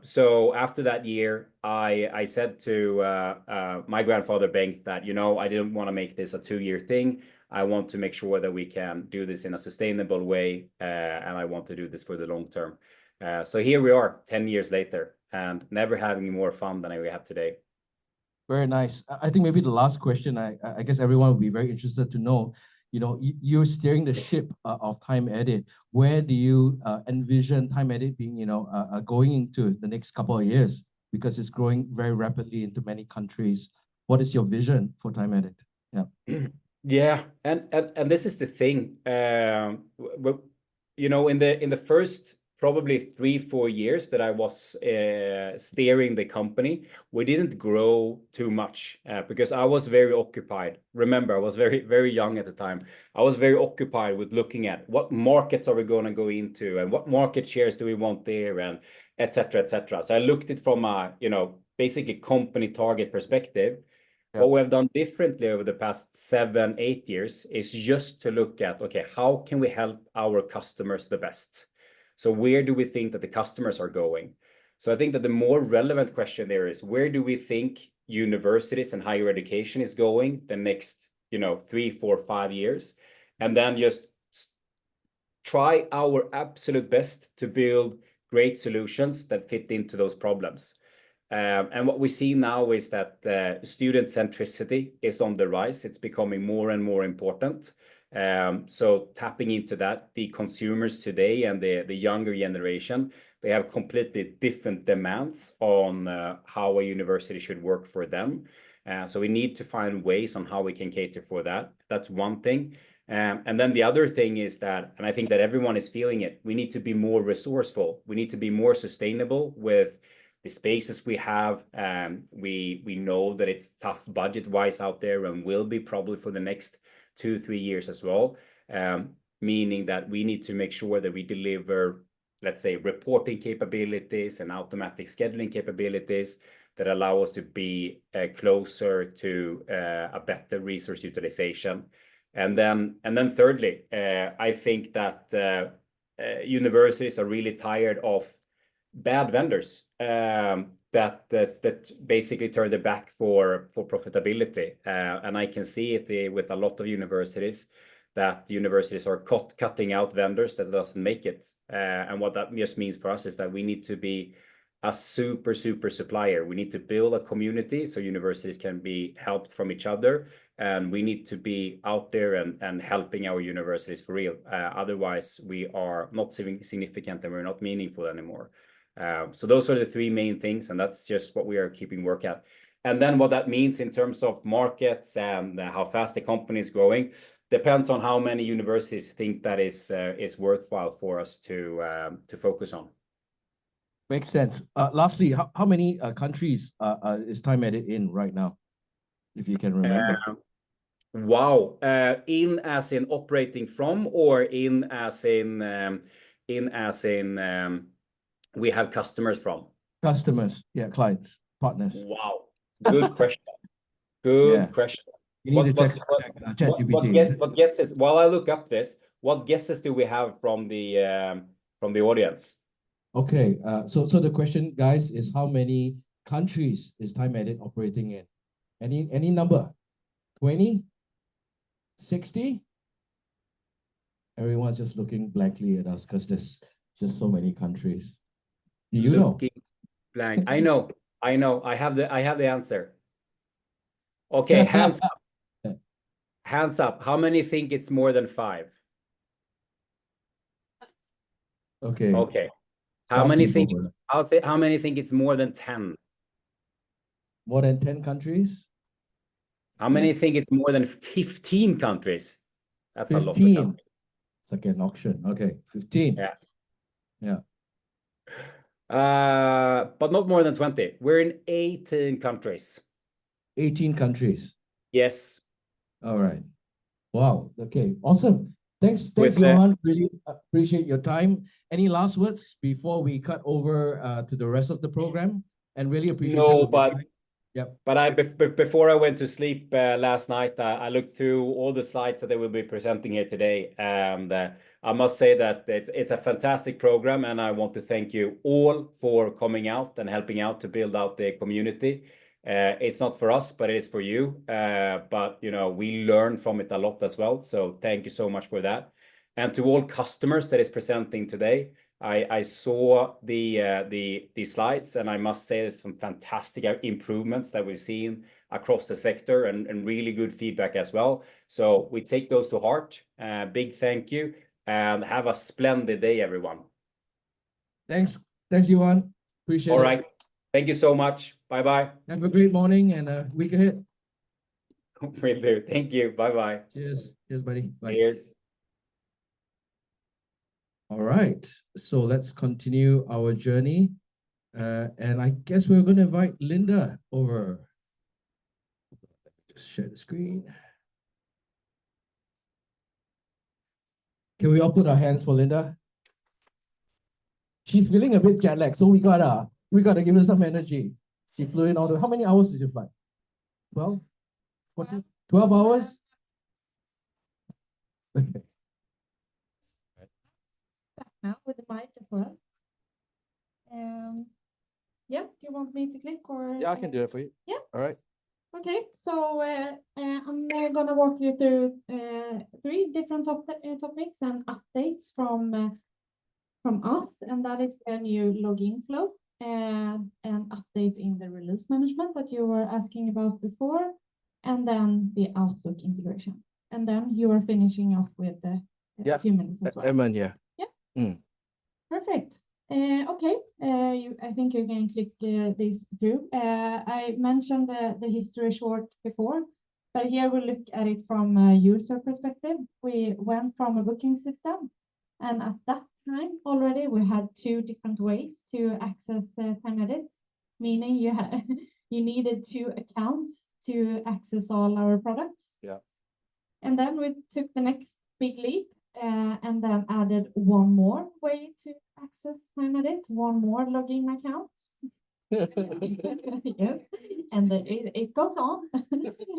So after that year, I said to my grandfather Bengt that, I didn't want to make this a 2-year thing. I want to make sure that we can do this in a sustainable way, and I want to do this for the long term. So here we are 10 years later, and never having more fun than we have today. Very nice. I think maybe the last question, I guess everyone would be very interested to know, you're steering the ship of TimeEdit. Where do you envision TimeEdit being, going into the next couple of years? Because it's growing very rapidly into many countries. What is your vision for TimeEdit? Yeah. Yeah, and this is the thing. In the first probably 3-4 years that I was steering the company, we didn't grow too much because I was very occupied. Remember, I was very, very young at the time. I was very occupied with looking at what markets are we going to go into, and what market shares do we want there, and et cetera, et cetera. So I looked at it from a, basically company target perspective. Yeah. What we have done differently over the past 7-8 years is just to look at, okay, how can we help our customers the best? So where do we think that the customers are going? So I think that the more relevant question there is, where do we think universities and higher education is going the next, 3, 4, 5 years? And then just try our absolute best to build great solutions that fit into those problems. And what we see now is that student centricity is on the rise. It's becoming more and more important. So tapping into that, the consumers today and the younger generation, they have completely different demands on how a university should work for them. So we need to find ways on how we can cater for that. That's one thing. And then the other thing is that, and I think that everyone is feeling it, we need to be more resourceful. We need to be more sustainable with the spaces we have. We know that it's tough budget-wise out there and will be probably for the next 2-3 years as well. Meaning that we need to make sure that we deliver, let's say, reporting capabilities and automatic scheduling capabilities that allow us to be closer to a better resource utilization. And then thirdly, I think that universities are really tired of bad vendors that basically turn their back for profitability. And I can see it with a lot of universities, that universities are cutting out vendors that doesn't make it. And what that just means for us is that we need to be a super supplier. We need to build a community so universities can be helped from each other. And we need to be out there and helping our universities for real. Otherwise, we are not significant and we're not meaningful anymore. So those are the three main things, and that's just what we are keeping work at. And then what that means in terms of markets and how fast the company is growing depends on how many universities think that is worthwhile for us to focus on. Makes sense. Lastly, how many countries is TimeEdit in right now, if you can remember? Wow. In as in operating from, or in as in we have customers from? Customers, yeah, clients, partners. Wow. Good question. Good question. You need to check ChatGPT. What guesses? While I look up this, what guesses do we have from the audience? Okay, so the question, guys, is how many countries is TimeEdit operating in? Any number? 20? 60? Everyone's just looking blankly at us because there's just so many countries. Do you know? Blank. I know. I have the answer. Okay, hands up. Hands up. How many think it's more than 5? Okay. Okay. How many think it's more than 10? More than 10 countries? How many think it's more than 15 countries? That's 15. a lot of countries. It's like an auction. Okay, 15. Yeah. But not more than 20. We're in 18 countries. 18 countries. Yes. All right. Wow. Okay. Awesome. Thanks, Johan. Really appreciate your time. Any last words before we cut over to the rest of the program? And really appreciate. No, but yep. But before I went to sleep last night, I looked through all the slides that they will be presenting here today, and I must say that it's a fantastic program, and I want to thank you all for coming out and helping out to build out the community. It's not for us, but it is for you. But you know, we learn from it a lot as well. So thank you so much for that. And to all customers that is presenting today, I saw the slides, and I must say there's some fantastic improvements that we've seen across the sector, and really good feedback as well. So we take those to heart. Big thank you, and have a splendid day, everyone. Thanks, Johan. Appreciate it. All right. Thank you so much. Bye-bye. Have a great morning and a week ahead. Will do. Thank you. Bye-bye. Cheers. Cheers, buddy. Bye. Cheers. All right. So let's continue our journey. And I guess we're going to invite Linda over. Just share the screen. Can we all put our hands for Linda? She's feeling a bit jet lagged, so we gotta give her some energy. She flew in all the. How many hours did you fly? 12? 14? 12 hours? Okay. Now with the mic as well. Yeah, do you want me to click or? Yeah, I can do it for you. Yeah. All right. Okay, so I'm gonna walk you through 3 different topics and updates from us, and that is the new login flow and updates in the release management that you were asking about before, and then the Outlook integration, and then you are finishing off with a few minutes as well. Edmund, yeah. Yeah. Perfect. Okay, I think you can click this through. I mentioned the history short before, but here we look at it from a user perspective. We went from a booking system, and at that time already we had two different ways to access TimeEdit, meaning you had you needed two accounts to access all our products. Yeah. And then we took the next big leap and then added one more way to access TimeEdit, one more login account. Yes, and it goes on.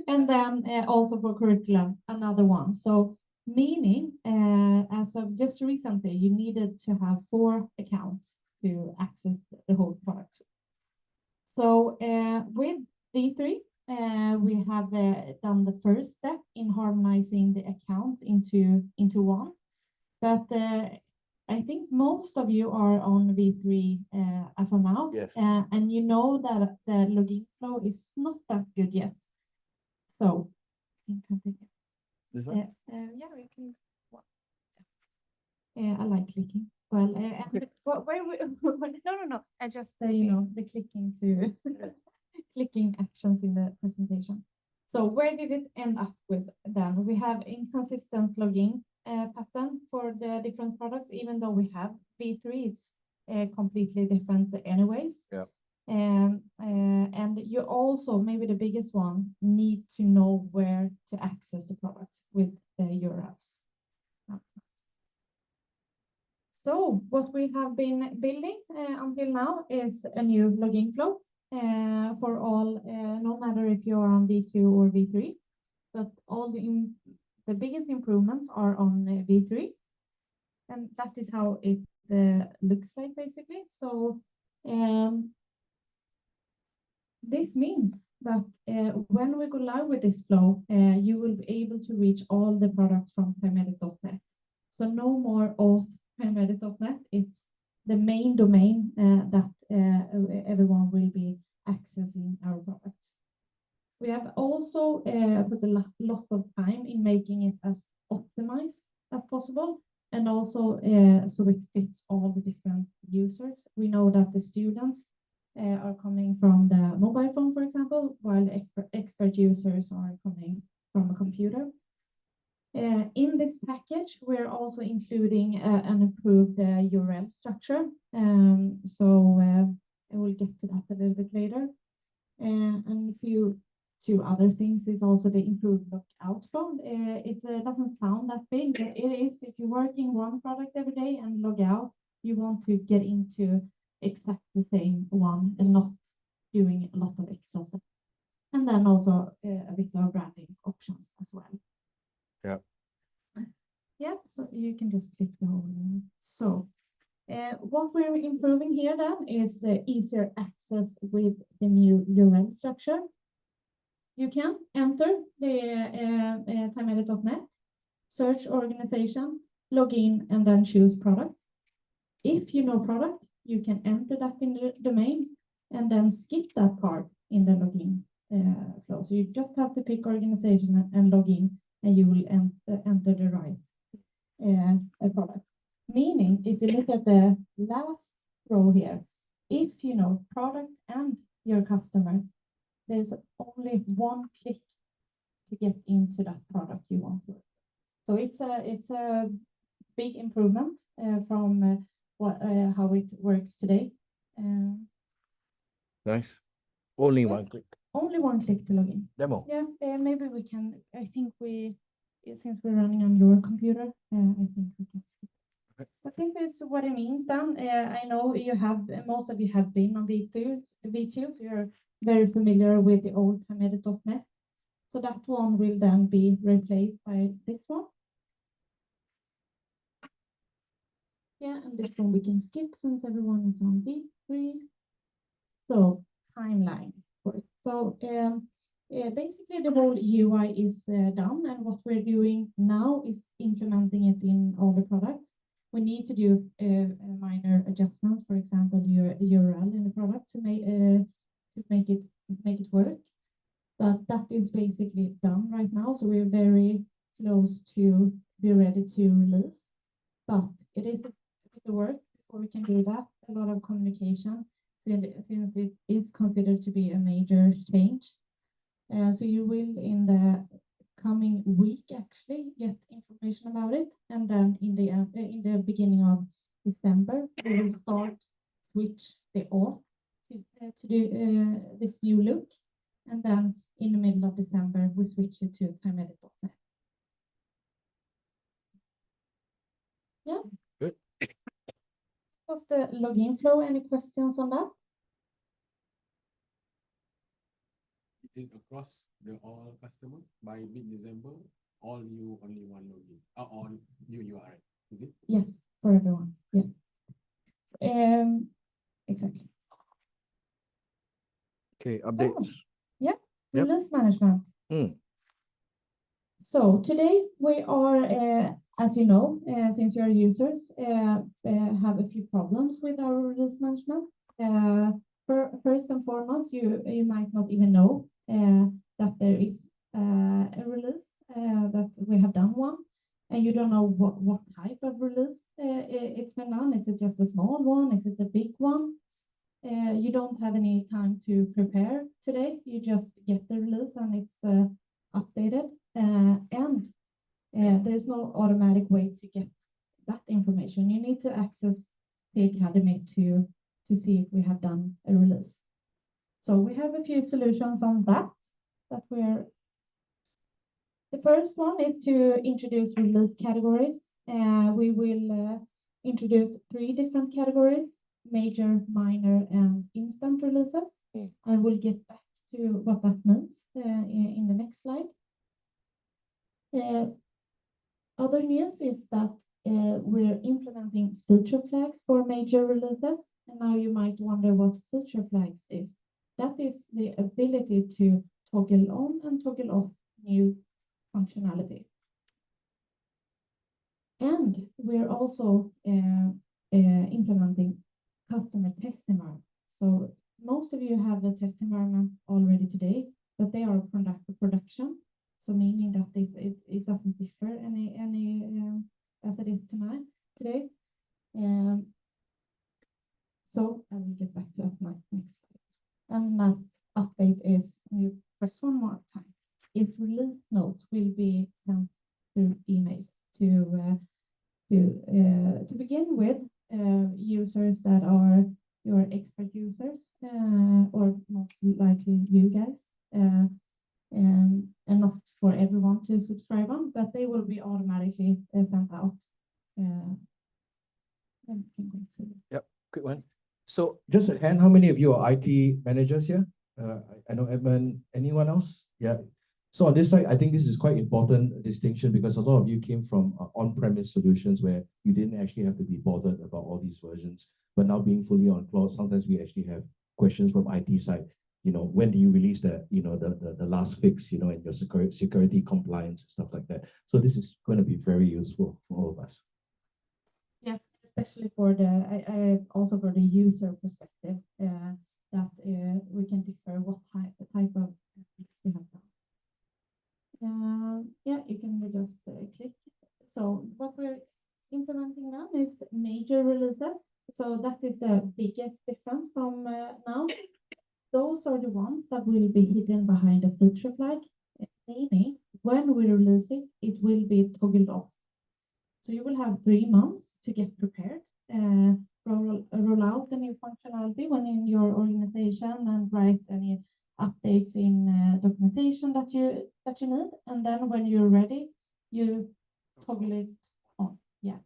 And then also for curriculum, another one. So meaning, as of just recently, you needed to have 4 accounts to access the whole product. So with V3, we have done the first step in harmonizing the accounts into one. But I think most of you are on V3 as of now. Yes. And you know that the login flow is not that good yet. So you can take it. This one? Yeah, we can. I like clicking. Well, and where we, no. I just you know, the clicking to clicking actions in the presentation. So where did it end up with then? We have inconsistent login pattern for the different products, even though we have V3, it's completely different anyways. Yeah. And you also, maybe the biggest one, need to know where to access the products with the URLs. So what we have been building until now is a new login flow for all, no matter if you are on V2 or V3, but all the biggest improvements are on V3, and that is how it looks like basically. So this means that when we go live with this flow, you will be able to reach all the products from TimeEdit.net. So no more auth TimeEdit.net. It's the main domain that everyone will be accessing our products. We have also put a lot of time in making it as optimized as possible, and also so it fits all the different users. We know that the students are coming from the mobile phone, for example, while expert users are coming from a computer. In this package, we're also including an improved URL structure. So I will get to that a little bit later. And two other things is also the improved lookout flow. It doesn't sound that big, but it is. If you're working one product every day and log out, you want to get into exactly the same one and not doing a lot of extra stuff. And then also a bit of branding options as well. Yeah. Yeah, so you can just click the whole one. So what we're improving here then is easier access with the new URL structure. You can enter the TimeEdit.net, search organization, log in, and then choose product. If you know product, you can enter that in the domain and then skip that part in the login flow. So you just have to pick organization and log in, and you will enter the right product. Meaning, if you look at the last row here, if you know product and your customer, there's only one click to get into that product you want to. So it's a big improvement from how it works today. Nice. Only one click. Only one click to log in. Demo. Yeah, maybe we can. I think since we're running on your computer, I think we can skip. Okay. But this is what it means then. I know most of you have been on V2, so you're very familiar with the old TimeEdit.net. So that one will then be replaced by this one. Yeah, and this one we can skip since everyone is on V3. So timeline. So basically the whole UI is done, and what we're doing now is implementing it in all the products. We need to do minor adjustments, for example, the URL in the product to make it work. But that is basically done right now, so we're very close to be ready to release. But it is a bit of work before we can do that. a lot of communication since it is considered to be a major change. So you will in the coming week actually get information about it, and then in the beginning of December we will start switch the auth to do this new look, and then in the middle of December we switch it to TimeEdit.net. Yeah. Good. What's the login flow? Any questions on that? Is it across all customers by mid-December? All new, only one login, all new URL, is it? Yes, for everyone. Yeah. Exactly. Okay, updates. Yeah, Yep. release management. So today we are, as you know, since you're users, have a few problems with our release management. First and foremost, you might not even know that there is a release, that we have done one, and you don't know what type of release it's been done. Is it just a small one? Is it a big one? You don't have any time to prepare today. You just get the release and it's updated, and there's no automatic way to get that information. You need to access the Academy to see if we have done a release. So we have a few solutions on that we're. The first one is to introduce release categories. We will introduce 3 different categories: major, minor, and instant releases. I will get back to what that means in the next slide. Other news is that we're implementing feature flags for major releases. And now you might wonder what feature flags is. That is the ability to toggle on and toggle off new functionality. And we're also implementing customer test environment. So most of you have the test environment already today, but they are production. So meaning that it doesn't differ any as it is today. So I will get back to that next slide. And last update is, you press one more time, is release notes will be sent through email to begin with, users that are your expert users, or most likely you guys, and not for everyone to subscribe on, but they will be automatically sent out. Yep, quick one. So just a hand, how many of you are IT managers here? I know Edmund, anyone else? Yeah. So on this side, I think this is quite important distinction, because a lot of you came from on-premise solutions where you didn't actually have to be bothered about all these versions. But now being fully on cloud, sometimes we actually have questions from IT side. You know, when do you release the last fix, and your security compliance, stuff like that. So this is going to be very useful for all of us. Yeah, especially for also for the user perspective, that we can differ what type of fix we have done. Yeah, you can just click. So what we're implementing now is major releases. So that is the biggest difference from now. Those are the ones that will be hidden behind a feature flag, meaning when we release it, it will be toggled off. So you will have 3 months to get prepared, roll out the new functionality when in your organization, and write any updates in documentation that you need, and then when you're ready, you toggle it on. Yeah.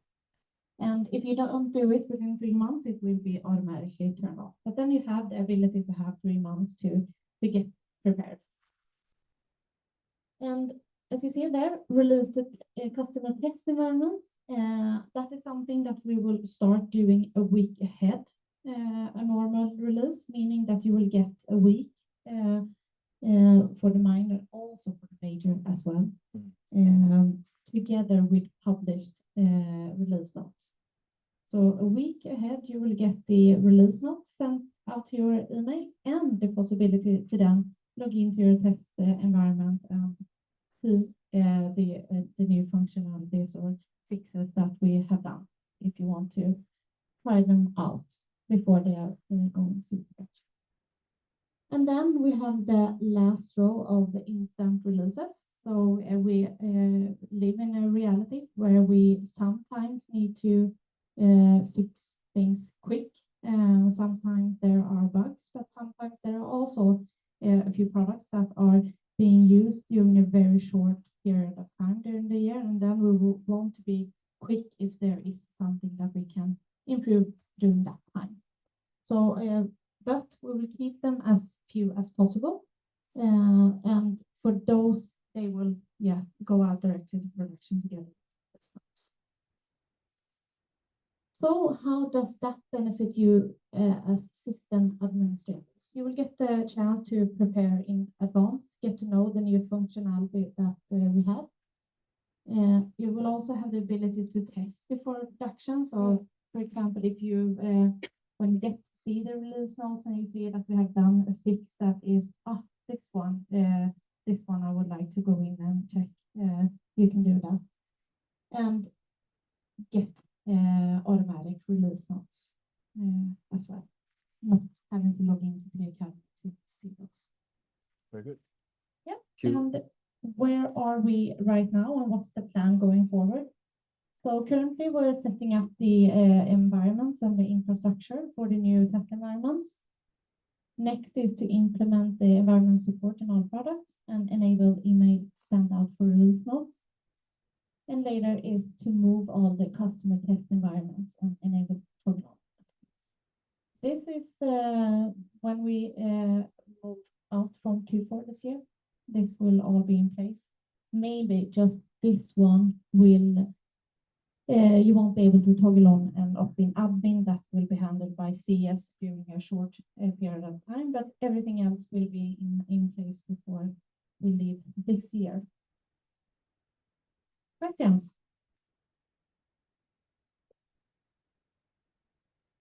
And if you don't do it within 3 months, it will be automatically turned off. But then you have the ability to have 3 months to get prepared. And as you see there, release to customer test environments. That is something that we will start doing a week ahead. A normal release, meaning that you will get a week for the minor, also for the major as well, together with published release notes. So a week ahead, you will get the release notes sent out to your email, and the possibility to then log into your test environment and see the new functionalities or fixes that we have done, if you want to try them out. before they are going to production. And then we have the last row of the instant releases. So we live in a reality where we sometimes need to fix things quick. Sometimes there are bugs, but sometimes there are also a few products that are being used during a very short period of time during the year. And then we will want to be quick if there is something that we can improve during that time. So, but we will keep them as few as possible. And for those, they will, go out directly to production together. So how does that benefit you as system administrators? You will get the chance to prepare in advance, get to know the new functionality that we have. You will also have the ability to test before production. So, for example, if you when you get to see the release notes and you see that we have done a fix that is this one I would like to go in and check. You can do that and get automatic release notes as well, not having to log into the account to see those. Very good. Yeah. Thank you. And where are we right now and what's the plan going forward? So currently we're setting up the environments and the infrastructure for the new test environments. Next is to implement the environment support in all products and enable email send out for release notes. And later is to move all the customer test environments and enable toggle. This is when we move out from Q4 this year. This will all be in place. Maybe just this one will, you won't be able to toggle on and off in admin. That will be handled by CS during a short period of time, but everything else will be in place before we leave this year. Questions?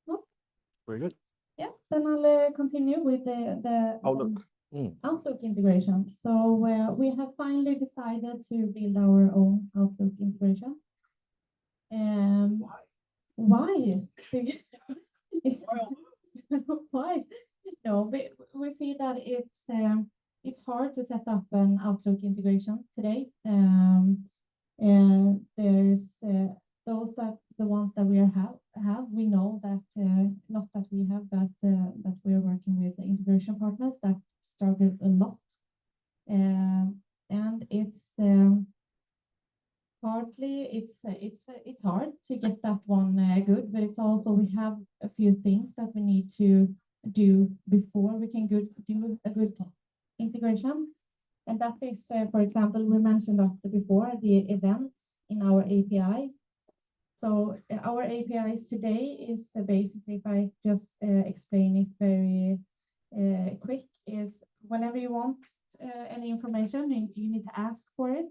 No? Very good. Yeah, then I'll continue with the Outlook. Outlook integration. So we have finally decided to build our own Outlook integration. Why? Why? No, we see that it's hard to set up an Outlook integration today. There's those the ones that we have. We know that not that we have, but that we are working with the integration partners that struggle a lot, and it's partly it's hard to get that one good, but it's also we have a few things that we need to do before we can do a good integration. And that is, for example, we mentioned that before, the events in our API. So our APIs today is basically, if I just explain it very quick, is whenever you want any information, you need to ask for it.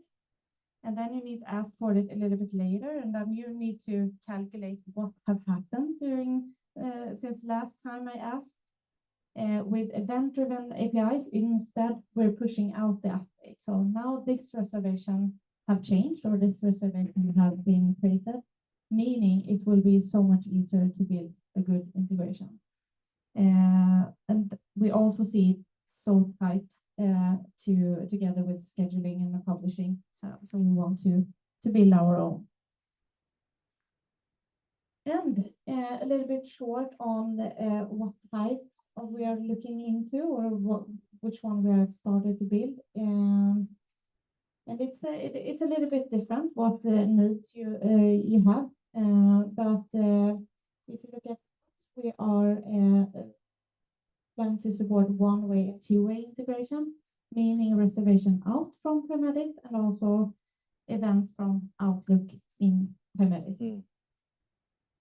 And then you need to ask for it a little bit later. And then you need to calculate what have happened during since last time I asked. With event-driven APIs, instead, we're pushing out the update. So now this reservation have changed, or this reservation have been created, meaning it will be so much easier to build a good integration. And we also see it so tight together with scheduling and the publishing. So we want to build our own. And a little bit short on what types of we are looking into, or which one we have started to build. And it's a little bit different what needs you have. But if you look at this, we are planning to support one-way and two-way integration, meaning reservation out from TimeEdit and also events from Outlook in TimeEdit.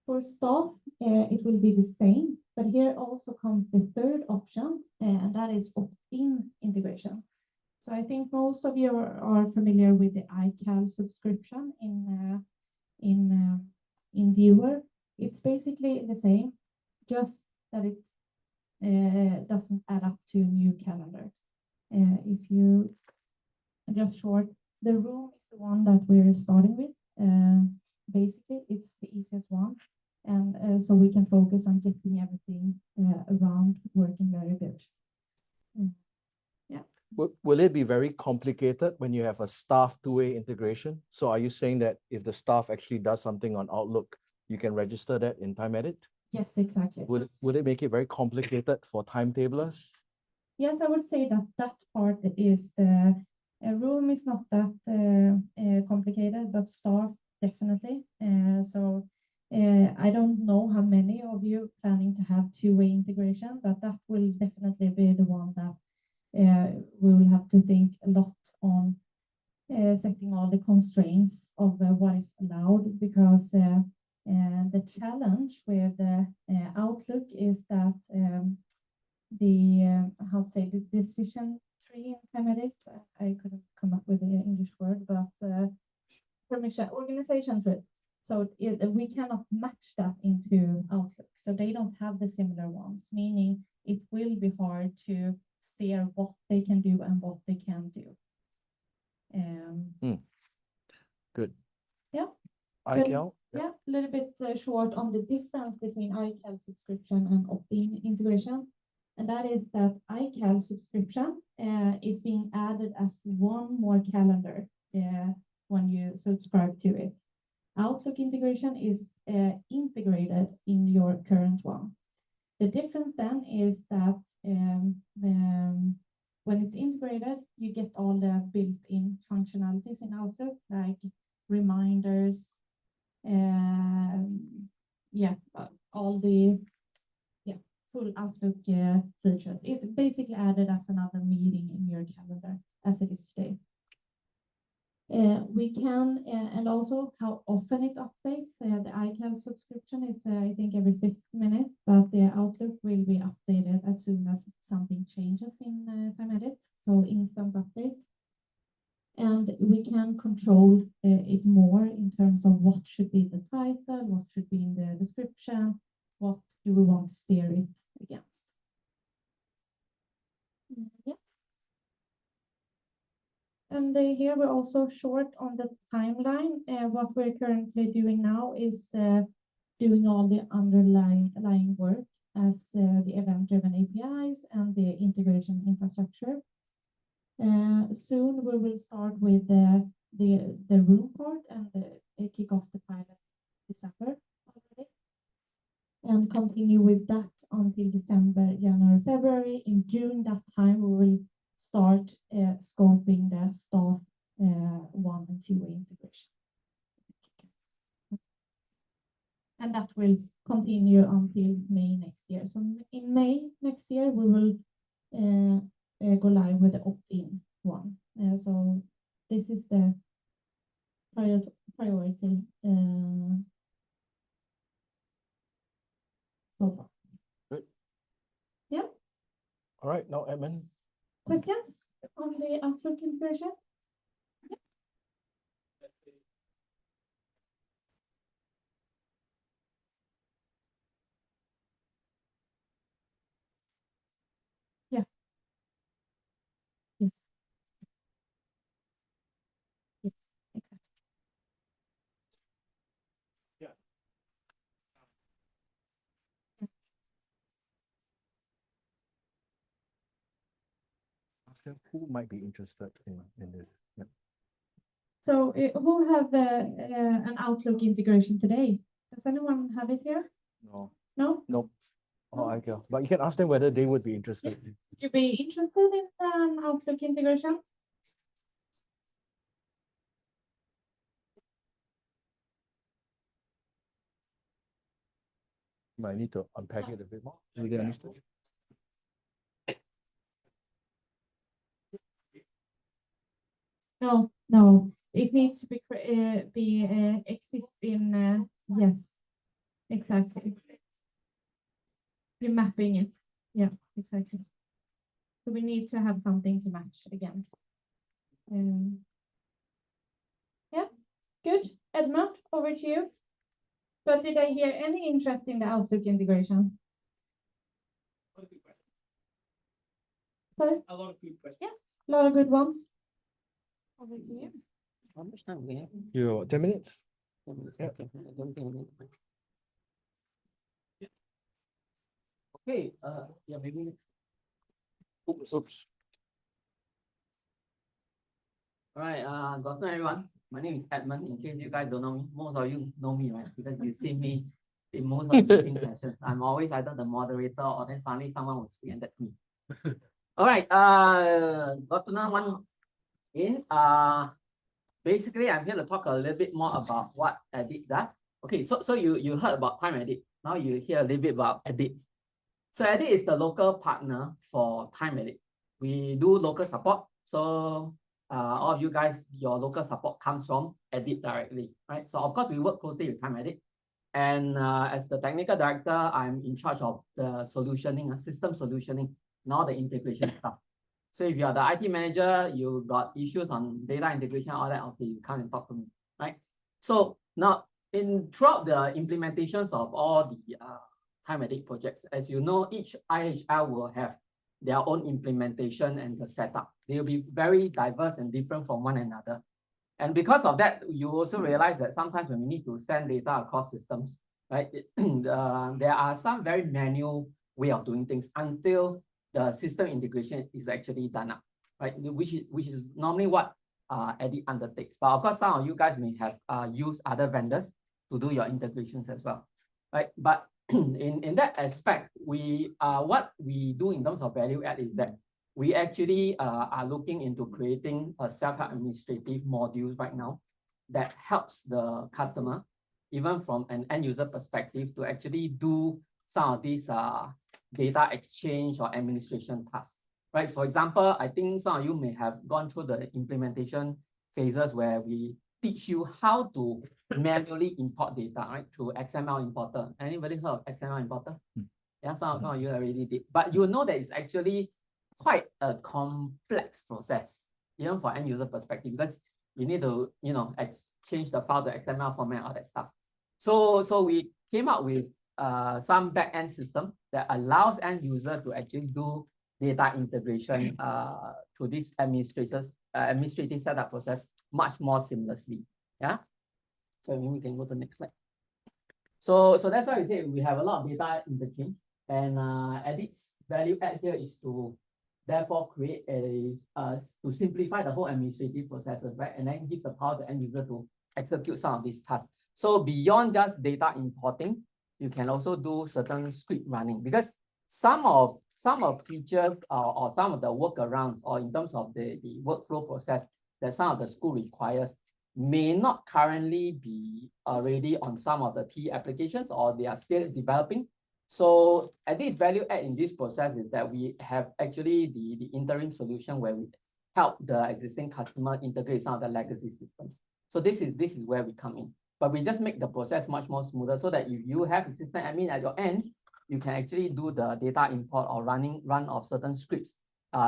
For staff, it will be the same, but here also comes the third option, and that is opt-in integration. So I think most of you are familiar with the iCal subscription in Viewer. It's basically the same, just that it doesn't add up to a new calendar. If you just short, the room is the one that we're starting with. Basically, it's the easiest one. And so we can focus on getting everything around working very good. Will it be very complicated when you have a staff two-way integration? So are you saying that if the staff actually does something on Outlook, you can register that in TimeEdit? Yes, exactly. Would it make it very complicated for timetablers? Yes, I would say that that part is the room is not that complicated, but staff definitely. I don't know how many of you planning to have two-way integration, but that will definitely be the one that we will have to think a lot on setting all the constraints of what is allowed, because the challenge with Outlook is that how to say, the decision tree in TimeEdit, I couldn't come up with the English word, but permission organization tree. So we cannot match that into Outlook. So they don't have the similar ones, meaning it will be hard to steer what they can do and what they can do. Good. Yeah. iCal? Yeah, a little bit short on the difference between iCal subscription and opt-in integration. And that is that iCal subscription is being added as one more calendar when you subscribe to it. Outlook integration is integrated in your current one. The difference then is that when it's integrated, you get all the built-in functionalities in Outlook, like reminders, all the full Outlook features. It's basically added as another meeting in your calendar as it is today. We can, and also how often it updates. The iCal subscription is, I think, every 5 minutes, but the Outlook will be updated as soon as something changes in TimeEdit, so instant update. And we can control it more in terms of what should be the title, what should be in the description, what do we want to steer it against. Yeah. And here we're also short on the timeline. What we're currently doing now is doing all the underlying work as the event-driven APIs and the integration infrastructure. Soon we will start with the room part and kick off the pilot December already, and continue with that until December, January, February. And during that time, we will start scoping the staff 1 and 2-way integration. And that will continue until May next year. So in May next year, we will go live with the opt-in one. So this is the priority so far. Good. Yeah. All right, now Edmund. Questions on the Outlook integration? Yeah. Yeah. Yes. Yes, exactly. Yeah. Ask them who might be interested in this. Yeah. So who have an Outlook integration today? Does anyone have it here? No. No? Nope. Oh, iCal. But you can ask them whether they would be interested. Would you be interested in an Outlook integration? You might need to unpack it a bit more. You get understood? No, no. It needs to be exist in yes, exactly. You're mapping it. Yeah, exactly. So we need to have something to match against. Yeah, good. Edmund, over to you. But did I hear any interest in the Outlook integration? Sorry? A lot of good questions. Yeah, a lot of good ones. Over to you. How much time we have? You 10 minutes? Yeah. Yeah. Okay. I don't think I need much. Okay, yeah, maybe. Oops. All right, good afternoon, everyone. My name is Edmund. In case you guys don't know me, most of you know me, right? Because you see me in most of the meeting sessions. I'm always either the moderator or then suddenly someone will speak and that's me. All right, good afternoon, one in. Basically, I'm here to talk a little bit more about what Edit does. Okay, so you heard about TimeEdit. Now you hear a little bit about Edit. So Edit is the local partner for TimeEdit. We do local support. So all of you guys, your local support comes from Edit directly, right? So of course we work closely with TimeEdit. And as the technical director, I'm in charge of the solutioning, system solutioning, and all the integration stuff. So if you're the IT manager, you got issues on data integration, all that, okay, you come and talk to me, right? So now throughout the implementations of all the TimeEdit projects, as you know, each IHL will have their own implementation and the setup. They will be very diverse and different from one another. And because of that, you also realize that sometimes when we need to send data across systems, right, there are some very manual way of doing things until the system integration is actually done up, right? Which is normally what Edit undertakes. But of course, some of you guys may have used other vendors to do your integrations as well, right? But in that aspect, what we do in terms of value add is that we actually are looking into creating a self-help administrative modules right now that helps the customer, even from an end user perspective, to actually do some of these data exchange or administration tasks, right? For example, I think some of you may have gone through the implementation phases where we teach you how to manually import data, right? Through XML importer. Anybody heard of XML importer? Yeah, some of you already did. But you know that it's actually quite a complex process, even for end user perspective, because you need to, exchange the file to XML format, all that stuff. So we came up with some back-end system that allows end user to actually do data integration through this administrative setup process much more seamlessly. Yeah. So maybe we can go to the next slide. So that's why we say we have a lot of data interchange, and Edit's value add here is to therefore create to simplify the whole administrative processes, right? And then gives the power to end user to execute some of these tasks. So beyond just data importing, you can also do certain script running, because some of features or some of the workarounds, or in terms of the workflow process that some of the school requires, may not currently be already on some of the T applications, or they are still developing. So at this value add in this process is that we have actually the interim solution where we help the existing customer integrate some of the legacy systems. So this is where we come in. But we just make the process much more smoother, so that if you have a system admin at your end, you can actually do the data import or run of certain scripts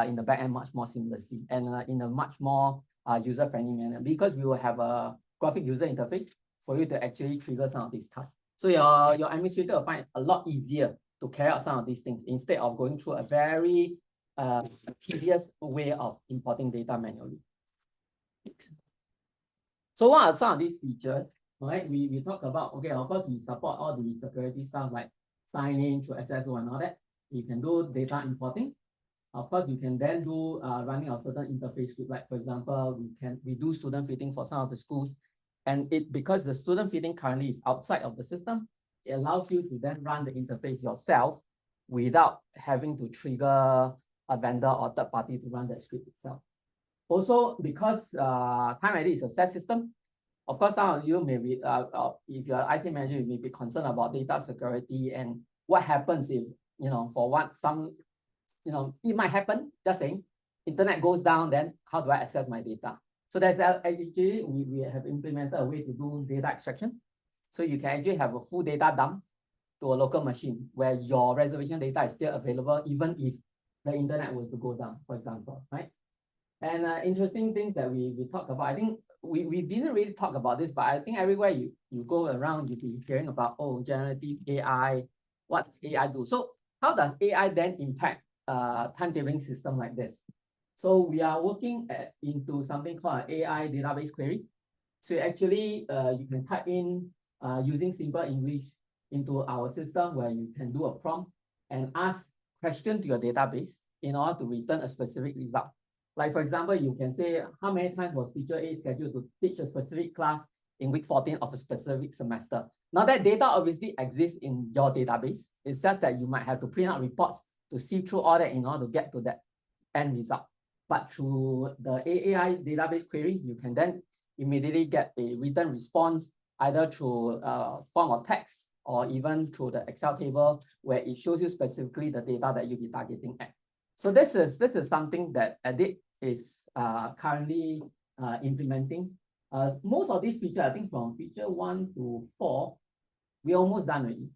in the back end much more seamlessly, and in a much more user-friendly manner, because we will have a graphic user interface for you to actually trigger some of these tasks. So your administrator will find it a lot easier to carry out some of these things instead of going through a very tedious way of importing data manually. So what are some of these features? Right, we talk about, okay, of course we support all the security stuff like sign-in through SSO and all that. You can do data importing. Of course, you can then do running of certain interface script. Like, for example, we do student fitting for some of the schools, and because the student fitting currently is outside of the system, it allows you to then run the interface yourself without having to trigger a vendor or third party to run that script itself. Also, because TimeEdit is a SaaS system, of course, some of you may be, if you're an IT manager, you may be concerned about data security and what happens if, it might happen, just saying, internet goes down, then how do I access my data? So that's actually, we have implemented a way to do data extraction. So you can actually have a full data dump to a local machine where your reservation data is still available, even if the internet was to go down, for example, right? And interesting things that we talked about, I think we didn't really talk about this, but I think everywhere you go around, you'll be hearing about, oh, generative AI, what does AI do? So how does AI then impact timetabling system like this? So we are working into something called an AI database query. So actually, you can type in using simple English into our system where you can do a prompt, and ask question to your database in order to return a specific result. Like for example, you can say, how many times was teacher A scheduled to teach a specific class in week 14 of a specific semester? Now that data obviously exists in your database. It's just that you might have to print out reports to see through all that in order to get to that end result. But through the AI database query, you can then immediately get a written response, either through form of text or even through the Excel table where it shows you specifically the data that you'll be targeting at. So this is something that Edit is currently implementing. Most of these features, I think from feature 1 to 4, we're almost done already.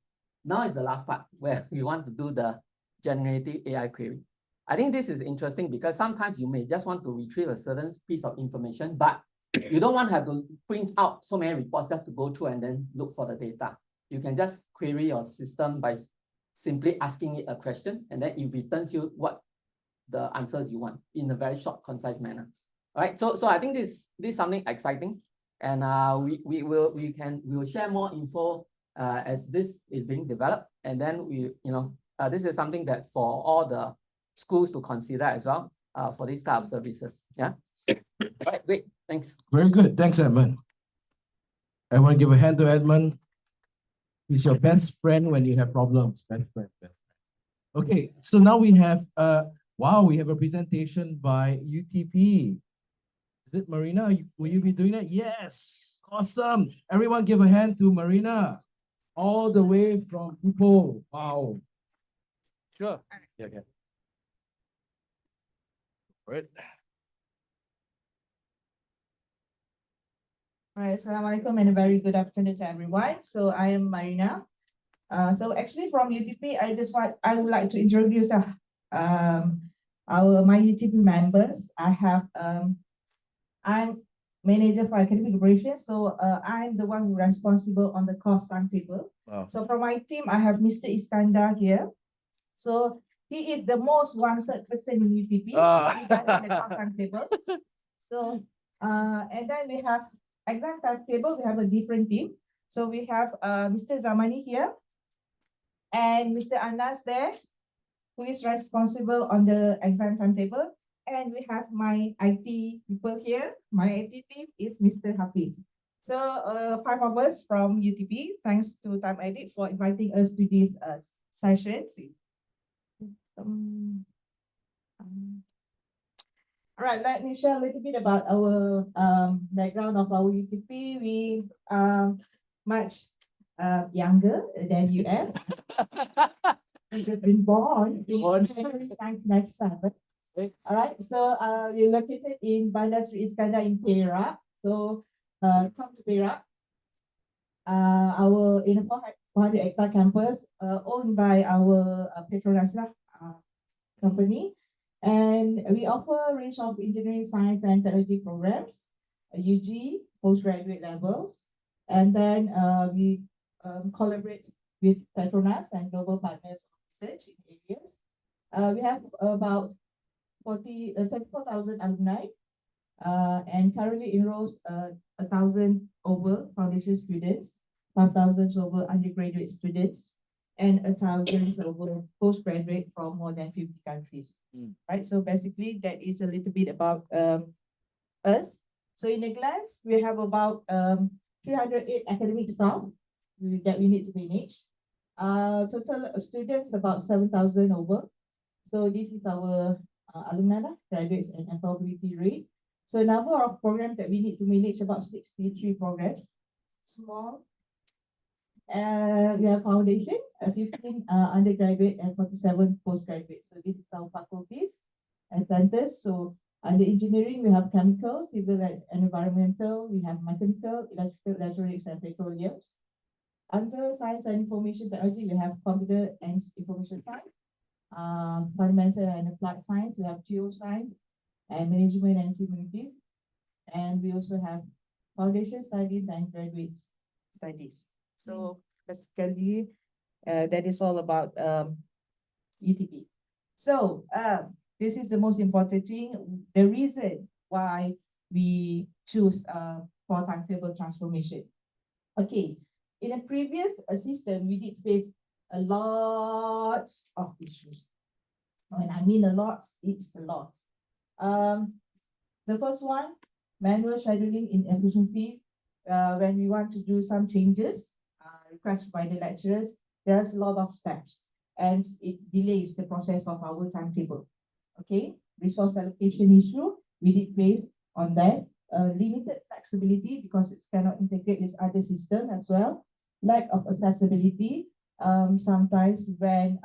Now is the last part where we want to do the generative AI query. I think this is interesting because sometimes you may just want to retrieve a certain piece of information, but you don't want to have to print out so many reports just to go through and then look for the data. You can just query your system by simply asking it a question, and then it returns you what the answers you want in a very short, concise manner. All right. So I think this is something exciting, and we will share more info as this is being developed, and then this is something that for all the schools to consider as well for these type of services. Yeah. All right. Great. Thanks. Very good. Thanks, Edmund. Everyone give a hand to Edmund. He's your best friend when you have problems. Best friend. Okay, so now we have we have a presentation by UTP. Is it Marina? Will you be doing that? Yes. Awesome. Everyone give a hand to Marina. All the way from Ipoh. Wow. Sure. Yeah. Right. All right, Assalamualaikum and a very good afternoon to everyone. So I am Marina. So actually from UTP, I would like to introduce my UTP members. I'm manager for academic operations, so I'm the one responsible on the course timetable. Wow. So from my team, I have Mr. Iskandar here. So he is the most wanted person in UTP regarding the course timetable. So and then we have exam timetable. We have a different team. So we have Mr. Zamani here and Mr. Anas there, who is responsible on the exam timetable. And we have my IT people here. My IT team is Mr. Hafiz. So 5 of us from UTP. Thanks to TimeEdit for inviting us to this session. All right, let me share a little bit about our background of our UTP. We are much younger than US. We have been born in January 1997. All right, so we're located in Bandar Sri Iskandar in Perak. So come to Perak. Our 400-hectare campus owned by our Petronas company. And we offer a range of engineering, science, and technology programs, UG, postgraduate levels. And then we collaborate with Petronas and global partners of research in areas. We have about 24,000 alumni and currently enrolls 1,000 over foundation students, 5,000 over undergraduate students, and 1,000 over postgraduate from more than 50 countries. Right. So basically, that is a little bit about us. So in a glance, we have about 308 academic staff that we need to manage. Total students about 7,000 over. So this is our alumni, graduates, and employability rate. So number of programs that we need to manage about 63 programs. Small. We have foundation, 15 undergraduate and 47 postgraduate. So this is our faculties and centers. So under engineering, we have chemical, civil and environmental. We have mechanical, electrical, electronics, and petroleums. Under science and information technology, we have computer and information science. Fundamental and applied science, we have geoscience and management and humanities. And we also have foundation studies and graduate studies. So basically, that is all about UTP. So this is the most important thing. The reason why we choose for timetable transformation. Okay, in a previous system, we did face a lot of issues. When I mean a lot, it's a lot. The first one, manual scheduling inefficiency. When we want to do some changes, requested by the lecturers, there's a lot of steps and it delays the process of our timetable. Okay, resource allocation issue, we did face on that. Limited flexibility because it cannot integrate with other systems as well. Lack of accessibility. Sometimes when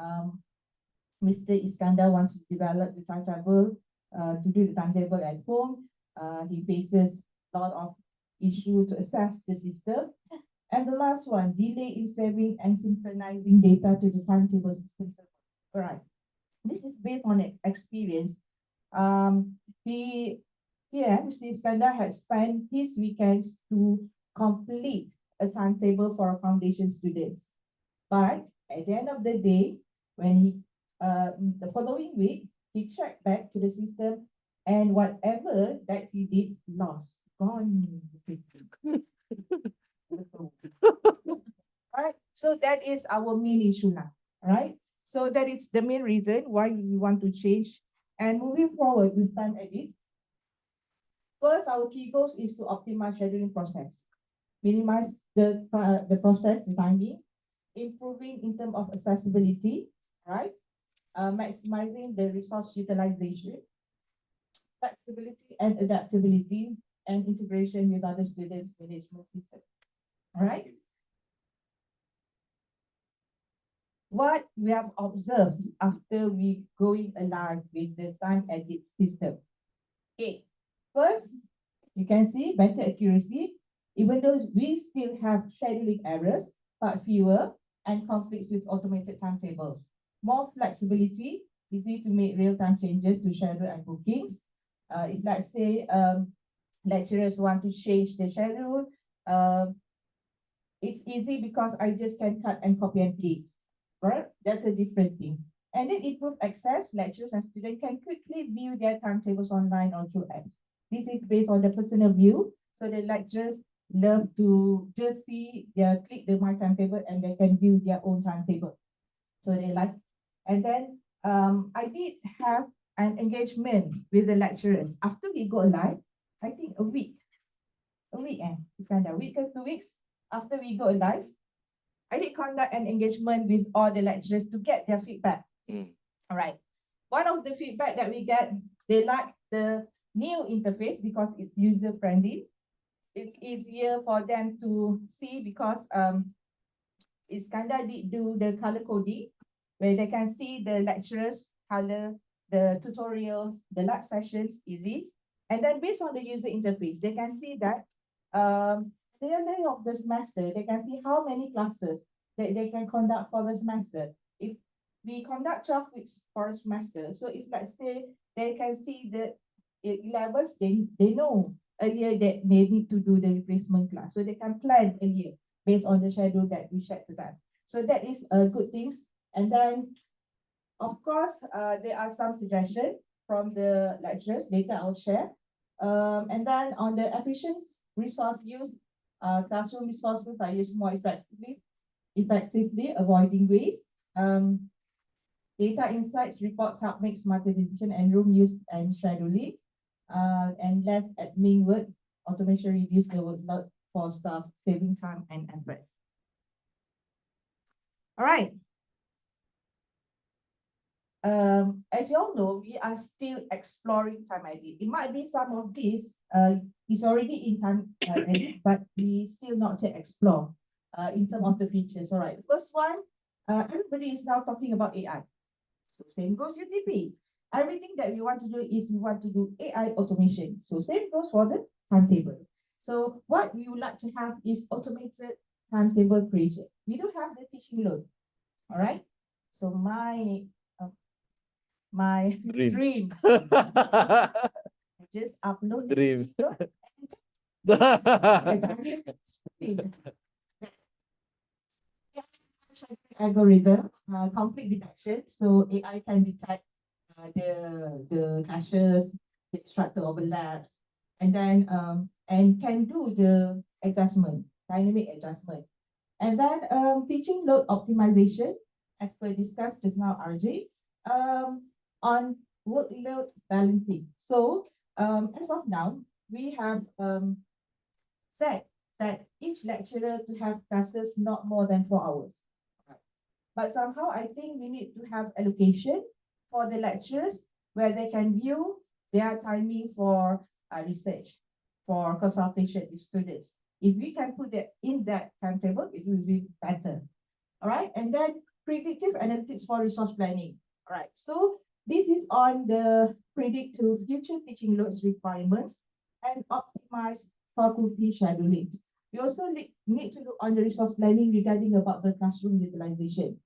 Mr. Iskandar wants to develop the timetable, to do the timetable at home, he faces a lot of issues to access the system. And the last one, delay in saving and synchronizing data to the timetable system. All right, this is based on experience. Mr. Iskandar has spent his weekends to complete a timetable for foundation students. But at the end of the day, when he the following week, he checked back to the system and whatever that he did lost, gone. Right, so that is our main issue now, right? So that is the main reason why we want to change. And moving forward with TimeEdit, first, our key goals is to optimize scheduling process, minimize the process timing, improving in terms of accessibility, right? Maximizing the resource utilization, flexibility and adaptability, and integration with other students' management systems. All right. What we have observed after we going alive with the TimeEdit system. Okay. First, you can see better accuracy, even though we still have scheduling errors, but fewer, and conflicts with automated timetables. More flexibility, easy to make real-time changes to schedule and bookings. If let's say lecturers want to change the schedule, it's easy because I just can cut and copy and paste, right? That's a different thing. And then improve access, lecturers and students can quickly view their timetables online or through apps. This is based on the personal view. So the lecturers love to just see click the My Timetable and they can view their own timetable. So they like, and then I did have an engagement with the lecturers. After we go live, I think a week, it's kind of a week or 2 weeks after we go live, I did conduct an engagement with all the lecturers to get their feedback. All right. One of the feedback that we get, they like the new interface because it's user friendly. It's easier for them to see because Iskandar did do the color coding where they can see the lecturers color, the tutorials, the lab sessions easy. And then based on the user interface, they can see that the end of the semester, they can see how many classes that they can conduct for the semester. If we conduct 12 weeks for a semester, so if let's say they can see the levels, they know earlier that they need to do the replacement class. So they can plan earlier based on the schedule that we shared to them. So that is a good things. And then, of course, there are some suggestions from the lecturers, later I'll share. And then on the efficient resource use, classroom resources are used more effectively, avoiding waste. Data insights reports help make smarter decisions and room use and scheduling. And less admin work, automation reduce the workload for staff, saving time and effort. All right. As you all know, we are still exploring TimeEdit. It might be some of this is already in TimeEdit, but we still not to explore in terms of the features. All right. First one, everybody is now talking about AI. So same goes with UTP. Everything that we want to do is we want to do AI automation. So same goes for the timetable. So what we would like to have is automated timetable creation. We do have the teaching load. All right. So my dream. I just upload Dream. Algorithm, conflict detection. So AI can detect the clashes, the instructor overlaps, and then and can do the adjustment, dynamic adjustment. And then teaching load optimization. as per discussed just now, RJ, on workload balancing. So, as of now, we have said that each lecturer to have classes not more than 4 hours. But somehow I think we need to have allocation for the lecturers where they can view their timing for research, for consultation with students. If we can put that in that timetable, it will be better. All right, and then predictive analytics for resource planning. All right, so this is on the predict to future teaching loads requirements and optimize faculty scheduling. We also need to look on the resource planning regarding about the classroom utilization.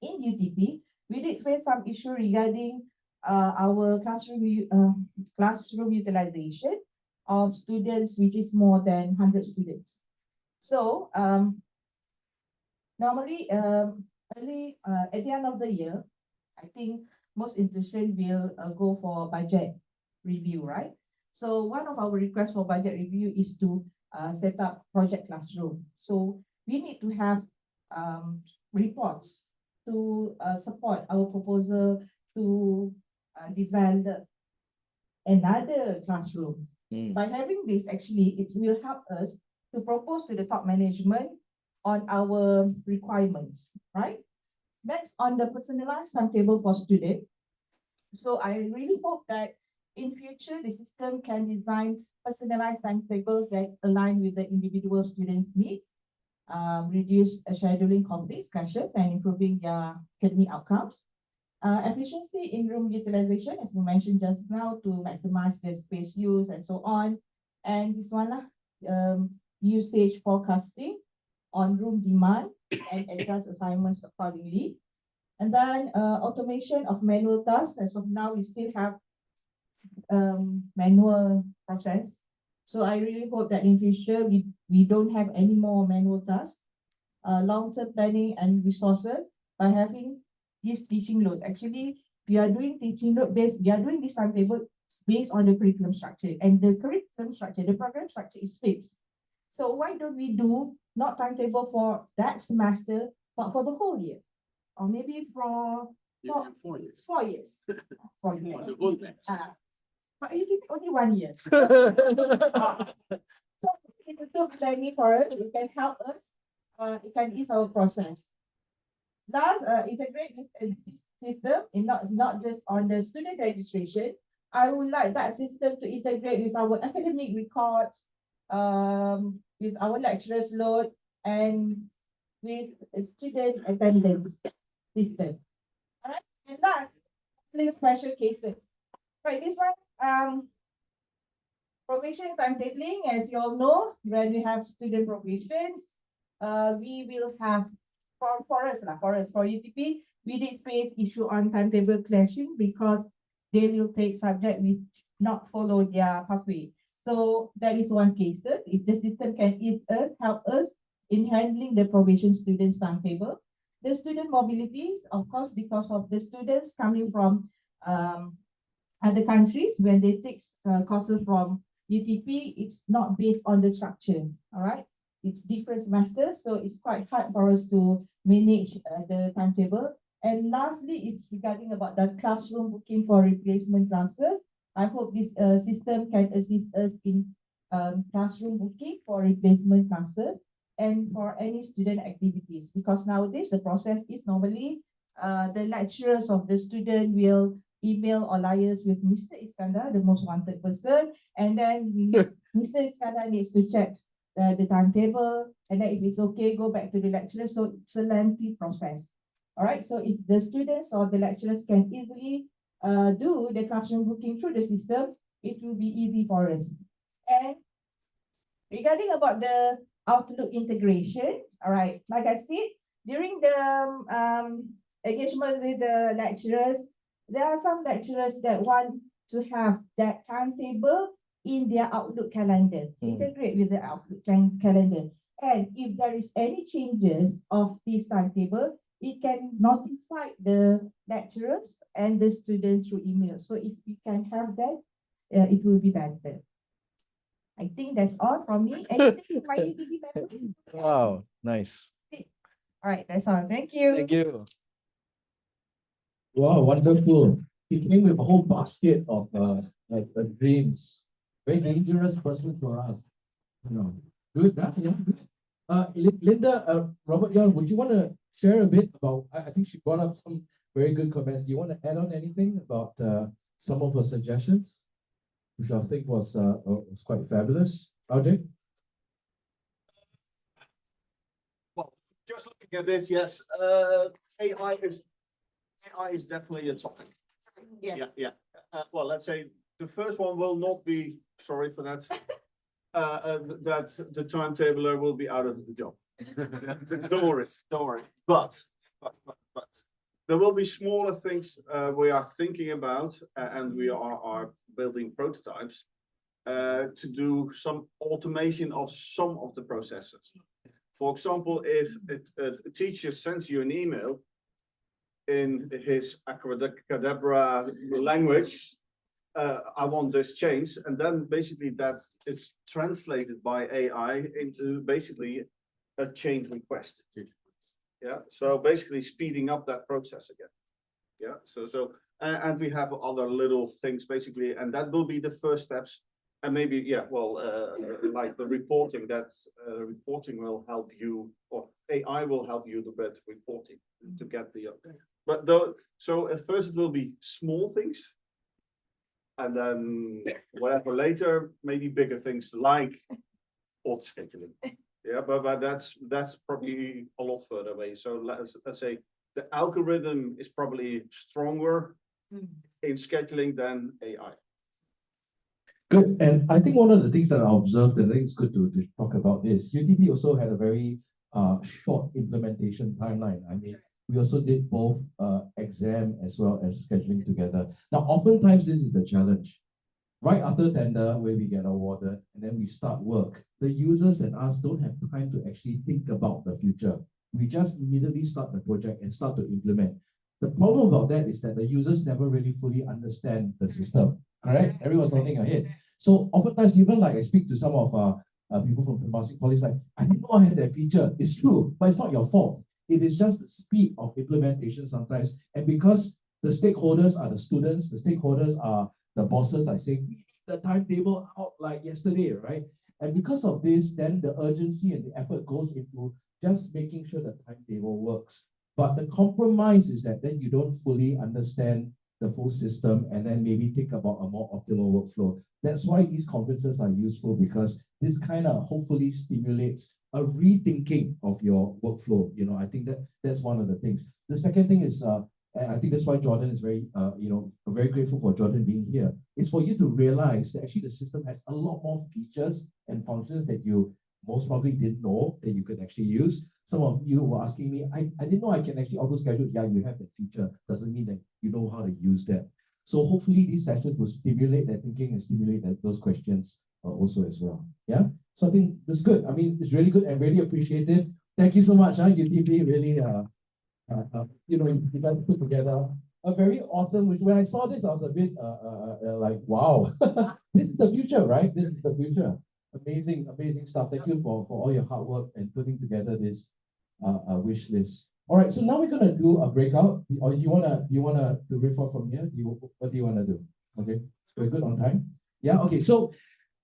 In UTP, we did face some issue regarding our classroom utilization of students, which is more than 100 students. So normally early at the end of the year, I think most institutions will go for budget review, right? So one of our requests for budget review is to set up project classroom. So we need to have reports to support our proposal to develop another classroom. By having this, actually, it will help us to propose to the top management on our requirements, right? Next, on the personalized timetable for students. So I really hope that in future, the system can design personalized timetables that align with the individual students' needs, reduce scheduling conflicts, clashes, and improving their academic outcomes. Efficiency in room utilization, as we mentioned just now, to maximize the space use and so on. And this one, usage forecasting on room demand and adjust assignments accordingly. And then automation of manual tasks. As of now, we still have manual process. So I really hope that in future, we don't have any more manual tasks. Long-term planning and resources by having this teaching load. Actually, we are doing teaching load based, we are doing this timetable based on the curriculum structure, and the curriculum structure, the program structure is fixed. So why don't we do not timetable for that semester, but for the whole year? Or maybe for 4 years. 4 years. 4 years. On the whole batch. But you give only 1 year. So it's a good planning for us. It can help us. It can ease our process. Last, integrate with existing system, and not just on the student registration. I would like that system to integrate with our academic records, with our lecturers load, and with student attendance system. All right, and last, special cases. Right, this one, probation timetabling, as you all know, when we have student probations, we will have for us, for UTP, we did face issue on timetable clashing because they will take subject which not follow their pathway. So that is one case. If the system can help us in handling the probation students timetable. The student mobilities, of course, because of the students coming from other countries, when they take courses from UTP, it's not based on the structure, all right? It's different semesters, so it's quite hard for us to manage the timetable. And lastly, is regarding about the classroom booking for replacement classes. I hope this system can assist us in classroom booking for replacement classes and for any student activities. Because nowadays the process is normally the lecturers of the student will email or liaise with Mr. Iskandar, the most wanted person, and then Mr. Iskandar needs to check the timetable, and then if it's okay, go back to the lecturer. So it's a lengthy process. All right, so if the students or the lecturers can easily do the classroom booking through the system, it will be easy for us. And regarding about the Outlook integration, all right, like I said, during the engagement with the lecturers, there are some lecturers that want to have that timetable in their Outlook calendar, integrate with the Outlook calendar. And if there is any changes of this timetable, it can notify the lecturers and the students through email. So if we can have that, it will be better. I think that's all from me. Anything my UTP members? Wow, nice. All right, that's all. Thank you. Thank you. Wow, wonderful. He came with a whole basket of dreams. Very dangerous person for us. You know, good, huh? Yeah, good. Linda, Robert Young, would you want to share a bit about? I think she brought up some very good comments. Do you want to add on anything about some of her suggestions, which I think was quite fabulous? RJ? Well, just looking at this, yes, AI is definitely a topic. Yeah. Yeah. Well, let's say the first one will not be, sorry for that, that the timetabler will be out of the job. Don't worry. But there will be smaller things we are thinking about, and we are building prototypes to do some automation of some of the processes. For example, if a teacher sends you an email in his abracadabra language, I want this change, and then basically that it's translated by AI into basically a change request. Yeah, so basically speeding up that process again. Yeah, and we have other little things basically, and that will be the first steps. And maybe, yeah, well, like the reporting, that reporting will help you, or AI will help you to better reporting to get the, but though, so at first it will be small things. And then whatever later, maybe bigger things like auto scheduling. Yeah, but that's probably a lot further away. So let's say the algorithm is probably stronger in scheduling than AI. Good. And I think one of the things that I observed, and I think it's good to talk about this, UTP also had a very short implementation timeline. I mean, we also did both exam as well as scheduling together. Now, oftentimes this is the challenge. Right after tender, where we get awarded, and then we start work, the users and us don't have time to actually think about the future. We just immediately start the project and start to implement. The problem about that is that the users never really fully understand the system, correct? Everyone's nodding ahead. So oftentimes, even like I speak to some of people from Temasek College, like, I didn't know I had that feature. It's true, but it's not your fault. It is just the speed of implementation sometimes. And because the stakeholders are the students, the stakeholders are the bosses are saying, we need the timetable out like yesterday, right? And because of this, then the urgency and the effort goes into just making sure the timetable works. But the compromise is that then you don't fully understand the full system and then maybe think about a more optimal workflow. That's why these conferences are useful, because this kind of hopefully stimulates a rethinking of your workflow. You know, I think that's one of the things. The second thing is, and I think that's why Jordan is very, very grateful for Jordan being here, is for you to realize that actually the system has a lot more features and functions that you most probably didn't know that you could actually use. Some of you were asking me, I didn't know I can actually auto schedule. Yeah, you have that feature. Doesn't mean that you know how to use that. So hopefully these sessions will stimulate that thinking and stimulate those questions also as well. Yeah. So I think that's good. I mean, it's really good and really appreciative. Thank you so much, UTP. Really, you guys put together a very awesome. When I saw this, I was a bit like, wow, this is the future, right? This is the future. Amazing stuff. Thank you for all your hard work and putting together this wish list. All right, so now we're gonna do a breakout. Or do you wanna do riff off from here? What do you wanna do? Okay, so we're good on time. Yeah. Okay. So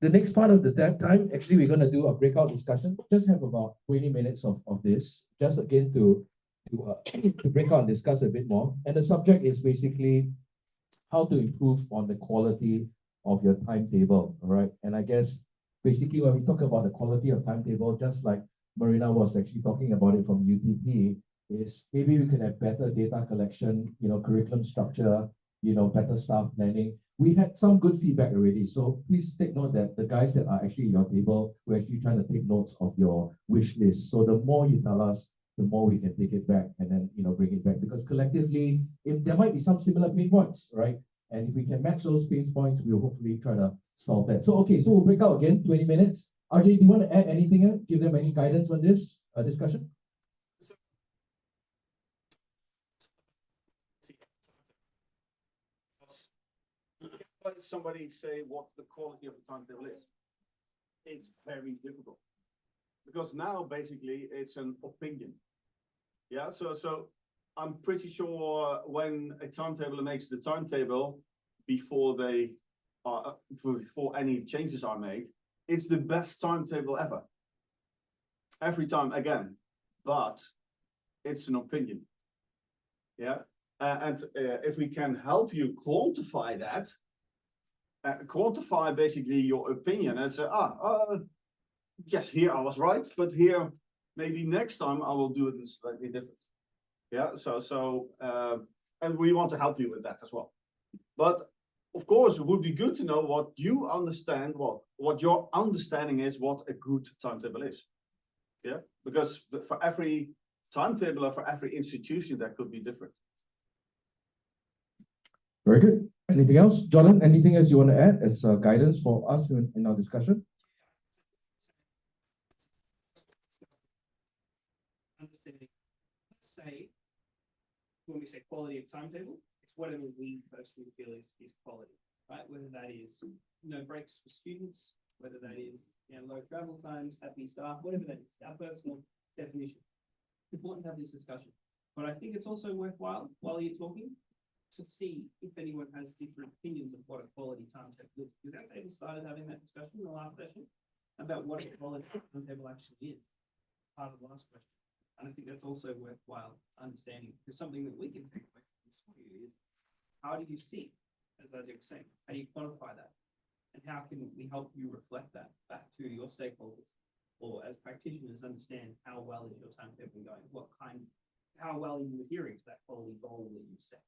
the next part of the time, actually, we're gonna do a breakout discussion. Just have about 20 minutes of this, just again to break out and discuss a bit more. And the subject is basically how to improve on the quality of your timetable. All right, and I guess basically when we talk about the quality of timetable, just like Marina was actually talking about it from UTP, is maybe we can have better data collection, curriculum structure, better staff planning. We had some good feedback already. So please take note that the guys that are actually at your table, we're actually trying to take notes of your wish list. So the more you tell us, the more we can take it back and then, bring it back. Because collectively, if there might be some similar pain points, right? And if we can match those pain points, we'll hopefully try to solve that. So, okay, so we'll break out again, 20 minutes. RJ, do you want to add anything else? Give them any guidance on this discussion? When somebody say what the quality of the timetable is, it's very difficult. Because now basically it's an opinion. Yeah, so I'm pretty sure when a timetabler makes the timetable before they are before any changes are made, it's the best timetable ever. Every time again, but it's an opinion. Yeah, and if we can help you quantify that, quantify basically your opinion and say, yes, here I was right, but here maybe next time I will do it slightly different. Yeah, and we want to help you with that as well. But of course, it would be good to know what you understand, what your understanding is, what a good timetable is. Yeah, because for every timetable or for every institution, that could be different. Very good. Anything else, Jordan? Anything else you want to add as guidance for us in our discussion? Understanding. Let's say, when we say quality of timetable, it's whatever we personally feel is quality, right? Whether that is no breaks for students, whether that is low travel times, happy staff, whatever that is, our personal definition. It's important to have this discussion. But I think it's also worthwhile, while you're talking, to see if anyone has different opinions of what a quality timetable is. Because our table started having that discussion in the last session about what a quality timetable actually is, part of the last question. And I think that's also worthwhile understanding, because something that we can take away from this for you is, how do you see, as I was saying, how do you quantify that? And how can we help you reflect that back to your stakeholders, or as practitioners understand how well is your timetable going? How well are you adhering to that quality goal that you've set?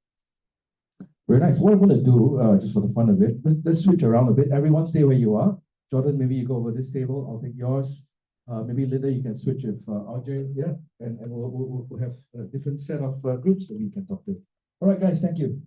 Very nice. What I'm going to do, just for the fun of it, let's switch around a bit. Everyone stay where you are. Jordan, maybe you go over this table. I'll take yours. Maybe Linda, you can switch if RJ, yeah, and we'll have a different set of groups that we can talk to. All right, guys, thank you.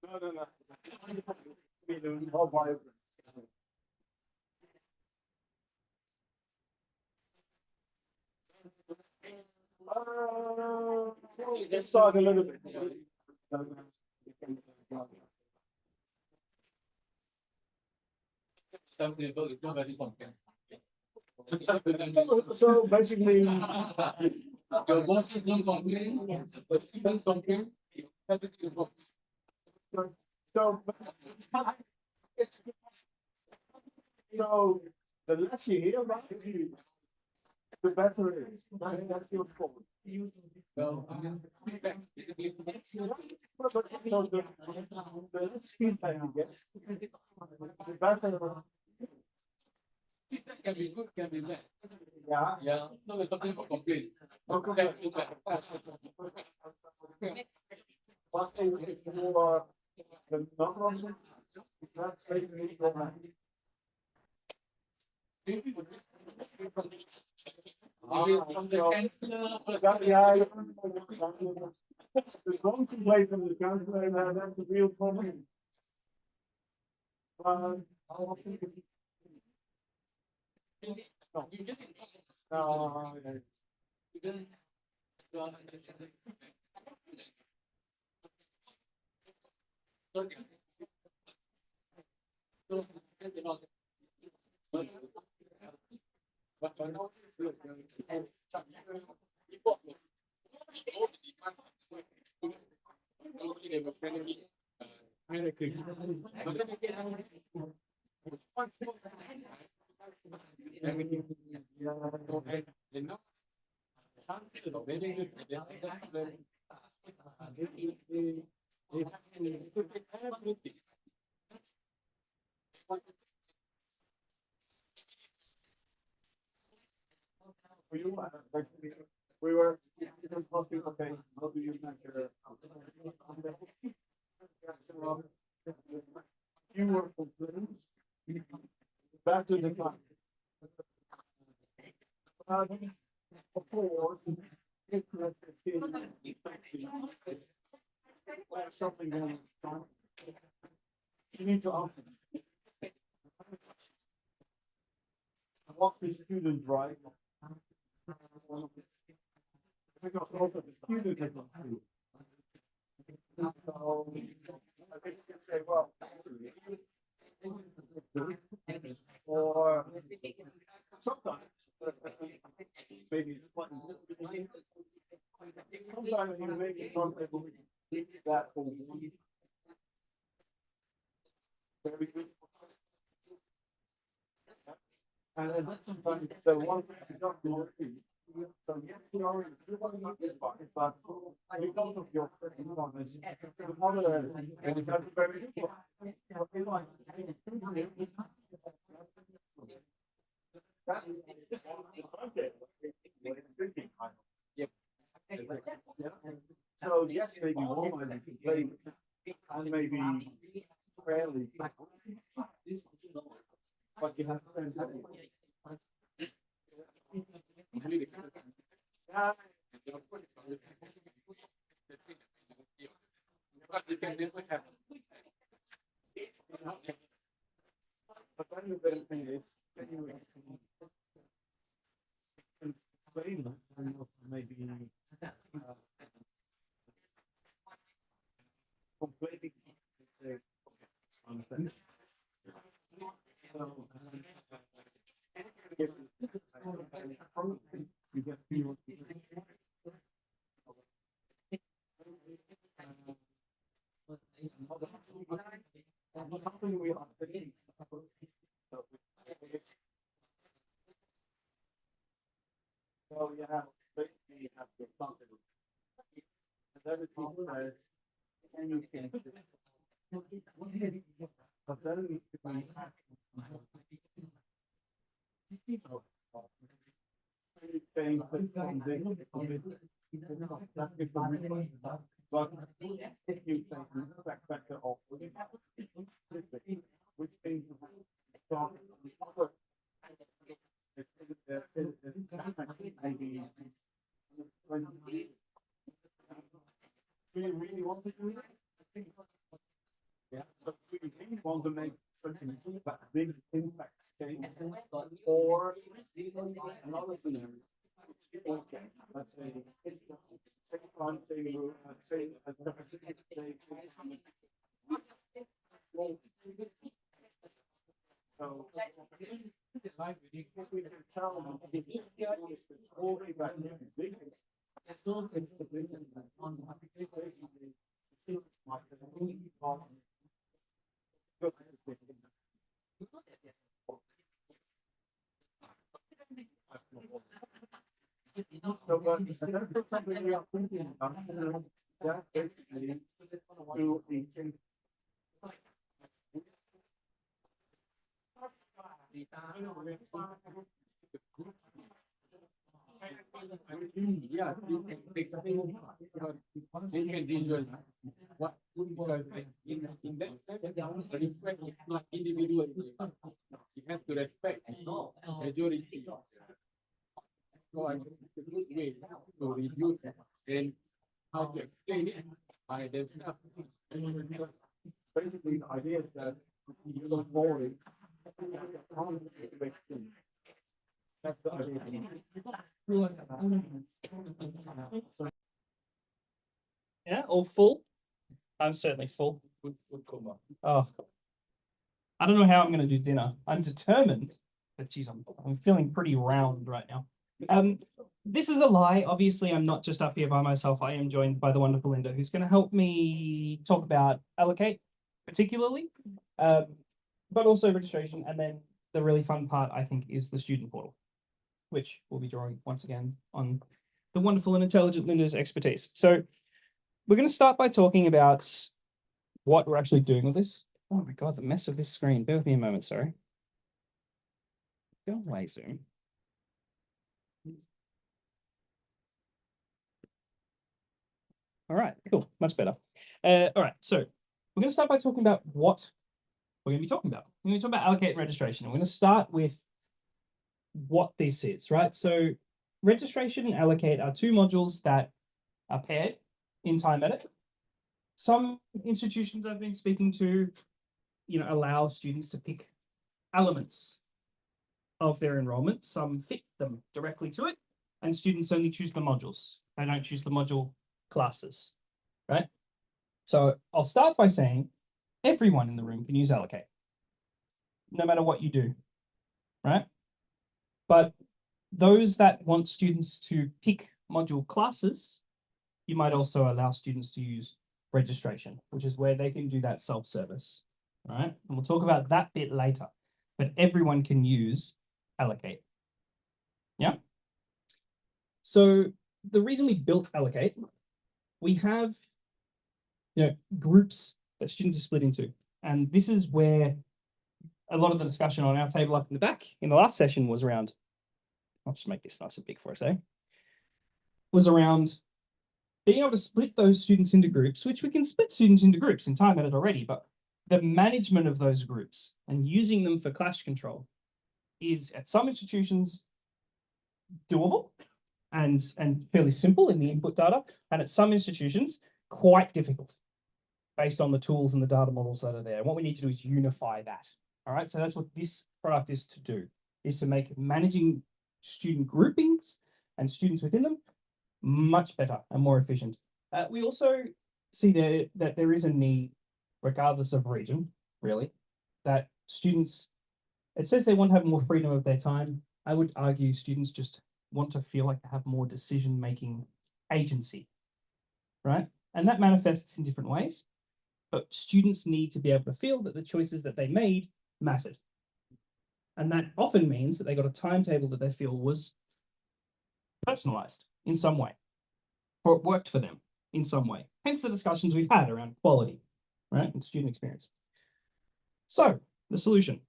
No. Let's start a little bit. So basically, your bosses don't complain, the students complain. So the less you hear about it, the better it is. That's your fault. Well, I mean, feedback. So the less feedback you get, the better. Feedback can be good, can be bad. Yeah. Yeah. No, we're talking about complaints. Okay. First thing is more the number of them. That's basically from the chancellor. There's one complaint from the councillor, and that's a real problem. We were talking, okay, how do you measure? You were complaining. Back to the time. Of course, something going on. You need to ask them. What the student right? Because also the student has not to. So I think you can say, well, or sometimes maybe it's fun. Sometimes you make it timetable that for very good. And then sometimes the one you don't know. So yes, you already you want to make this part, but because of your performance, another and it has a very good one. Yep. So yes, maybe one might be played and maybe fairly, but you have to but then the better thing is, then you explain them and maybe completely you get fewer. We are thinking. So you have basically you have your content. And then it's says, and you can. But then it needs to be. Saying but if you take the back factor off, which means do you really want to do it? Yeah, but do you really want to make something that big impact change? Or another scenario? Okay, let's say so we can tell them all the back big. So, but that's something we are thinking about. That basically to the yeah, you can visualize what because in that sense, the request is not individual. You have to respect majority. So I think it's a good way to review and how to explain it by themselves. Basically, the idea is that you don't worry. That's the idea. Yeah, all full? I'm certainly full. Oh, I don't know how I'm going to do dinner. I'm determined, but geez, I'm feeling pretty round right now. This is a lie. Obviously, I'm not just up here by myself. I am joined by the wonderful Linda, who's going to help me talk about Allocate, particularly, but also registration. And then the really fun part, I think, is the student portal, which we'll be drawing once again on the wonderful and intelligent Linda's expertise. So we're going to start by talking about what we're actually doing with this. Oh my God, the mess of this screen. Bear with me a moment, sorry. Go away, Zoom. All right, cool, much better. All right, so we're going to start by talking about what we're going to be talking about. We're going to talk about allocate and registration. We're going to start with what this is, right? So registration and allocate are two modules that are paired in TimeEdit. Some institutions I've been speaking to, allow students to pick elements of their enrollment. Some fit them directly to it, and students only choose the modules. They don't choose the module classes, right? So I'll start by saying everyone in the room can use Allocate, no matter what you do, right? But those that want students to pick module classes, you might also allow students to use registration, which is where they can do that self-service, right? And we'll talk about that bit later, but everyone can use Allocate. Yeah. So the reason we built Allocate, we have, groups that students are split into, and this is where a lot of the discussion on our table up in the back in the last session was around. I'll just make this nice and big for a sec. Was around being able to split those students into groups, which we can split students into groups in TimeEdit already, but the management of those groups and using them for clash control is at some institutions doable and fairly simple in the input data, and at some institutions quite difficult based on the tools and the data models that are there. And what we need to do is unify that. All right, so that's what this product is to do, is to make managing student groupings and students within them much better and more efficient. We also see that there is a need, regardless of region, really, that students, it says they want to have more freedom of their time. I would argue students just want to feel like they have more decision-making agency, right? And that manifests in different ways, but students need to be able to feel that the choices that they made mattered. And that often means that they got a timetable that they feel was personalized in some way, or it worked for them in some way. Hence the discussions we've had around quality, right, and student experience. So the solution.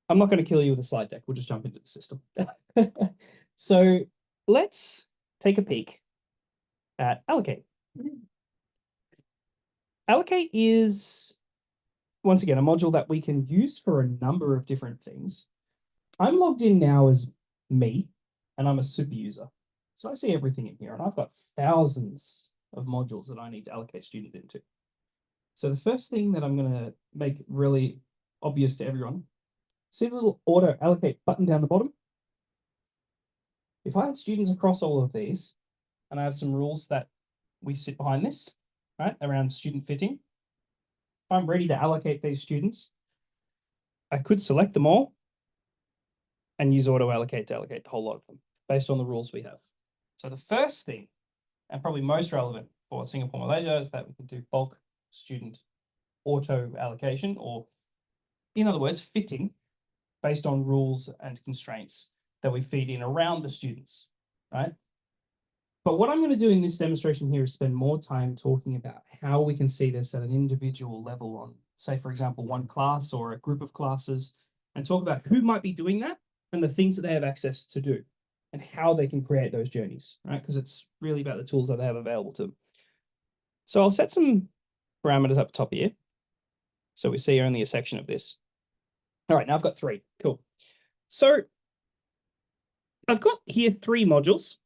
I'm not going to kill you with a slide deck. We'll just jump into the system. So let's take a peek at Allocate. Allocate is, once again, a module that we can use for a number of different things. I'm logged in now as me, and I'm a super user. So I see everything in here, and I've got thousands of modules that I need to allocate student into. So the first thing that I'm going to make really obvious to everyone, see the little auto allocate button down the bottom? If I had students across all of these, and I have some rules that we sit behind this, right, around student fitting, if I'm ready to allocate these students, I could select them all and use auto allocate to allocate the whole lot of them based on the rules we have. So the first thing, and probably most relevant for Singapore, Malaysia, is that we can do bulk student auto allocation, or in other words, fitting based on rules and constraints that we feed in around the students, right? But what I'm going to do in this demonstration here is spend more time talking about how we can see this at an individual level on, say, for example, one class or a group of classes, and talk about who might be doing that and the things that they have access to do and how they can create those journeys, right? Because it's really about the tools that they have available to them. So I'll set some parameters up top here. So we see only a section of this. All right, now I've got 3. Cool. So I've got here 3 modules.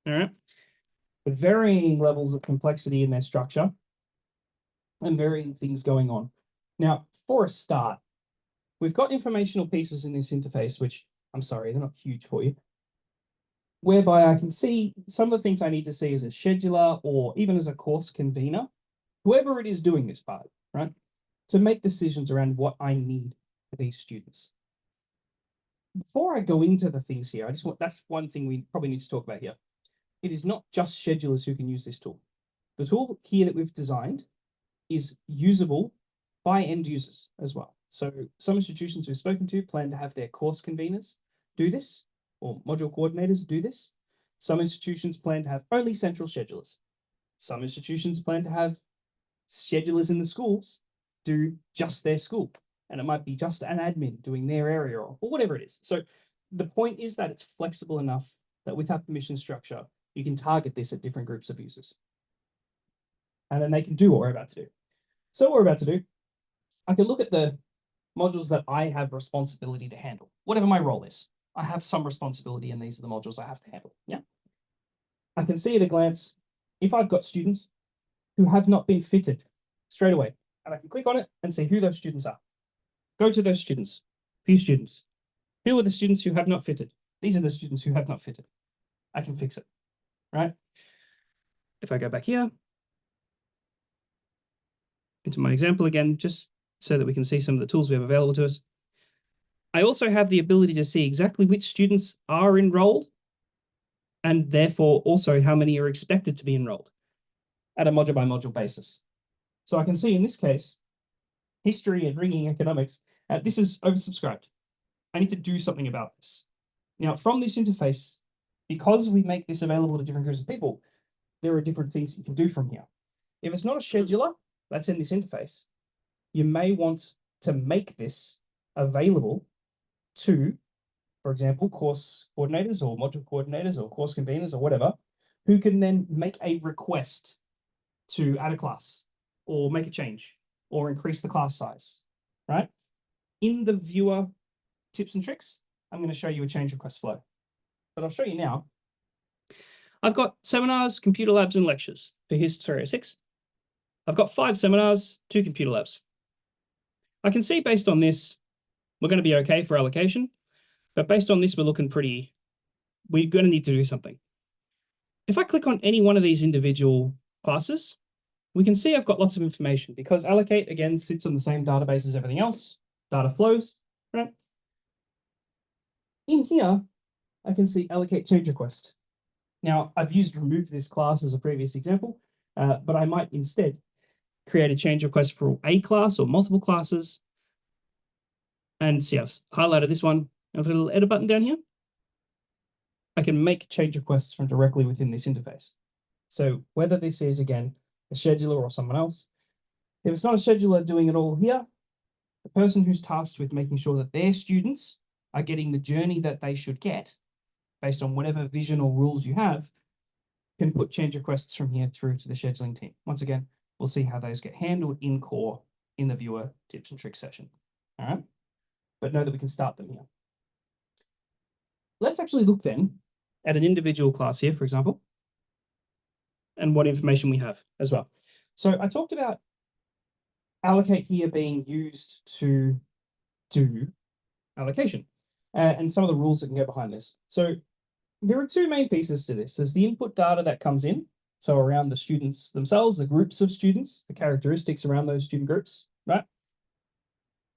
All right, with varying levels of complexity in their structure and varying things going on. Now, for a start, we've got informational pieces in this interface, which, I'm sorry, they're not huge for you, whereby I can see some of the things I need to see as a scheduler or even as a course convener, whoever it is doing this part, right, to make decisions around what I need for these students. Before I go into the things here, that's one thing we probably need to talk about here. It is not just schedulers who can use this tool. The tool here that we've designed is usable by end users as well. So some institutions we've spoken to plan to have their course conveners do this, or module coordinators do this. Some institutions plan to have only central schedulers. Some institutions plan to have schedulers in the schools do just their school. And it might be just an admin doing their area or whatever it is. So the point is that it's flexible enough that with our permission structure, you can target this at different groups of users. And then they can do what we're about to do. So what we're about to do, I can look at the modules that I have responsibility to handle, whatever my role is. I have some responsibility, and these are the modules I have to handle. Yeah. I can see at a glance if I've got students who have not been fitted straight away, and I can click on it and see who those students are. Go to those students, view students. Who are the students who have not fitted? These are the students who have not fitted. I can fix it, right? If I go back here into my example again, just so that we can see some of the tools we have available to us. I also have the ability to see exactly which students are enrolled and therefore also how many are expected to be enrolled at a module by module basis. So I can see in this case, history and rigging economics, this is oversubscribed. I need to do something about this. Now, from this interface, because we make this available to different groups of people, there are different things you can do from here. If it's not a scheduler that's in this interface, you may want to make this available to, for example, course coordinators or module coordinators or course conveners or whatever, who can then make a request to add a class or make a change or increase the class size, right? In the viewer tips and tricks, I'm going to show you a change request flow, but I'll show you now. I've got seminars, computer labs, and lectures for HIST 306. I've got 5 seminars, 2 computer labs. I can see based on this, we're going to be okay for allocation, but based on this, we're going to need to do something. If I click on any one of these individual classes, we can see I've got lots of information because Allocate, again, sits on the same database as everything else. Data flows, right? In here, I can see Allocate change request. Now, I've used remove this class as a previous example, but I might instead create a change request for a class or multiple classes. And see, I've highlighted this one. I've got a little edit button down here. I can make change requests from directly within this interface. So whether this is, again, a scheduler or someone else, if it's not a scheduler doing it all here, the person who's tasked with making sure that their students are getting the journey that they should get based on whatever vision or rules you have, can put change requests from here through to the scheduling team. Once again, we'll see how those get handled in core in the viewer tips and tricks session. All right, but know that we can start them here. Let's actually look then at an individual class here, for example, and what information we have as well. So I talked about Allocate here being used to do allocation and some of the rules that can go behind this. So there are 2 main pieces to this. There's the input data that comes in, so around the students themselves, the groups of students, the characteristics around those student groups, right?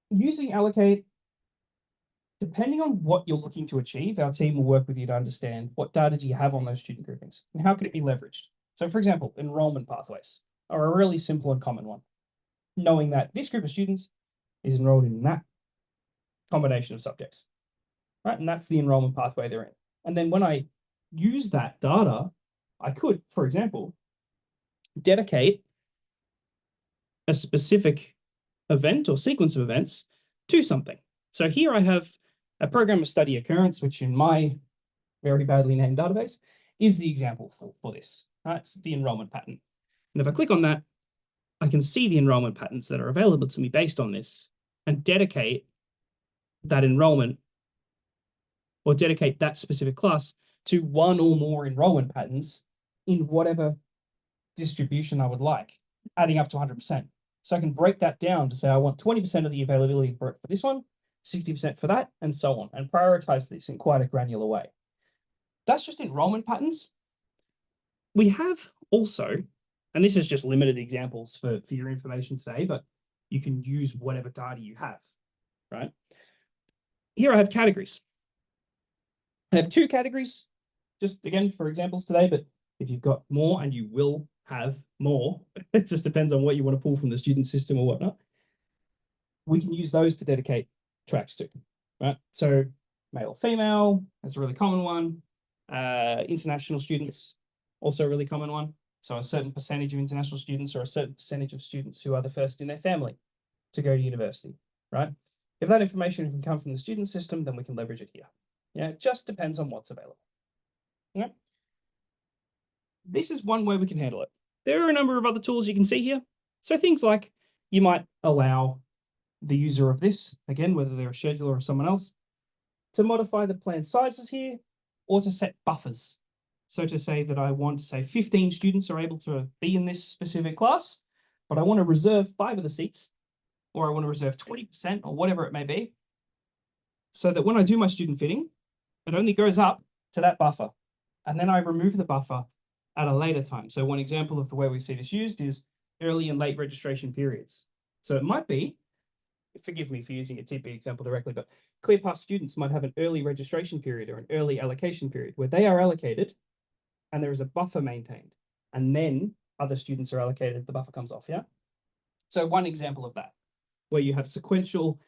Using Allocate, depending on what you're looking to achieve, our team will work with you to understand what data do you have on those student groupings and how can it be leveraged. So for example, enrollment pathways are a really simple and common one. Knowing that this group of students is enrolled in that combination of subjects, right? And that's the enrollment pathway they're in. And then when I use that data, I could, for example, dedicate a specific event or sequence of events to something. So here I have a program of study occurrence, which in my very badly named database is the example for this, right? It's the enrollment pattern. And if I click on that, I can see the enrollment patterns that are available to me based on this and dedicate that enrollment or dedicate that specific class to one or more enrollment patterns in whatever distribution I would like, adding up to 100%. So I can break that down to say I want 20% of the availability for this one, 60% for that, and so on, and prioritize this in quite a granular way. That's just enrollment patterns. We have also, and this is just limited examples for your information today, but you can use whatever data you have, right? Here I have categories. I have 2 categories, just again for examples today, but if you've got more, and you will have more, it just depends on what you want to pull from the student system or whatnot, we can use those to dedicate tracks to, right? So male, female, that's a really common one. International students, also a really common one. So a certain percentage of international students or a certain percentage of students who are the first in their family to go to university, right? If that information can come from the student system, then we can leverage it here. Yeah, it just depends on what's available. Yeah. This is one way we can handle it. There are a number of other tools you can see here. So things like you might allow the user of this, again, whether they're a scheduler or someone else, to modify the plan sizes here or to set buffers. So to say that I want, say, 15 students are able to be in this specific class, but I want to reserve 5 of the seats, or I want to reserve 20% or whatever it may be, so that when I do my student fitting, it only goes up to that buffer. And then I remove the buffer at a later time. So one example of the way we see this used is early and late registration periods. So it might be, forgive me for using a TP example directly, but ClearPass students might have an early registration period or an early allocation period where they are allocated and there is a buffer maintained. And then other students are allocated, the buffer comes off, yeah? So one example of that, where you have sequential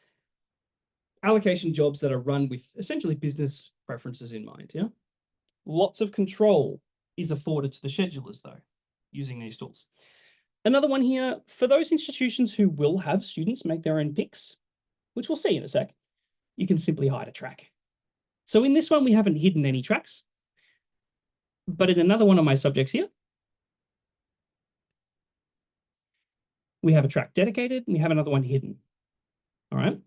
allocation jobs that are run with essentially business preferences in mind, yeah? Lots of control is afforded to the schedulers though, using these tools. Another one here, for those institutions who will have students make their own picks, which we'll see in a sec, you can simply hide a track. So in this one, we haven't hidden any tracks, but in another one of my subjects here, we have a track dedicated and we have another one hidden, all right?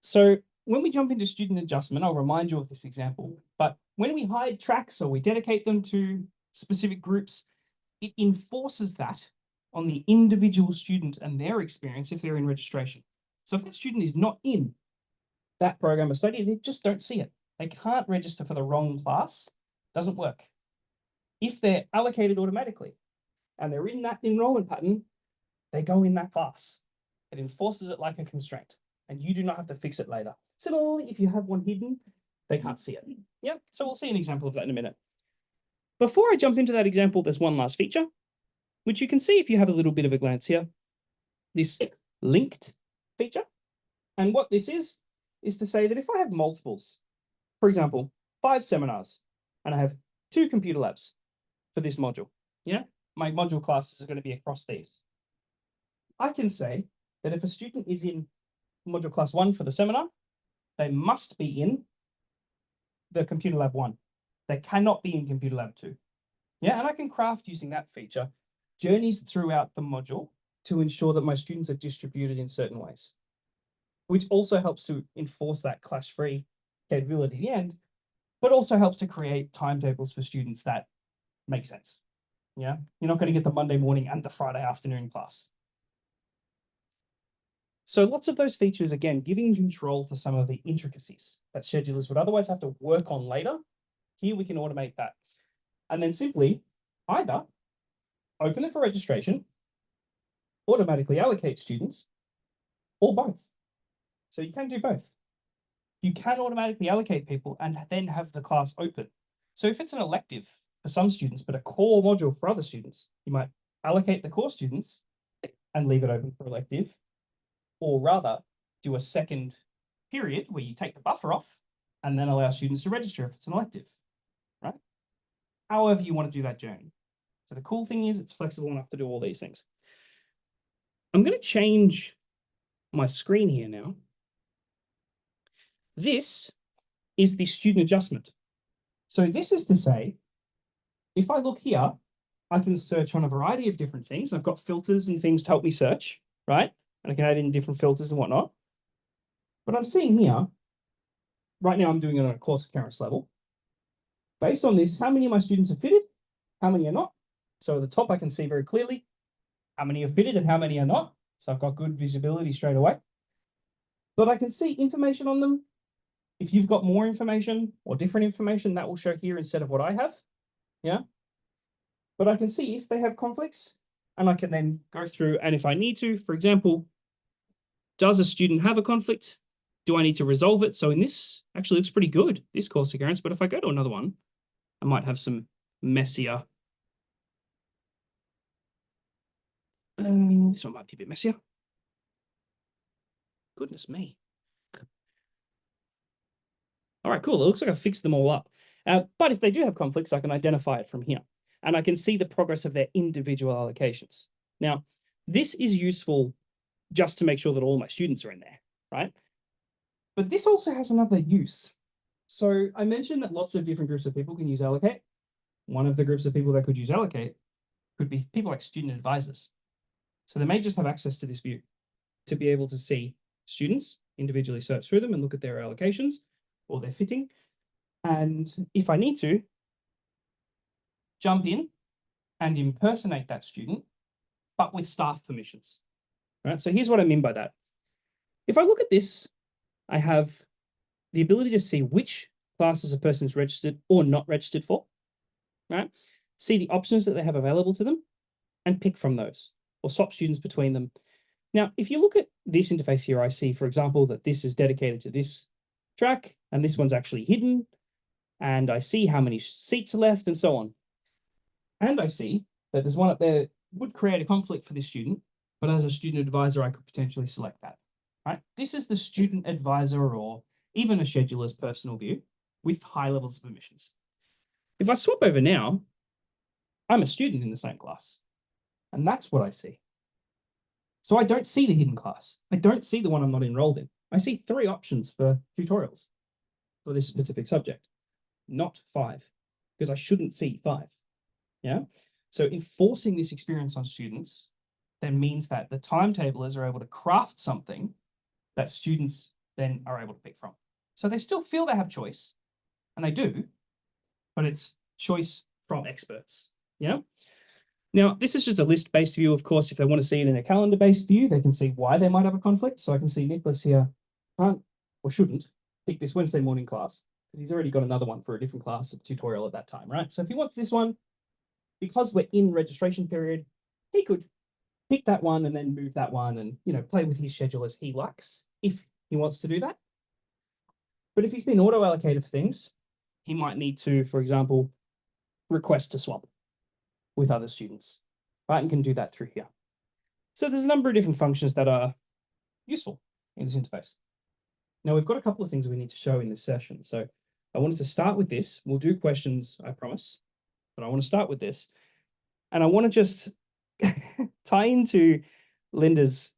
So when we jump into student adjustment, I'll remind you of this example, but when we hide tracks or we dedicate them to specific groups, it enforces that on the individual student and their experience if they're in registration. So if that student is not in that program of study, they just don't see it. They can't register for the wrong class. Doesn't work. If they're allocated automatically and they're in that enrollment pattern, they go in that class. It enforces it like a constraint and you do not have to fix it later. Similarly, if you have one hidden, they can't see it. Yeah, so we'll see an example of that in a minute. Before I jump into that example, there's one last feature, which you can see if you have a little bit of a glance here, this linked feature. And what this is to say that if I have multiples, for example, 5 seminars, and I have 2 computer labs for this module, yeah, my module classes are going to be across these. I can say that if a student is in module class 1 for the seminar, they must be in the computer lab 1. They cannot be in computer lab 2. Yeah, and I can craft using that feature journeys throughout the module to ensure that my students are distributed in certain ways, which also helps to enforce that clash-free capability at the end, but also helps to create timetables for students that make sense. Yeah, you're not going to get the Monday morning and the Friday afternoon class. So lots of those features, again, giving control to some of the intricacies that schedulers would otherwise have to work on later. Here we can automate that. And then simply either open it for registration, automatically allocate students, or both. So you can do both. You can automatically allocate people and then have the class open. So if it's an elective for some students, but a core module for other students, you might allocate the core students and leave it open for elective, or rather do a second period where you take the buffer off and then allow students to register if it's an elective, right? However you want to do that journey. So the cool thing is it's flexible enough to do all these things. I'm going to change my screen here now. This is the student adjustment. So this is to say, if I look here, I can search on a variety of different things. I've got filters and things to help me search, right? And I can add in different filters and whatnot. But I'm seeing here, right now I'm doing it on a course occurrence level. Based on this, how many of my students are fitted? How many are not? So at the top, I can see very clearly how many have fitted and how many are not. So I've got good visibility straight away. But I can see information on them. If you've got more information or different information, that will show here instead of what I have. Yeah. But I can see if they have conflicts and I can then go through. And if I need to, for example, does a student have a conflict? Do I need to resolve it? So in this, actually looks pretty good, this course occurrence. But if I go to another one, I might have some messier. This one might be a bit messier. Goodness me. All right, cool. It looks like I've fixed them all up. But if they do have conflicts, I can identify it from here. And I can see the progress of their individual allocations. Now, this is useful just to make sure that all my students are in there, right? But this also has another use. So I mentioned that lots of different groups of people can use Allocate. One of the groups of people that could use Allocate could be people like student advisors. So they may just have access to this view to be able to see students, individually search through them and look at their allocations or their fitting. And if I need to, jump in and impersonate that student, but with staff permissions. Right? So here's what I mean by that. If I look at this, I have the ability to see which classes a person is registered or not registered for, right? See the options that they have available to them and pick from those or swap students between them. Now, if you look at this interface here, I see, for example, that this is dedicated to this track and this one's actually hidden. And I see how many seats are left and so on. And I see that there's one up there that would create a conflict for this student, but as a student advisor, I could potentially select that, right? This is the student advisor or even a scheduler's personal view with high levels of permissions. If I swap over now, I'm a student in the same class, and that's what I see. So I don't see the hidden class. I don't see the one I'm not enrolled in. I see 3 options for tutorials for this specific subject, not 5, because I shouldn't see 5. Yeah. So enforcing this experience on students then means that the timetablers are able to craft something that students then are able to pick from. So they still feel they have choice, and they do, but it's choice from experts. Yeah. Now, this is just a list-based view. Of course, if they want to see it in a calendar-based view, they can see why they might have a conflict. So I can see Nicholas here can't or shouldn't pick this Wednesday morning class because he's already got another one for a different class of tutorial at that time, right? So if he wants this one, because we're in registration period, he could pick that one and then move that one and, you know, play with his schedule as he likes if he wants to do that. But if he's been auto-allocated for things, he might need to, for example, request to swap with other students, right? And can do that through here. So there's a number of different functions that are useful in this interface. Now we've got a couple of things we need to show in this session. So I wanted to start with this. We'll do questions, I promise, but I want to start with this. And I want to just tie into Linda's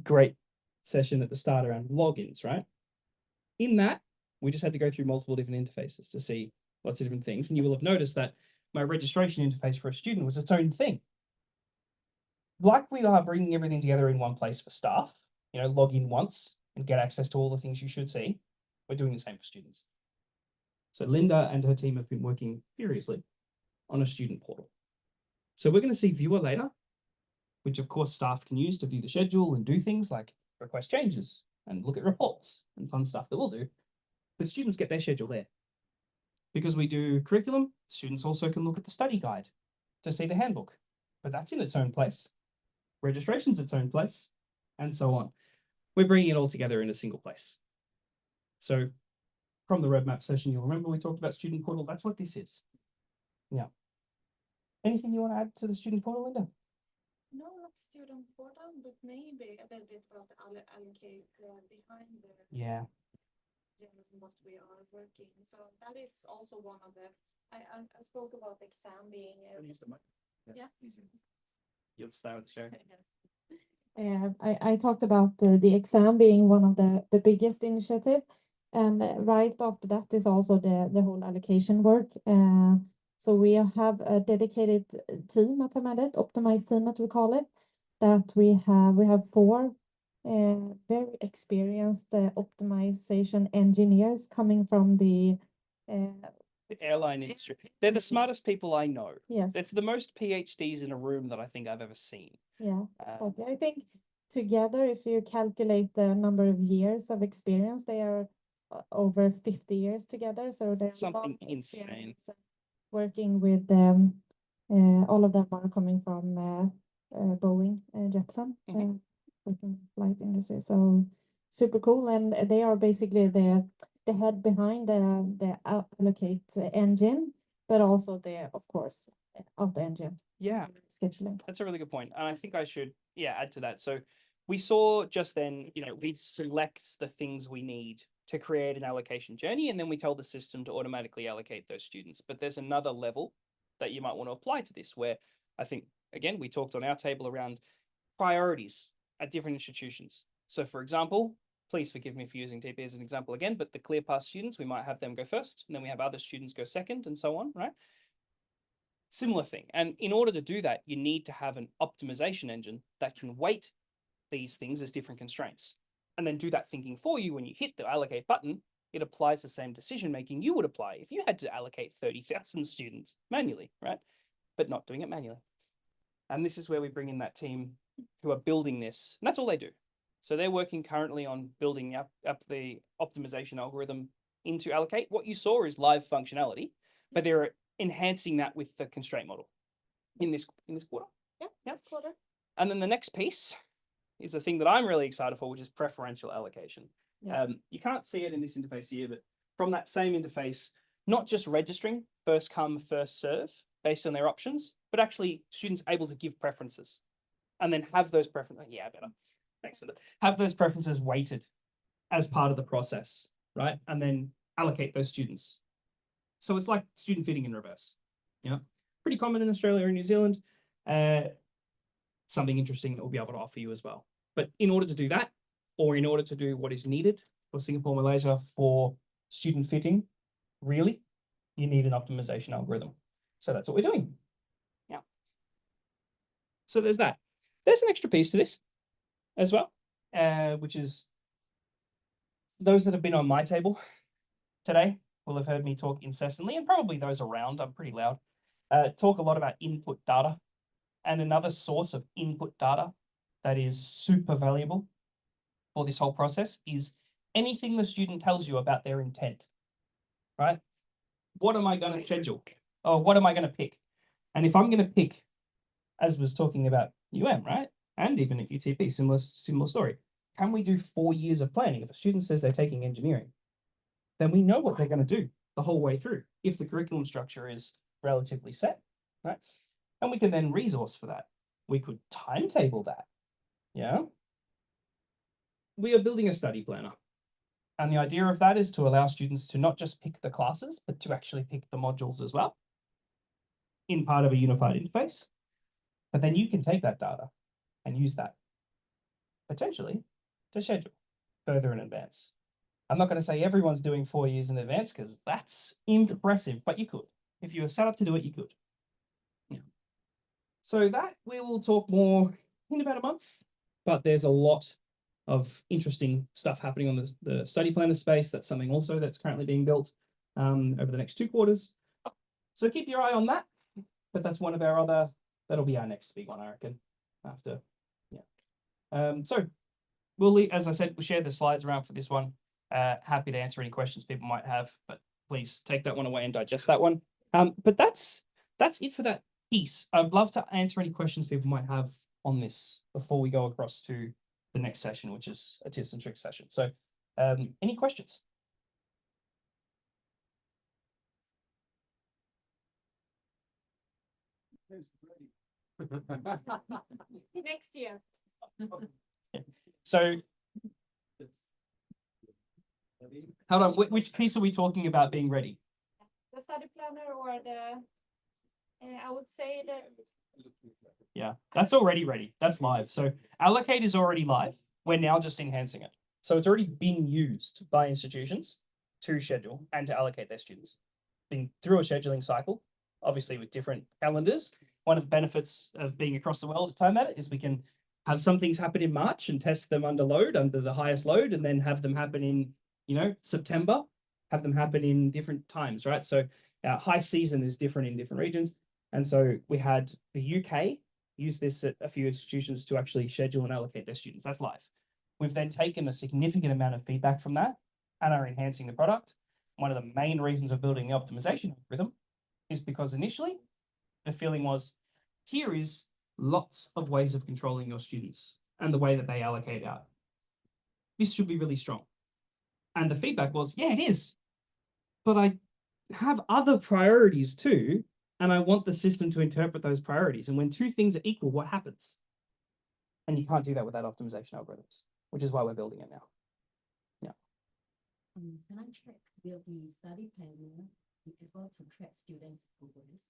great session at the start around logins, right? In that, we just had to go through multiple different interfaces to see lots of different things. And you will have noticed that my registration interface for a student was its own thing. Like we are bringing everything together in one place for staff, you know, log in once and get access to all the things you should see. We're doing the same for students. So Linda and her team have been working furiously on a student portal. So we're going to see viewer later, which of course staff can use to view the schedule and do things like request changes and look at reports and fun stuff that we'll do. But students get their schedule there. Because we do curriculum, students also can look at the study guide to see the handbook, but that's in its own place. Registration's its own place, and so on. We're bringing it all together in a single place. So from the roadmap session, you'll remember we talked about student portal. That's what this is. Yeah. Anything you want to add to the student portal, Linda? No, not student portal, but maybe a little bit about the allocate behind the Yeah. what we are working. So that is also one of the, I spoke about the exam being. Use the mic. Yeah. You'll start the show. I talked about the exam being one of the biggest initiative, and right after that is also the whole allocation work. So we have a dedicated team at TimeEdit, optimized team as we call it, that we have 4 very experienced optimization engineers coming from the airline industry. They're the smartest people I know. Yes. It's the most PhDs in a room that I think I've ever seen. Yeah. Okay. I think together, if you calculate the number of years of experience, they are over 50 years together. So there's something insane. Working with all of them are coming from Boeing, Jetson, working flight industry. So super cool, and they are basically the head behind the allocate engine, but also the, of course, of the engine. Yeah, scheduling. That's a really good point, and I think I should add to that. So we saw just then, we select the things we need to create an allocation journey, and then we tell the system to automatically allocate those students. But there's another level that you might want to apply to this, where I think, again, we talked on our table around priorities at different institutions. So for example, please forgive me for using TP as an example again, but the ClearPass students, we might have them go first, and then we have other students go second, and so on, right? Similar thing. And in order to do that, you need to have an optimization engine that can weight these things as different constraints, and then do that thinking for you when you hit the allocate button it applies the same decision making you would apply if you had to allocate 30,000 students manually, right? But not doing it manually. And this is where we bring in that team who are building this. And that's all they do. So they're working currently on building up the optimization algorithm into Allocate. What you saw is live functionality, but they're enhancing that with the constraint model in this quarter. Yeah, this quarter. And then the next piece is the thing that I'm really excited for, which is preferential allocation. Yeah. You can't see it in this interface here, but from that same interface, not just registering first come, first serve based on their options, but actually students able to give preferences and then have those preferences. Yeah, better. Thanks for that. Have those preferences weighted as part of the process, right? And then allocate those students. So it's like student fitting in reverse. Yeah, pretty common in Australia or New Zealand. Something interesting that we'll be able to offer you as well. But in order to do that, or in order to do what is needed for Singapore, Malaysia for student fitting, really, you need an optimization algorithm. So that's what we're doing. Yeah. So there's that. There's an extra piece to this as well, which is those that have been on my table today will have heard me talk incessantly, and probably those around, I'm pretty loud, talk a lot about input data. And another source of input data that is super valuable for this whole process is anything the student tells you about their intent, right? What am I going to schedule? Or what am I going to pick? And if I'm going to pick, as was talking about right? And even at UTP, similar story. Can we do 4 years of planning? If a student says they're taking engineering, then we know what they're going to do the whole way through if the curriculum structure is relatively set, right? And we can then resource for that. We could timetable that. Yeah. We are building a study planner. And the idea of that is to allow students to not just pick the classes, but to actually pick the modules as well in part of a unified interface. But then you can take that data and use that potentially to schedule further in advance. I'm not going to say everyone's doing 4 years in advance because that's impressive, but you could. If you were set up to do it, you could. So that we will talk more in about a month, but there's a lot of interesting stuff happening on the study planner space. That's something also that's currently being built over the next 2 quarters. So keep your eye on that, but that's one of our other, that'll be our next big one, I reckon, after, yeah. So we'll, as I said, we'll share the slides around for this one. Happy to answer any questions people might have, but please take that one away and digest that one. But that's it for that piece. I'd love to answer any questions people might have on this before we go across to the next session, which is a tips and tricks session. So any questions? Next year. So hold on, which piece are we talking about being ready? The study planner or the, I would say that. Yeah, that's already ready. That's live. So Allocate is already live. We're now just enhancing it. So it's already being used by institutions to schedule and to allocate their students. Being through a scheduling cycle, obviously with different calendars. One of the benefits of being across the world at TimeEdit is we can have some things happen in March and test them under load, under the highest load, and then have them happen in, September, have them happen in different times, right? So our high season is different in different regions. And so we had the UK use this at a few institutions to actually schedule and allocate their students. That's live. We've then taken a significant amount of feedback from that and are enhancing the product. One of the main reasons of building the optimization algorithm is because initially the feeling was, here is lots of ways of controlling your students and the way that they allocate out. This should be really strong. And the feedback was, yeah, it is. But I have other priorities too, and I want the system to interpret those priorities. And when 2 things are equal, what happens? And you can't do that without optimization algorithms, which is why we're building it now. Yeah. Can I check, will the study planner be able to track students' progress?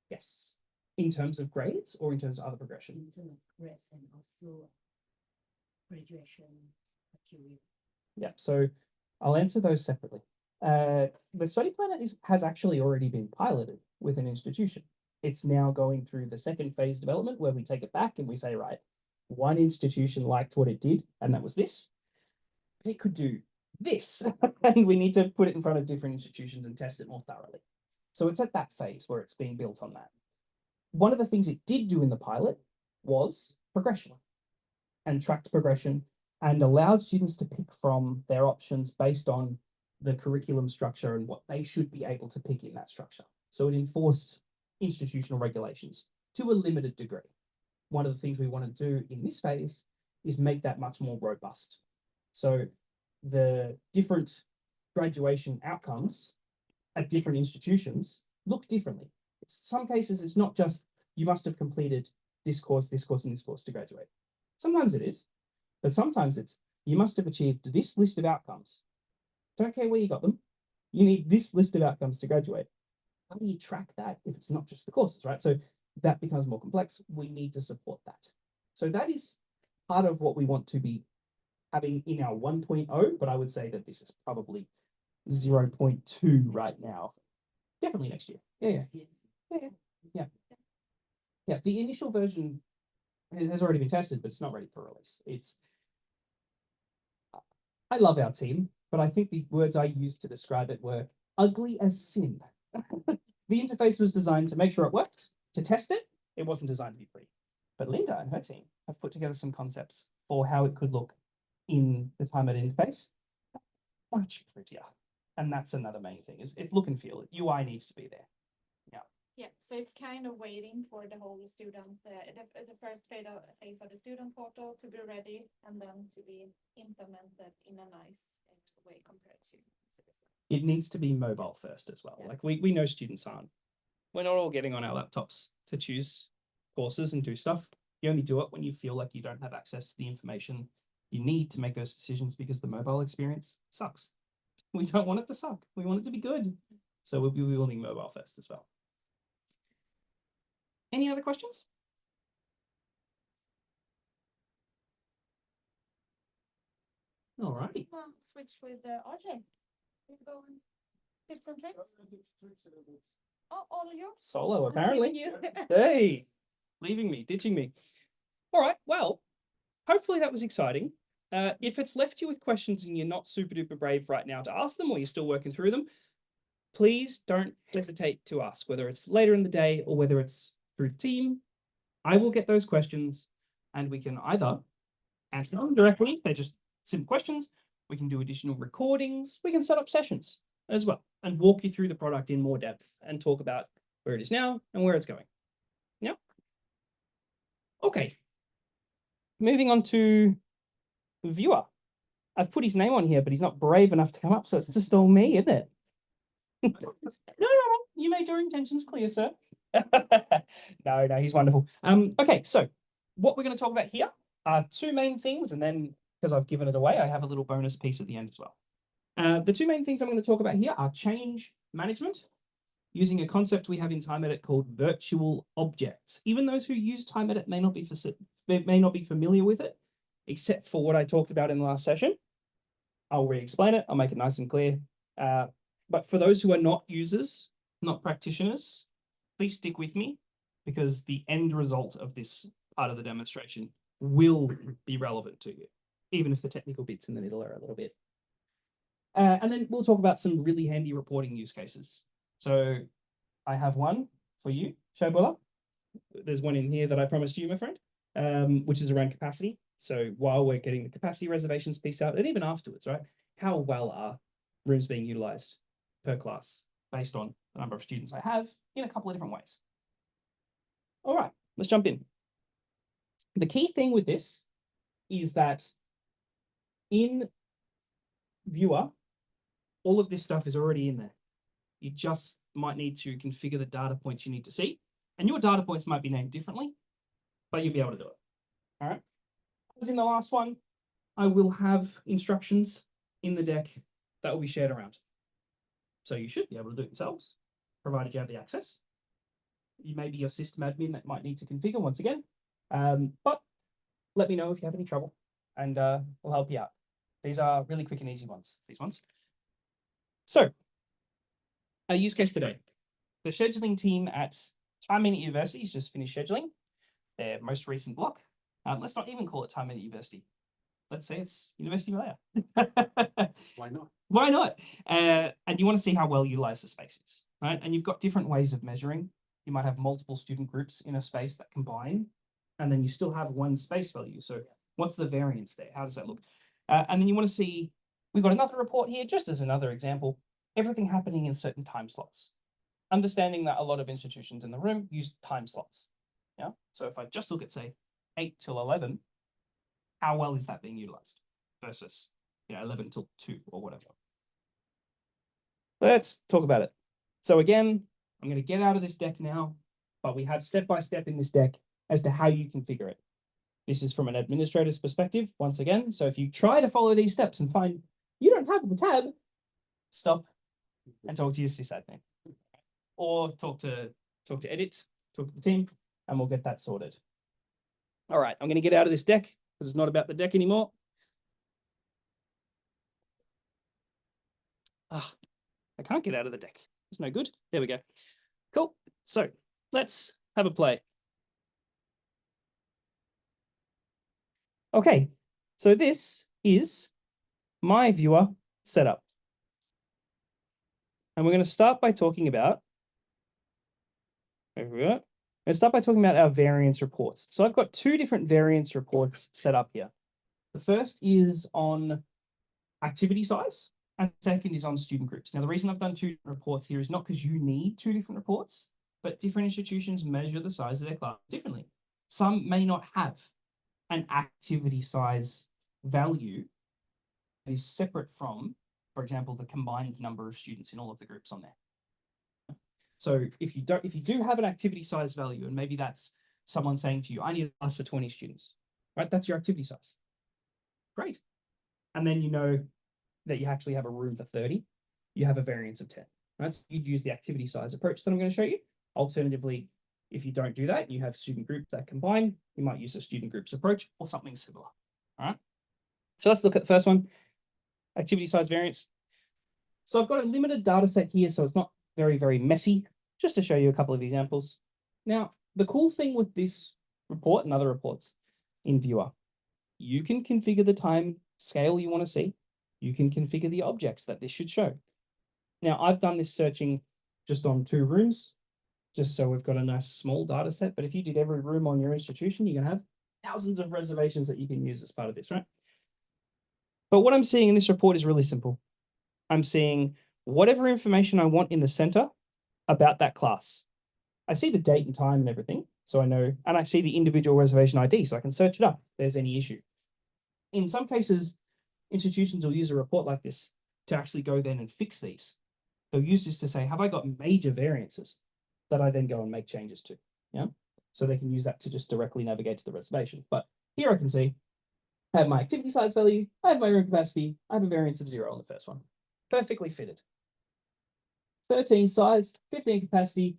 Yes. In terms of grades or in terms of other progression? In terms of grades and also graduation material. Yeah, so I'll answer those separately. The study planner has actually already been piloted with an institution. It's now going through the second phase development where we take it back and we say, right, one institution liked what it did, and that was this. It could do this, and we need to put it in front of different institutions and test it more thoroughly. So it's at that phase where it's being built on that. One of the things it did do in the pilot was progression and tracked progression and allowed students to pick from their options based on the curriculum structure and what they should be able to pick in that structure. So it enforced institutional regulations to a limited degree. One of the things we want to do in this phase is make that much more robust. So the different graduation outcomes at different institutions look differently. In some cases, it's not just you must have completed this course, and this course to graduate. Sometimes it is, but sometimes it's you must have achieved this list of outcomes. Don't care where you got them. You need this list of outcomes to graduate. How do you track that if it's not just the courses, right? So that becomes more complex. We need to support that. So that is part of what we want to be having in our 1.0, but I would say that this is probably 0.2 right now. Definitely next year. Yeah. The initial version has already been tested, but it's not ready for release. I love our team, but I think the words I used to describe it were ugly as sin. The interface was designed to make sure it worked. To test it, it wasn't designed to be pretty. But Linda and her team have put together some concepts for how it could look in the TimeEdit interface. Much prettier. And that's another main thing, is look and feel. UI needs to be there. Yeah, so it's kind of waiting for the whole student, the first phase of the student portal to be ready and then to be implemented in a nice way compared to citizen. It needs to be mobile first as well. Yeah. Like we know students we're not all getting on our laptops to choose courses and do stuff. You only do it when you feel like you don't have access to the information you need to make those decisions because the mobile experience sucks. We don't want it to suck. We want it to be good. So we'll be building mobile first as well. Any other questions? All righty. Switch with RJ. We go on tips and tricks. Oh, all of yours? Solo, apparently. You. Hey, leaving me, ditching me. All right, well, hopefully that was exciting. If it's left you with questions and you're not super duper brave right now to ask them, or you're still working through them, please don't hesitate to ask, whether it's later in the day or whether it's through the team. I will get those questions and we can either answer them directly. They're just simple questions. We can do additional recordings. We can set up sessions as well and walk you through the product in more depth and talk about where it is now and where it's going. Yeah. Okay. Moving on to viewer. I've put his name on here, but he's not brave enough to come up, so it's just all me, isn't it? No. You made your intentions clear, sir. No, he's wonderful. Okay, so what we're going to talk about here are two main things, and then because I've given it away, I have a little bonus piece at the end as well. The two main things I'm going to talk about here are change management, using a concept we have in TimeEdit called virtual objects. Even those who use TimeEdit may not be familiar with it, except for what I talked about in the last session. I'll re-explain it. I'll make it nice and clear. But for those who are not users, not practitioners, please stick with me because the end result of this part of the demonstration will be relevant to you, even if the technical bits in the middle are a little bit. And then we'll talk about some really handy reporting use cases. So I have one for you, Shobula. There's one in here that I promised you, my friend, which is around capacity. So while we're getting the capacity reservations piece out, and even afterwards, right? How well are rooms being utilized per class based on the number of students I have in a couple of different ways? All right, let's jump in. The key thing with this is that in Viewer, all of this stuff is already in there. You just might need to configure the data points you need to see, and your data points might be named differently, but you'll be able to do it. All right. As in the last one, I will have instructions in the deck that will be shared around. So you should be able to do it yourselves, provided you have the access. You may be your system admin that might need to configure once again, but let me know if you have any trouble, and we'll help you out. These are really quick and easy ones, these ones. So, our use case today. The scheduling team at TimeEdit University has just finished scheduling their most recent block. Let's not even call it TimeEdit University. let's say it's University of Malaya. Why not? Why not? And you want to see how well utilized the space is, right? And you've got different ways of measuring. You might have multiple student groups in a space that combine, and then you still have one space value. So what's the variance there? How does that look? And then you want to see, we've got another report here, just as another example, everything happening in certain time slots. Understanding that a lot of institutions in the room use time slots. Yeah. So if I just look at, say, 8 till 11, how well is that being utilized versus 11 till 2 or whatever? Let's talk about it. So again, I'm going to get out of this deck now, but we have step-by-step in this deck as to how you configure it. This is from an administrator's perspective, once again. So if you try to follow these steps and find you don't have the tab, stop and talk to your sysadmin. Or talk to Edit, talk to the team, and we'll get that sorted. All right, I'm going to get out of this deck because it's not about the deck anymore. I can't get out of the deck. It's no good. There we go. Cool. So let's have a play. Okay, so this is my viewer setup. And we're going to start by talking about, our variance reports. So I've got two different variance reports set up here. The first is on activity size, and the second is on student groups. Now, the reason I've done two reports here is not because you need two different reports, but different institutions measure the size of their class differently. Some may not have an activity size value that is separate from, for example, the combined number of students in all of the groups on there. So if you do have an activity size value, and maybe that's someone saying to you, I need a class for 20 students, right? That's your activity size. Great. And then you know that you actually have a room for 30, you have a variance of 10, right? So you'd use the activity size approach that I'm going to show you. Alternatively, if you don't do that, you have student groups that combine, you might use a student groups approach or something similar, all right? So let's look at the first one, activity size variance. So I've got a limited data set here, so it's not very, very messy, just to show you a couple of examples. Now, the cool thing with this report and other reports in Viewer, you can configure the time scale you want to see. You can configure the objects that this should show. Now, I've done this searching just on 2 rooms, just so we've got a nice small data set. But if you did every room on your institution, you're going to have thousands of reservations that you can use as part of this, right? But what I'm seeing in this report is really simple. I'm seeing whatever information I want in the center about that class. I see the date and time and everything, so I know, and I see the individual reservation ID, so I can search it up if there's any issue. In some cases, institutions will use a report like this to actually go then and fix these. They'll use this to say, have I got major variances that I then go and make changes to? Yeah. So they can use that to just directly navigate to the reservation. But here I can see, I have my activity size value, I have my room capacity, I have a variance of 0 on the first one. Perfectly fitted. 13 size, 15 capacity,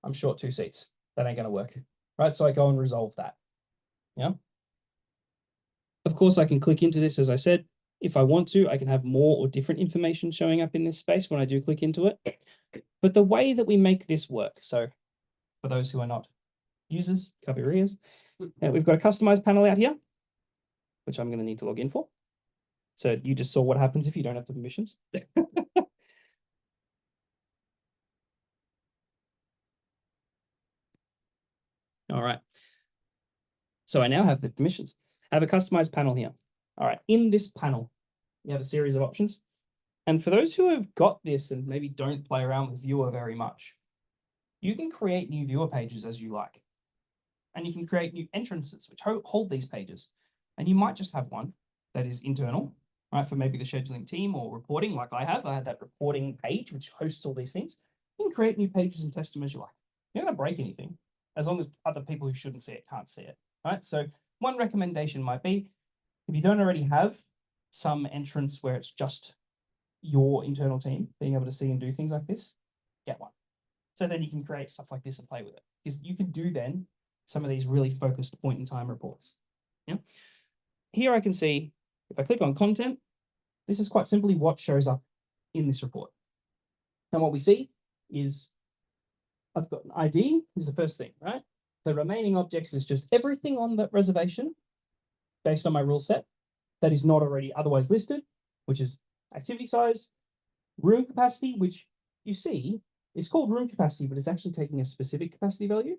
I'm short 2 seats. That ain't gonna work, right? So I go and resolve that, yeah? Of course, I can click into this, as I said. If I want to, I can have more or different information showing up in this space when I do click into it. But the way that we make this work, so for those who are not users, cover your ears, we've got a customized panel out here, which I'm gonna need to log in for. So you just saw what happens if you don't have the permissions. All right. So I now have the permissions. I have a customized panel here. All right. In this panel, you have a series of options. And for those who have got this and maybe don't play around with Viewer very much, you can create new Viewer pages as you like. And you can create new entrances which hold these pages. And you might just have one that is internal, right, for maybe the scheduling team or reporting like I have. I had that reporting page which hosts all these things. You can create new pages and test them as you like. You're not going to break anything, as long as other people who shouldn't see it can't see it, right? So one recommendation might be, if you don't already have some entrance where it's just your internal team being able to see and do things like this, get one. So then you can create stuff like this and play with it. Because you can do then some of these really focused point in time reports. Yeah. Here I can see, if I click on content, this is quite simply what shows up in this report. And what we see is I've got an ID is the first thing, right? The remaining objects is just everything on that reservation based on my rule set. that is not already otherwise listed, which is activity size, room capacity, which you see is called room capacity, but it's actually taking a specific capacity value.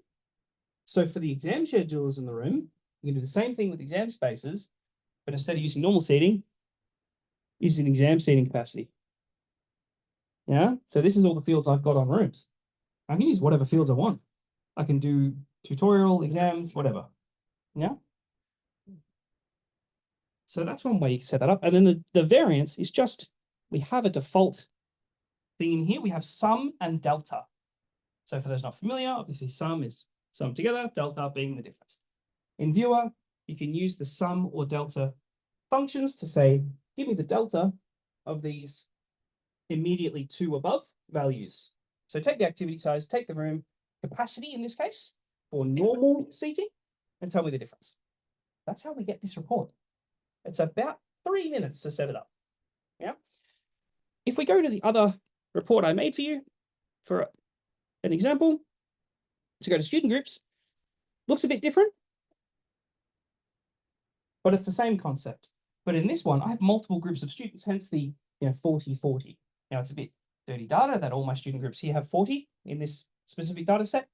So for the exam schedulers in the room, you can do the same thing with exam spaces, but instead of using normal seating, using exam seating capacity. Yeah, so this is all the fields I've got on rooms. I can use whatever fields I want. I can do tutorial, exams, whatever. Yeah. So that's one way you can set that up. And then the variance is just, we have a default thing in here. We have sum and delta. So for those not familiar, obviously sum is sum together, delta being the difference. In viewer, you can use the sum or delta functions to say, give me the delta of these immediately two above values. So take the activity size, take the room capacity in this case, for normal seating, and tell me the difference. That's how we get this report. It's about 3 minutes to set it up. Yeah. If we go to the other report I made for you, for an example, to go to student groups, looks a bit different, but it's the same concept. But in this one, I have multiple groups of students, hence the 40-40. Now it's a bit dirty data that all my student groups here have 40 in this specific data set.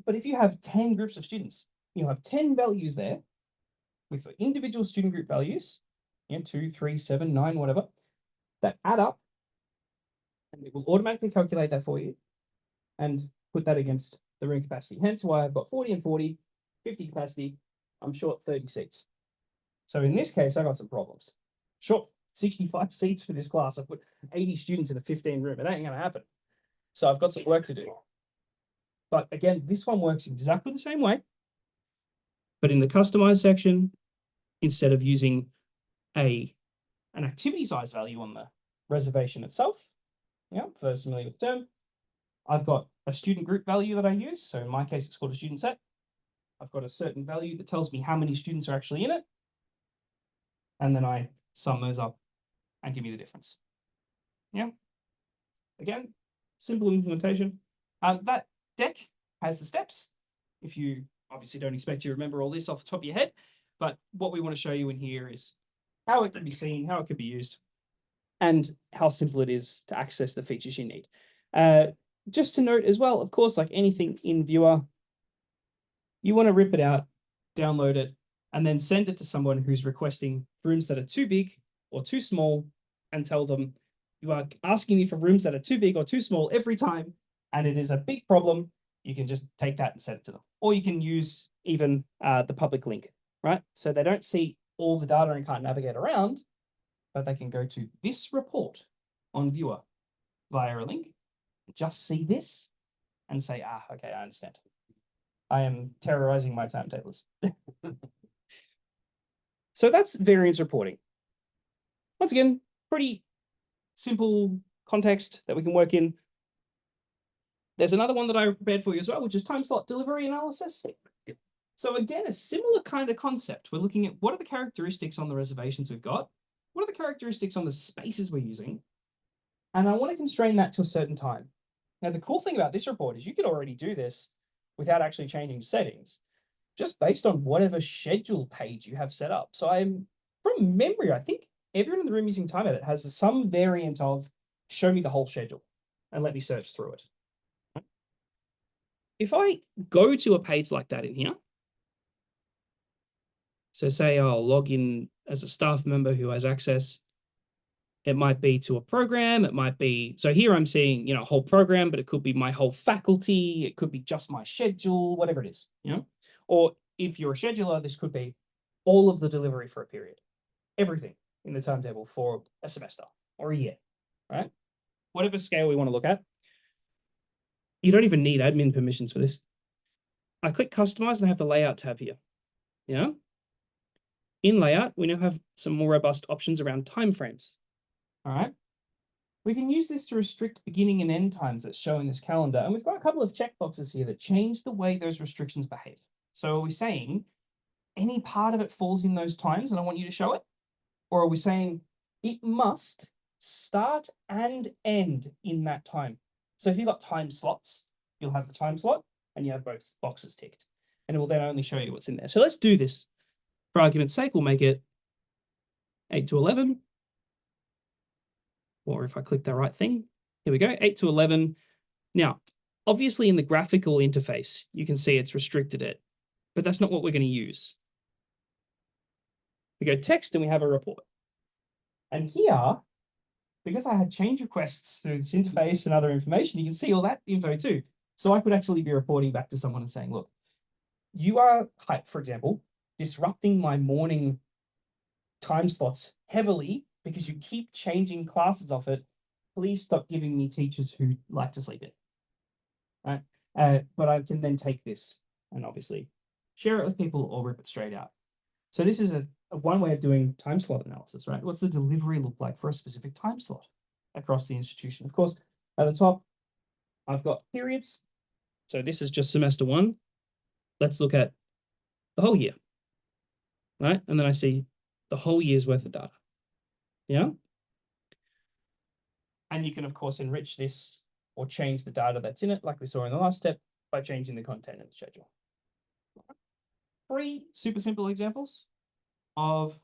But if you have 10 groups of students, you'll have 10 values there with individual student group values, 2, 3, 7, 9, whatever, that add up, and it will automatically calculate that for you and put that against the room capacity. Hence why I've got 40 and 40, 50 capacity, I'm short 30 seats. So in this case, I got some problems. Short 65 seats for this class. I put 80 students in a 15 room. It ain't gonna happen. So I've got some work to do. But again, this one works exactly the same way. But in the customize section, instead of using an activity size value on the reservation itself, first familiar with the term, I've got a student group value that I use. So in my case, it's called a student set. I've got a certain value that tells me how many students are actually in it. And then I sum those up and give me the difference. Yeah. Again, simple implementation. That deck has the steps. If you obviously don't expect to remember all this off the top of your head, but what we want to show you in here is how it can be seen, how it can be used, and how simple it is to access the features you need. Just to note as well, of course, like anything in Viewer, you want to rip it out, download it, and then send it to someone who's requesting rooms that are too big or too small, and tell them you are asking me for rooms that are too big or too small every time, and it is a big problem. You can just take that and send it to them. Or you can use even the public link, right? So they don't see all the data and can't navigate around, but they can go to this report on Viewer via a link, just see this and say, okay, I understand. I am terrorizing my timetablers. So that's variance reporting. Once again, pretty simple context that we can work in. There's another one that I prepared for you as well, which is time slot delivery analysis. So again, a similar kind of concept. We're looking at what are the characteristics on the reservations we've got? What are the characteristics on the spaces we're using? And I want to constrain that to a certain time. Now, the cool thing about this report is you could already do this without actually changing settings, just based on whatever schedule page you have set up. So from memory, I think everyone in the room using TimeEdit has some variant of show me the whole schedule and let me search through it. If I go to a page like that in here, so say I'll log in as a staff member who has access, it might be to a program, it might be, so here I'm seeing, a whole program, but it could be my whole faculty, it could be just my schedule, whatever it is, Or if you're a scheduler, this could be all of the delivery for a period, everything in the timetable for a semester or a year, right? Whatever scale we want to look at. You don't even need admin permissions for this. I click customize and I have the layout tab here. In layout, we now have some more robust options around timeframes. All right. We can use this to restrict beginning and end times that's shown in this calendar. And we've got a couple of checkboxes here that change the way those restrictions behave. So are we saying any part of it falls in those times and I want you to show it? Or are we saying it must start and end in that time? So if you've got time slots, you'll have the time slot and you have both boxes ticked. And it will then only show you what's in there. So let's do this. For argument's sake, we'll make it 8 to 11. Or if I click the right thing, here we go, 8 to 11. Now, obviously in the graphical interface, you can see it's restricted it, but that's not what we're going to use. We go text and we have a report. And here, because I had change requests through this interface and other information, you can see all that info too. So I could actually be reporting back to someone and saying, look, you are, for example, disrupting my morning time slots heavily because you keep changing classes off it. Please stop giving me teachers who like to sleep in. Right? But I can then take this and obviously share it with people or rip it straight out. So this is a one way of doing time slot analysis, right? What's the delivery look like for a specific time slot across the institution? Of course, at the top, I've got periods. So this is just semester 1. Let's look at the whole year, right? And then I see the whole year's worth of data. Yeah. And you can, of course, enrich this or change the data that's in it, like we saw in the last step, by changing the content of the schedule. 3 super simple examples of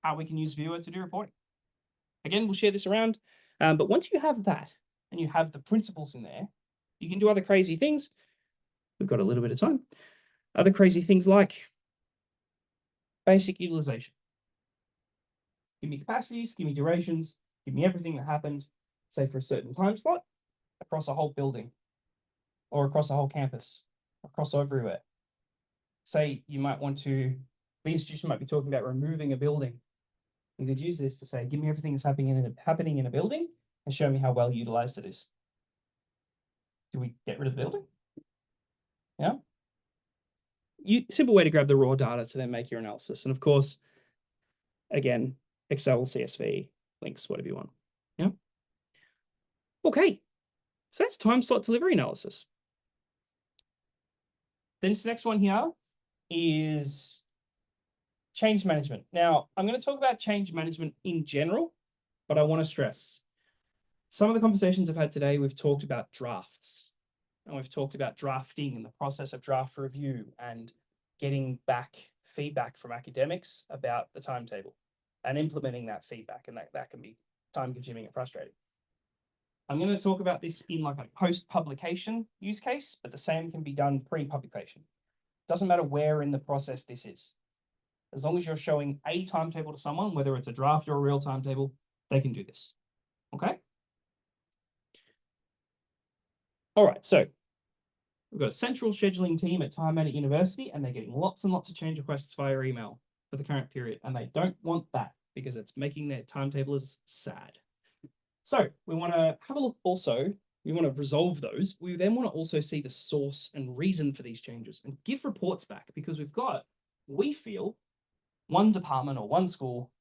how we can use Viewer to do reporting. Again, we'll share this around, but once you have that and you have the principles in there, you can do other crazy things. We've got a little bit of time. Other crazy things like basic utilization. Give me capacities, give me durations, give me everything that happened, say for a certain time slot, across a whole building, or across a whole campus, across everywhere. Say you might want to, the institution might be talking about removing a building. You could use this to say, give me everything that's happening in a building and show me how well utilized it is. Do we get rid of the building? Yeah. Simple way to grab the raw data to then make your analysis. And of course, again, Excel, CSV, links, whatever you want. Yeah. Okay. So that's time slot delivery analysis. Then this next one here is change management. Now, I'm going to talk about change management in general, but I want to stress some of the conversations I've had today, we've talked about drafts, and we've talked about drafting and the process of draft review and getting back feedback from academics about the timetable and implementing that feedback, and that can be time-consuming and frustrating. I'm going to talk about this in like a post-publication use case, but the same can be done pre-publication. Doesn't matter where in the process this is. As long as you're showing a timetable to someone, whether it's a draft or a real timetable, they can do this. Okay? All right, so we've got a central scheduling team at TimeEdit University, and they're getting lots and lots of change requests via email for the current period, and they don't want that because it's making their timetablers sad. So we want to have a look also, we want to resolve those. We then want to also see the source and reason for these changes and give reports back, because we've got, we feel, one department or one school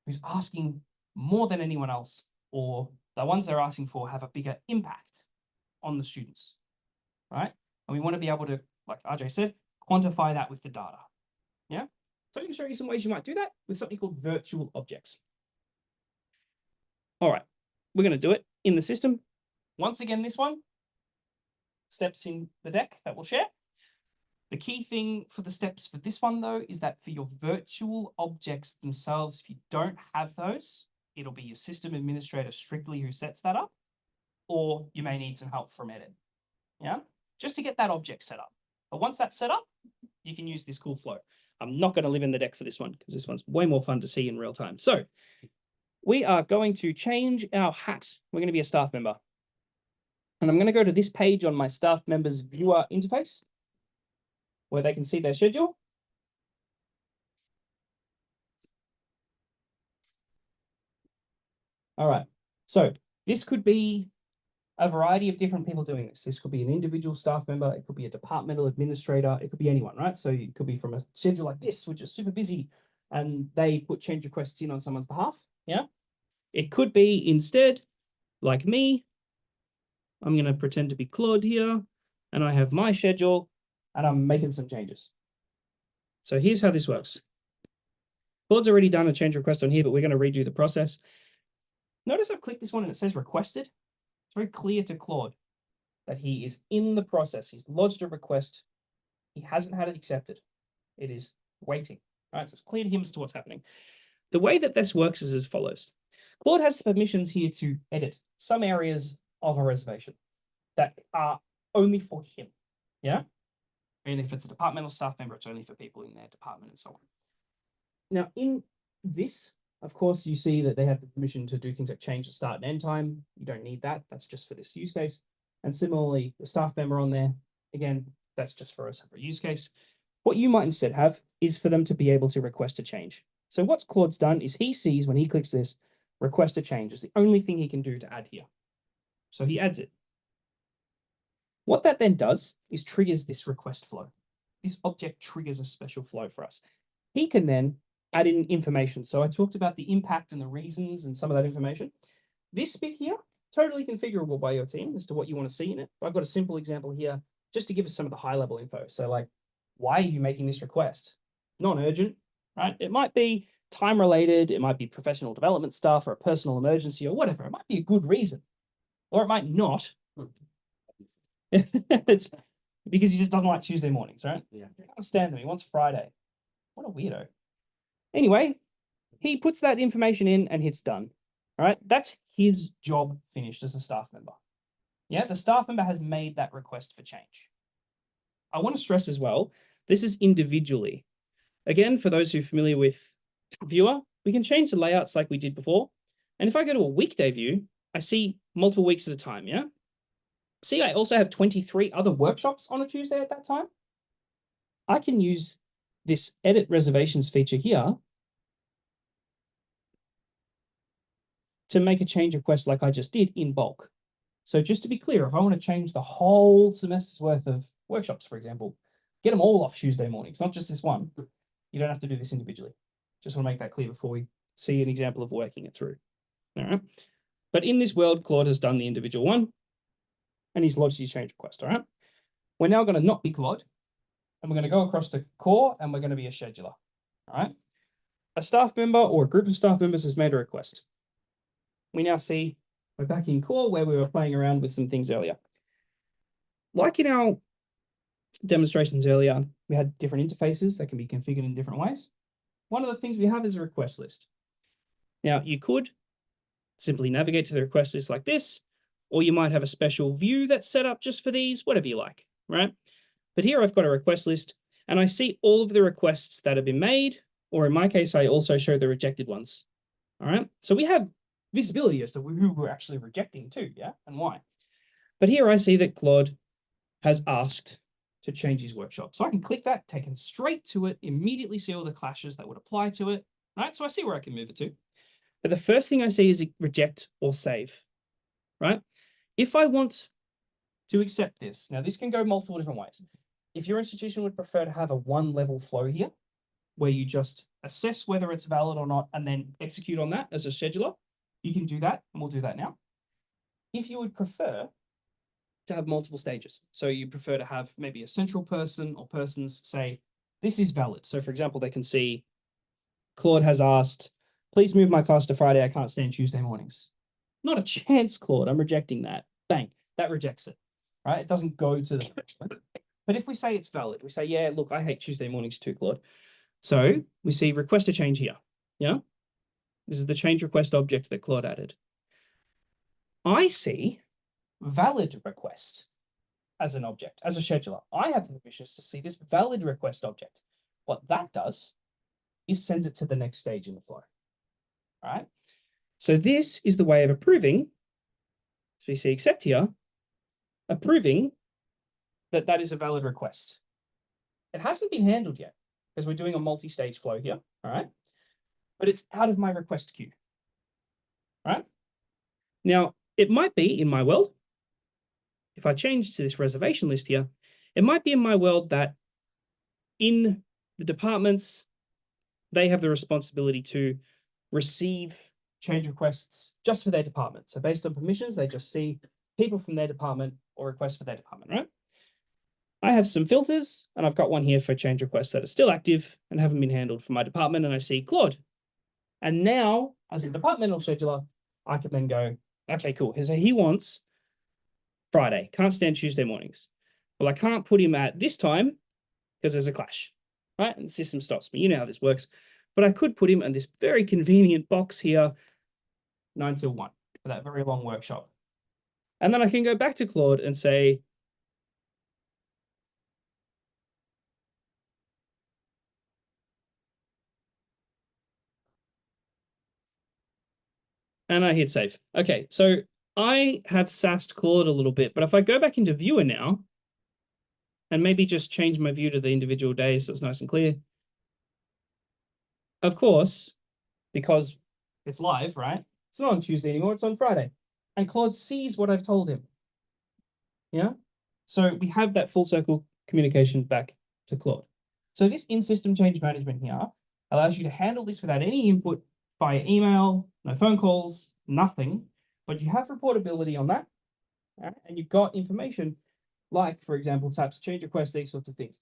who's asking more than anyone else, or the ones they're asking for have a bigger impact on the students, right? And we want to be able to, like RJ said, quantify that with the data. Yeah. So I can show you some ways you might do that with something called virtual objects. All right, we're going to do it in the system. Once again, this one, steps in the deck that we'll share. The key thing for the steps for this one, though, is that for your virtual objects themselves, if you don't have those, it'll be your system administrator strictly who sets that up, or you may need some help from edit. Yeah, just to get that object set up. But once that's set up, you can use this cool flow. I'm not going to live in the deck for this one because this one's way more fun to see in real time. So we are going to change our hat. We're going to be a staff member. And I'm going to go to this page on my staff members viewer interface where they can see their schedule. All right. So this could be a variety of different people doing this. This could be an individual staff member. It could be a departmental administrator. It could be anyone, right? So it could be from a schedule like this, which is super busy, and they put change requests in on someone's behalf. Yeah. It could be instead, like me, I'm going to pretend to be Claude here, and I have my schedule, and I'm making some changes. So here's how this works. Claude's already done a change request on here, but we're going to redo the process. Notice I've clicked this one and it says requested. It's very clear to Claude that he is in the process. He's lodged a request. He hasn't had it accepted. It is waiting. All right, so it's clear to him as to what's happening. the way that this works is as follows. Claude has permissions here to edit some areas of a reservation that are only for him. Yeah. And if it's a departmental staff member, it's only for people in their department and so on. Now, in this, of course, you see that they have the permission to do things like change the start and end time. You don't need that. That's just for this use case. And similarly, the staff member on there, again, that's just for a separate use case. What you might instead have is for them to be able to request a change. So what Claude's done is he sees when he clicks this, request a change is the only thing he can do to add here. So he adds it. What that then does is triggers this request flow. This object triggers a special flow for us. He can then add in information. So I talked about the impact and the reasons and some of that information. This bit here, totally configurable by your team as to what you want to see in it. I've got a simple example here just to give us some of the high level info. So like, why are you making this request? Non-urgent, right? It might be time related. It might be professional development stuff or a personal emergency or whatever. It might be a good reason, or it might not. It's because he just doesn't like Tuesday mornings, right? Yeah. He can't stand them. He wants Friday. What a weirdo. Anyway, he puts that information in and hits done. All right. That's his job finished as a staff member. Yeah. The staff member has made that request for change. I want to stress as well, this is individually. Again, for those who are familiar with Viewer, we can change the layouts like we did before. And if I go to a weekday view, I see multiple weeks at a time. Yeah. See, I also have 23 other workshops on a Tuesday at that time. I can use this edit reservations feature here to make a change request like I just did in bulk. So just to be clear, if I want to change the whole semester's worth of workshops, for example, get them all off Tuesday mornings, not just this one. You don't have to do this individually. Just want to make that clear before we see an example of working it through. All right. But in this world, Claude has done the individual one and he's lodged his change request. All right. We're now going to not be Claude and we're going to go across to core and we're going to be a scheduler. All right. A staff member or a group of staff members has made a request. We now see we're back in core where we were playing around with some things earlier. Like in our demonstrations earlier, we had different interfaces that can be configured in different ways. One of the things we have is a request list. Now, you could simply navigate to the request list like this, or you might have a special view that's set up just for these, whatever you like, right? But here I've got a request list, and I see all of the requests that have been made, or in my case, I also show the rejected ones, all right? So we have visibility as to who we're actually rejecting too, yeah, and why. But here I see that Claude has asked to change his workshop. So I can click that, take him straight to it, immediately see all the clashes that would apply to it, right? So I see where I can move it to. But the first thing I see is reject or save, right? If I want to accept this, now this can go multiple different ways. If your institution would prefer to have a one-level flow here, where you just assess whether it's valid or not, and then execute on that as a scheduler, you can do that, and we'll do that now. If you would prefer to have multiple stages, so you prefer to have maybe a central person or persons say, this is valid. So for example, they can see Claude has asked, please move my class to Friday. I can't stand Tuesday mornings. Not a chance, Claude. I'm rejecting that. Bang, that rejects it, right? It doesn't go to the But if we say it's valid, we say, yeah, look, I hate Tuesday mornings too, Claude. So we see request a change here. Yeah. This is the change request object that Claude added. I see valid request as an object, as a scheduler. I have the permissions to see this valid request object. What that does is sends it to the next stage in the flow. All right. So this is the way of approving. So we see accept here, approving that that is a valid request. It hasn't been handled yet because we're doing a multi-stage flow here. All right. But it's out of my request queue. All right. Now, it might be in my world, if I change to this reservation list here, it might be in my world that in the departments, they have the responsibility to receive change requests just for their department. So based on permissions, they just see people from their department or requests for their department, right? I have some filters, and I've got one here for change requests that are still active and haven't been handled for my department, and I see Claude. And now, as a departmental scheduler, I can then go, okay, cool. So he wants Friday, can't stand Tuesday mornings. Well, I can't put him at this time because there's a clash, right? And the system stops me. You know how this works. but I could put him in this very convenient box here, 9 till 1 for that very long workshop. And then I can go back to Claude and say, and I hit save. Okay, so I have sassed Claude a little bit, but if I go back into viewer now, and maybe just change my view to the individual days so it's nice and clear. Of course, because it's live, right? It's not on Tuesday anymore, it's on Friday. And Claude sees what I've told him. Yeah? So we have that full circle communication back to Claude. So this in-system change management here allows you to handle this without any input via email, no phone calls, nothing, but you have reportability on that, right? And you've got information like, for example, types of change requests, these sorts of things.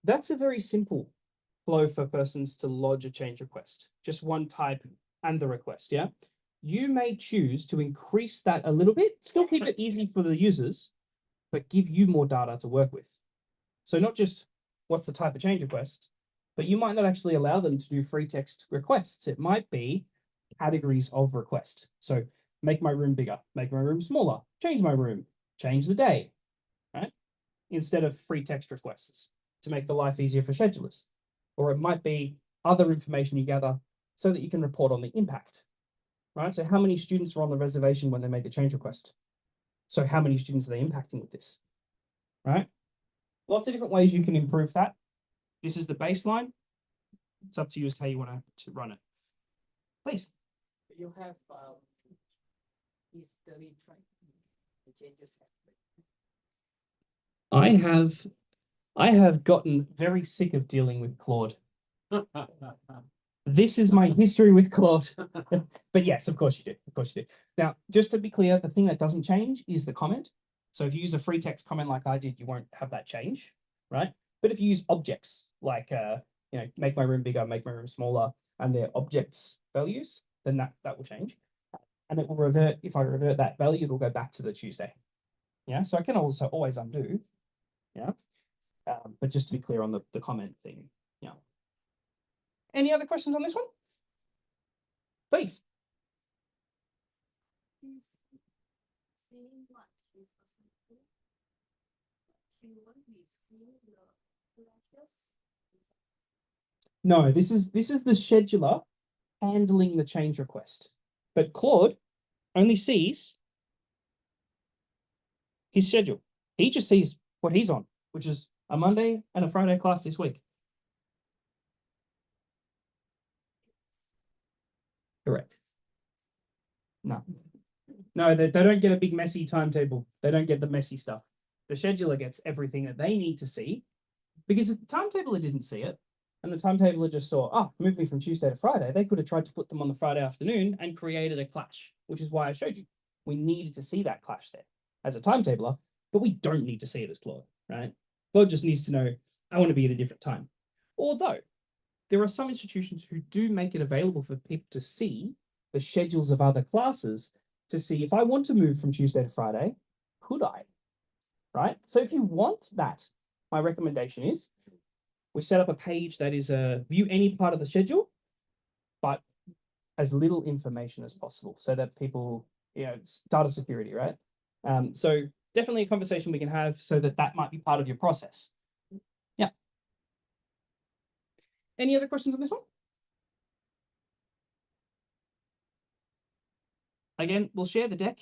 That's a very simple flow for persons to lodge a change request, just one type and the request, yeah? You may choose to increase that a little bit, still keep it easy for the users, but give you more data to work with. So not just what's the type of change request, but you might not actually allow them to do free text requests. It might be categories of request. So make my room bigger, make my room smaller, change my room, change the day, right? Instead of free text requests to make the life easier for schedulers. Or it might be other information you gather so that you can report on the impact, right? So how many students are on the reservation when they make a change request? So how many students are they impacting with this, right? Lots of different ways you can improve that. This is the baseline. It's up to you as to how you want to run it. Please. You have history track the changes. I have gotten very sick of dealing with Claude. This is my history with Claude. But yes, of course you do. Of course you do. Now, just to be clear, the thing that doesn't change is the comment. So if you use a free text comment like I did, you won't have that change, right? But if you use objects like, make my room bigger, make my room smaller, and their objects values, then that will change. And it will revert, if I revert that value, it'll go back to the Tuesday. Yeah, so I can also always undo. Yeah, but just to be clear on the comment thing. Yeah. Any other questions on this one? Please. No, this is the scheduler handling the change request. But Claude only sees his schedule. He just sees what he's on, which is a Monday and a Friday class this week. Correct. No. No, they don't get a big messy timetable. They don't get the messy stuff. The scheduler gets everything that they need to see, because if the timetabler didn't see it, and the timetabler just saw, oh, move me from Tuesday to Friday, they could have tried to put them on the Friday afternoon and created a clash, which is why I showed you. We needed to see that clash there as a timetabler, but we don't need to see it as Claude, right? Claude just needs to know, I want to be at a different time. Although, there are some institutions who do make it available for people to see the schedules of other classes to see if I want to move from Tuesday to Friday, could I? Right? So if you want that, my recommendation is we set up a page that is view any part of the schedule, but as little information as possible so that people, it's data security, right? So definitely a conversation we can have so that might be part of your process. Yeah. Any other questions on this one? Again, we'll share the deck.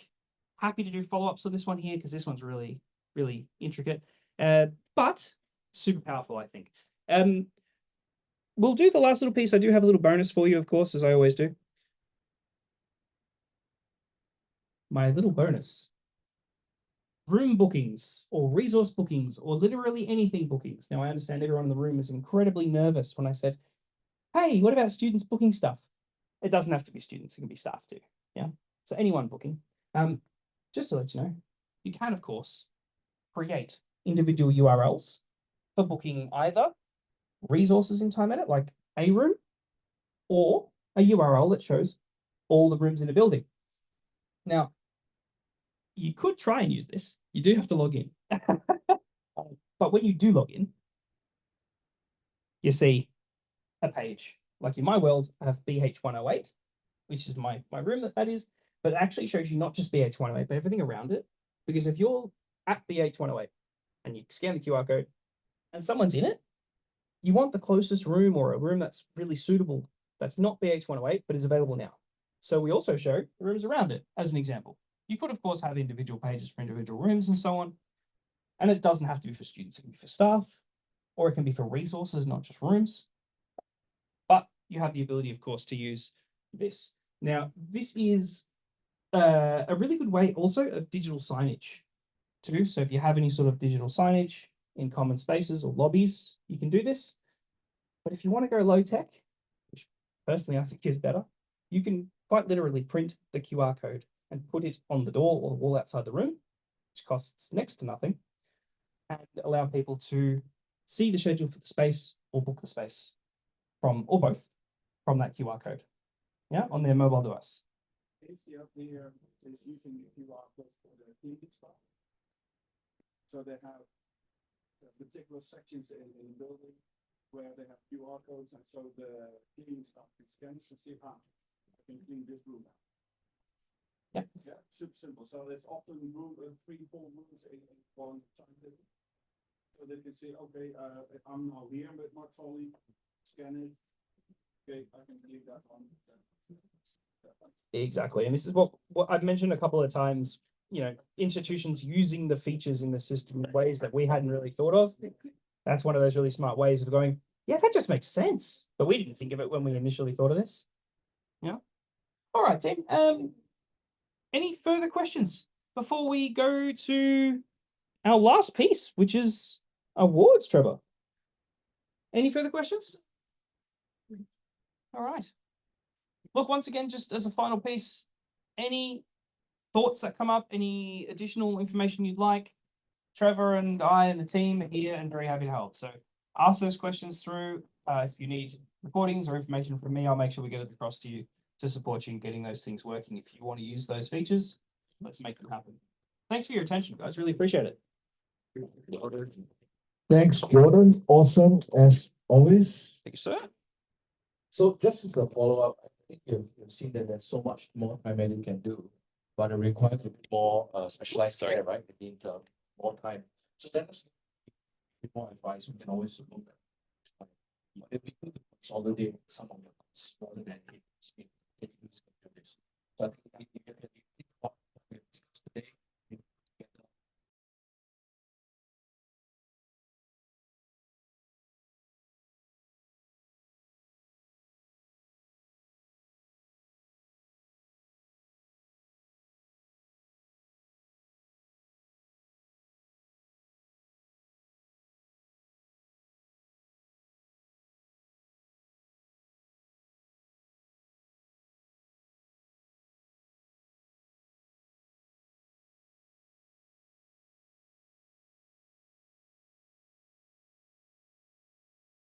Happy to do follow-ups on this one here because this one's really, really intricate, but super powerful, I think. We'll do the last little piece. I do have a little bonus for you, of course, as I always do. My little bonus. Room bookings or resource bookings or literally anything bookings. Now, I understand everyone in the room is incredibly nervous when I said, hey, what about students booking stuff? It doesn't have to be students. It can be staff too. Yeah. So anyone booking. Just to let you know, you can, of course, create individual URLs for booking either resources in TimeEdit, like a room, or a URL that shows all the rooms in a building. Now, you could try and use this. You do have to log in. But when you do log in, you see a page like in my world, I have BH108, which is my room that is, but it actually shows you not just BH108, but everything around it. Because if you're at BH108 and you scan the QR code and someone's in it, you want the closest room or a room that's really suitable, that's not BH108, but is available now. So we also show the rooms around it as an example. You could, of course, have individual pages for individual rooms and so on. And it doesn't have to be for students, it can be for staff, or it can be for resources, not just rooms. But you have the ability, of course, to use this. Now, this is a really good way also of digital signage too. So if you have any sort of digital signage in common spaces or lobbies, you can do this. But if you want to go low tech, which personally I think is better, you can quite literally print the QR code and put it on the door or the wall outside the room, which costs next to nothing, and allow people to see the schedule for the space or book the space from, or both, from that QR code, yeah, on their mobile device. Safety up there is using the QR code for the cleaning stuff. So they have particular sections in the building where they have QR codes, and so the cleaning staff can scan to see how I can clean this room. Yeah. Yeah, super simple. So there's often room, 3-4 rooms in one timetable. So they can see, okay, I'm now here with my trolley, scan it. Okay, I can leave that on. Exactly. And this is what I've mentioned a couple of times, you know, institutions using the features in the system in ways that we hadn't really thought of. That's one of those really smart ways of going, yeah, that just makes sense. But we didn't think of it when we initially thought of this. Yeah. All right, team. Any further questions before we go to our last piece, which is awards, Trevor? Any further questions? All right. Look, once again, just as a final piece, any thoughts that come up, any additional information you'd like, Trevor and I and the team are here and very happy to help. So ask those questions through. If you need recordings or information from me, I'll make sure we get it across to you to support you in getting those things working. If you want to use those features, let's make them happen. Thanks for your attention, guys. Really appreciate it. Thanks, Jordan. Awesome as always. Thank you, sir. So just as a follow-up, I think you've seen that there's so much more TimeEdit can do, but it requires a bit more specialized care, right? It needs more time. So that's more advice. We can always look at next time. But if we could consolidate some of the smaller than speed, it can do this. So I think